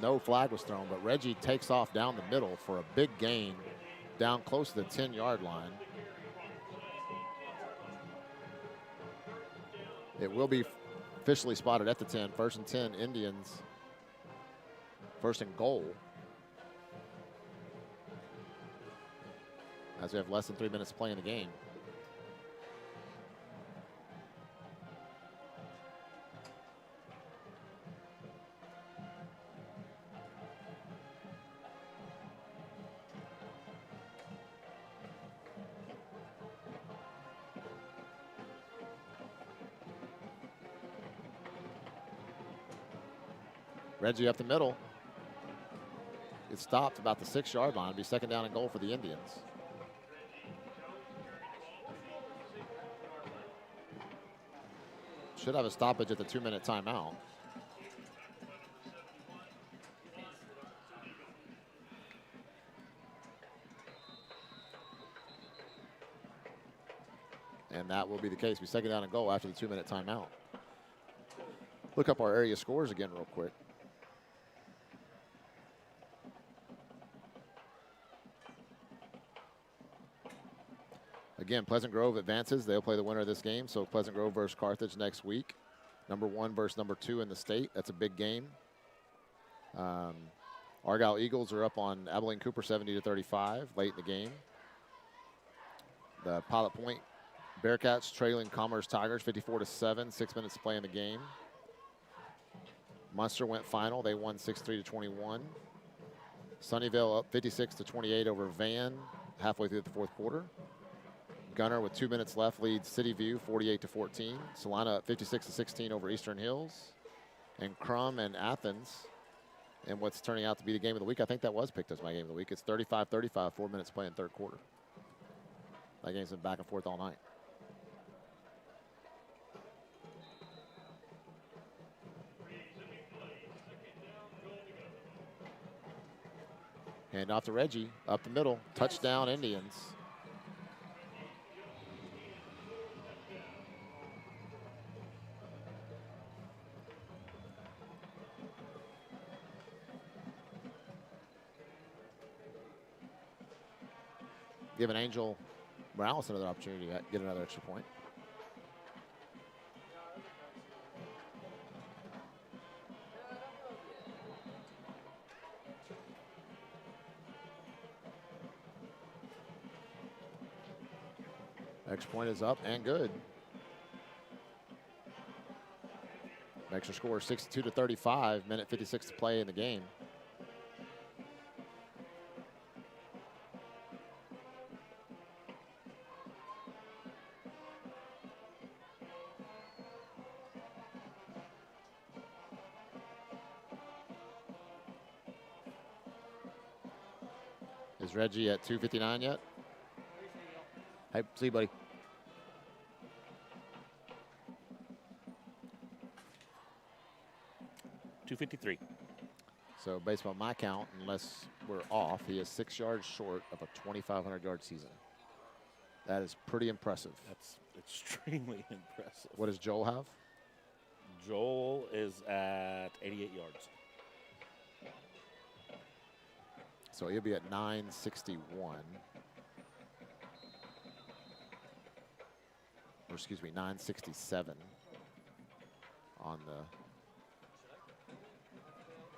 no flag was thrown, but Reggie takes off down the middle for a big gain down close to the 10-yard line. It will be officially spotted at the 10. 1st and 10 Indians. 1st and goal. As we have less than 3 minutes to play in the game. Reggie up the middle. It stopped about the 6-yard line. It'll be 2nd down and goal for the Indians. Should have a stoppage at the 2-minute timeout. And that will be the case. Be 2nd down and goal after the 2-minute timeout. Look up our area scores again real quick. Again, Pleasant Grove advances. They'll play the winner of this game. So Pleasant Grove versus Carthage next week. Number 1 versus number 2 in the state. That's a big game. Argyle Eagles are up on Abilene Cooper 70-35 late in the game. The Pilot Point Bearcats trailing Commerce Tigers 54-7. 6 minutes to play in the game. Munster went final. They won 6-3-21. Sunnyvale up 56-28 over Van halfway through the 4th quarter. Gunner with 2 minutes left leads City View 48-14. Salina up 56-16 over Eastern Hills. And Crum and Athens. And what's turning out to be the game of the week, I think that was picked as my game of the week. It's 35-35, 4 minutes play in 3rd quarter. That game's been back and forth all night. Hand off to Reggie, up the middle, touchdown Indians. Giving Angel Morales another opportunity to get another extra point. Next point is up and good. Extra score 62-35, minute 56 to play in the game. Is Reggie at 2:59 yet? Hey, see you, buddy. .253. So based on my count, unless we're off, he is 6 yards short of a 2,500-yard season. That is pretty impressive. That's extremely impressive. What does Joel have? Joel is at 88 yards. So he'll be at 961. Or excuse me, 967 on the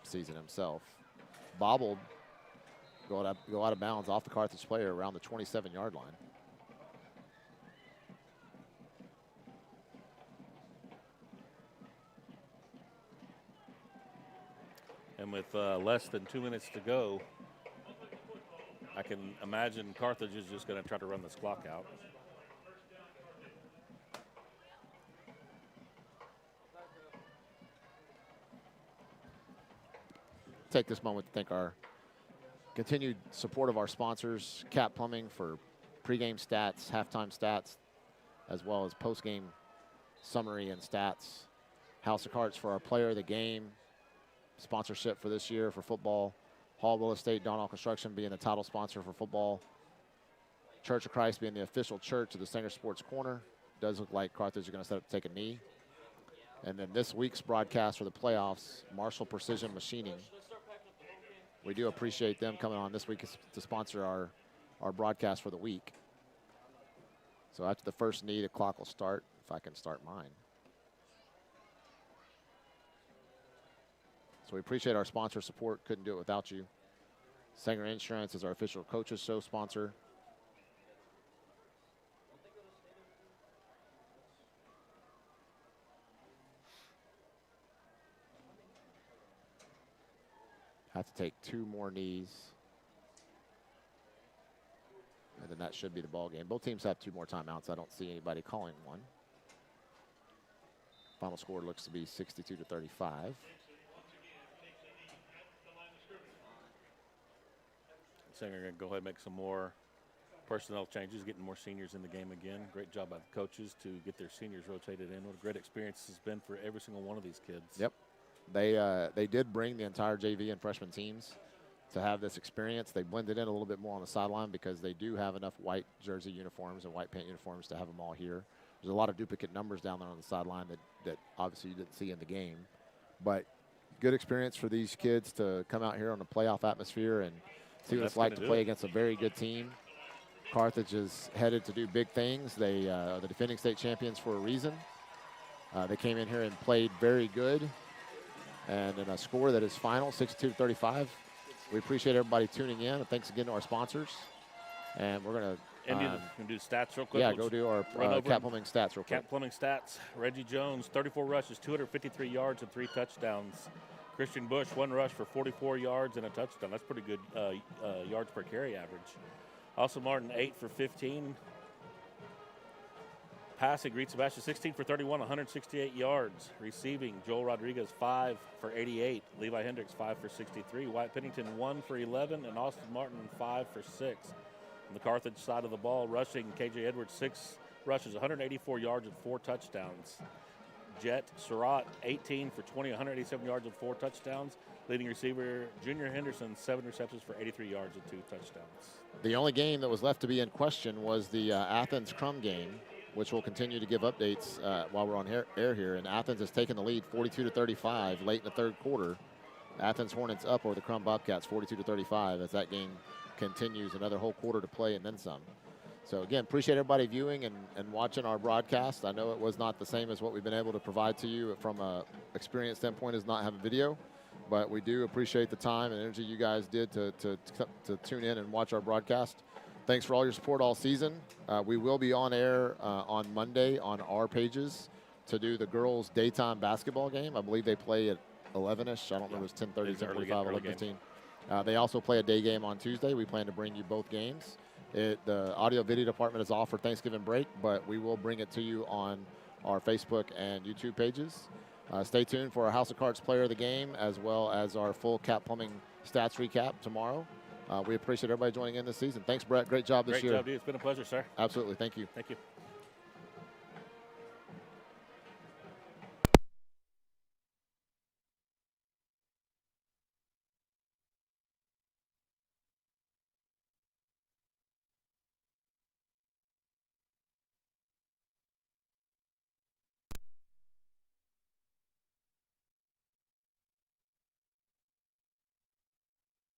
season himself. Bobbled, go out of bounds off the Carthage player around the 27-yard line. And with less than 2 minutes to go, I can imagine Carthage is just going to try to run this clock out. Take this moment to thank our continued support of our sponsors, Cap Plumbing for pregame stats, halftime stats, as well as postgame summary and stats. House of Cards for our player of the game, sponsorship for this year for football. Hall Real Estate, Donald Construction being the title sponsor for football. Church of Christ being the official church of the Sanger Sports Corner. Does look like Carthage are going to set up to take a knee. And then this week's broadcast for the playoffs, Marshall Precision Machining. We do appreciate them coming on this week to sponsor our broadcast for the week. So after the first knee, the clock will start, if I can start mine. So we appreciate our sponsor support. Couldn't do it without you. Sanger Insurance is our official Coaches Show sponsor. Have to take 2 more knees. And then that should be the ball game. Both teams have 2 more timeouts. I don't see anybody calling one. Final score looks to be 62-35. Sanger going to go ahead and make some more personnel changes, getting more seniors in the game again. Great job by the coaches to get their seniors rotated in. What a great experience this has been for every single one of these kids. Yep. They did bring the entire JV and freshman teams to have this experience. They blended in a little bit more on the sideline because they do have enough white jersey uniforms and white pant uniforms to have them all here. There's a lot of duplicate numbers down there on the sideline that obviously you didn't see in the game. But good experience for these kids to come out here on a playoff atmosphere and see what it's like to play against a very good team. Carthage is headed to do big things. They are the defending state champions for a reason. They came in here and played very good. And in a score that is final, 62-35. We appreciate everybody tuning in. And thanks again to our sponsors. And we're going to do stats real quick. Yeah, go do our Cap Plumbing stats real quick. Cap Plumbing stats. Reggie Jones, 34 rushes, 253 yards, and 3 touchdowns. Christian Bush, 1 rush for 44 yards and a touchdown. That's pretty good yards per carry average. Austin Martin, 8 for 15. Passing, Reed Sebastian, 16 for 31, 168 yards. Receiving, Joel Rodriguez, 5 for 88. Levi Hendricks, 5 for 63. Wyatt Pennington, 1 for 11. And Austin Martin, 5 for 6. On the Carthage side of the ball, rushing, KJ Edwards, 6 rushes, 184 yards and 4 touchdowns. Jet Surratt, 18 for 20, 187 yards and 4 touchdowns. Leading receiver, Junior Henderson, 7 receptions for 83 yards and 2 touchdowns. The only game that was left to be in question was the Athens-Crum game, which will continue to give updates while we're on air here. And Athens has taken the lead 42-35 late in the third quarter. Athens Hornets up over the Crum Bobcats 42-35 as that game continues, another whole quarter to play and then some. So again, appreciate everybody viewing and watching our broadcast. I know it was not the same as what we've been able to provide to you from a experience standpoint as not having video, but we do appreciate the time and energy you guys did to tune in and watch our broadcast. Thanks for all your support all season. We will be on air on Monday on our pages to do the girls' daytime basketball game. I believe they play at 11-ish. I don't remember if it's 10:30, It's early 10:45, early 11:15. They also play a day game on Tuesday. We plan to bring you both games. The audio video department is off for Thanksgiving break, but we will bring it to you on our Facebook and YouTube pages. Stay tuned for our House of Cards player of the game, as well as our full Cap Plumbing stats recap tomorrow. We appreciate everybody joining in this season. Thanks, Brett. Great job this year. Great job, dude. It's been a pleasure, sir. Absolutely. Thank you. Thank you.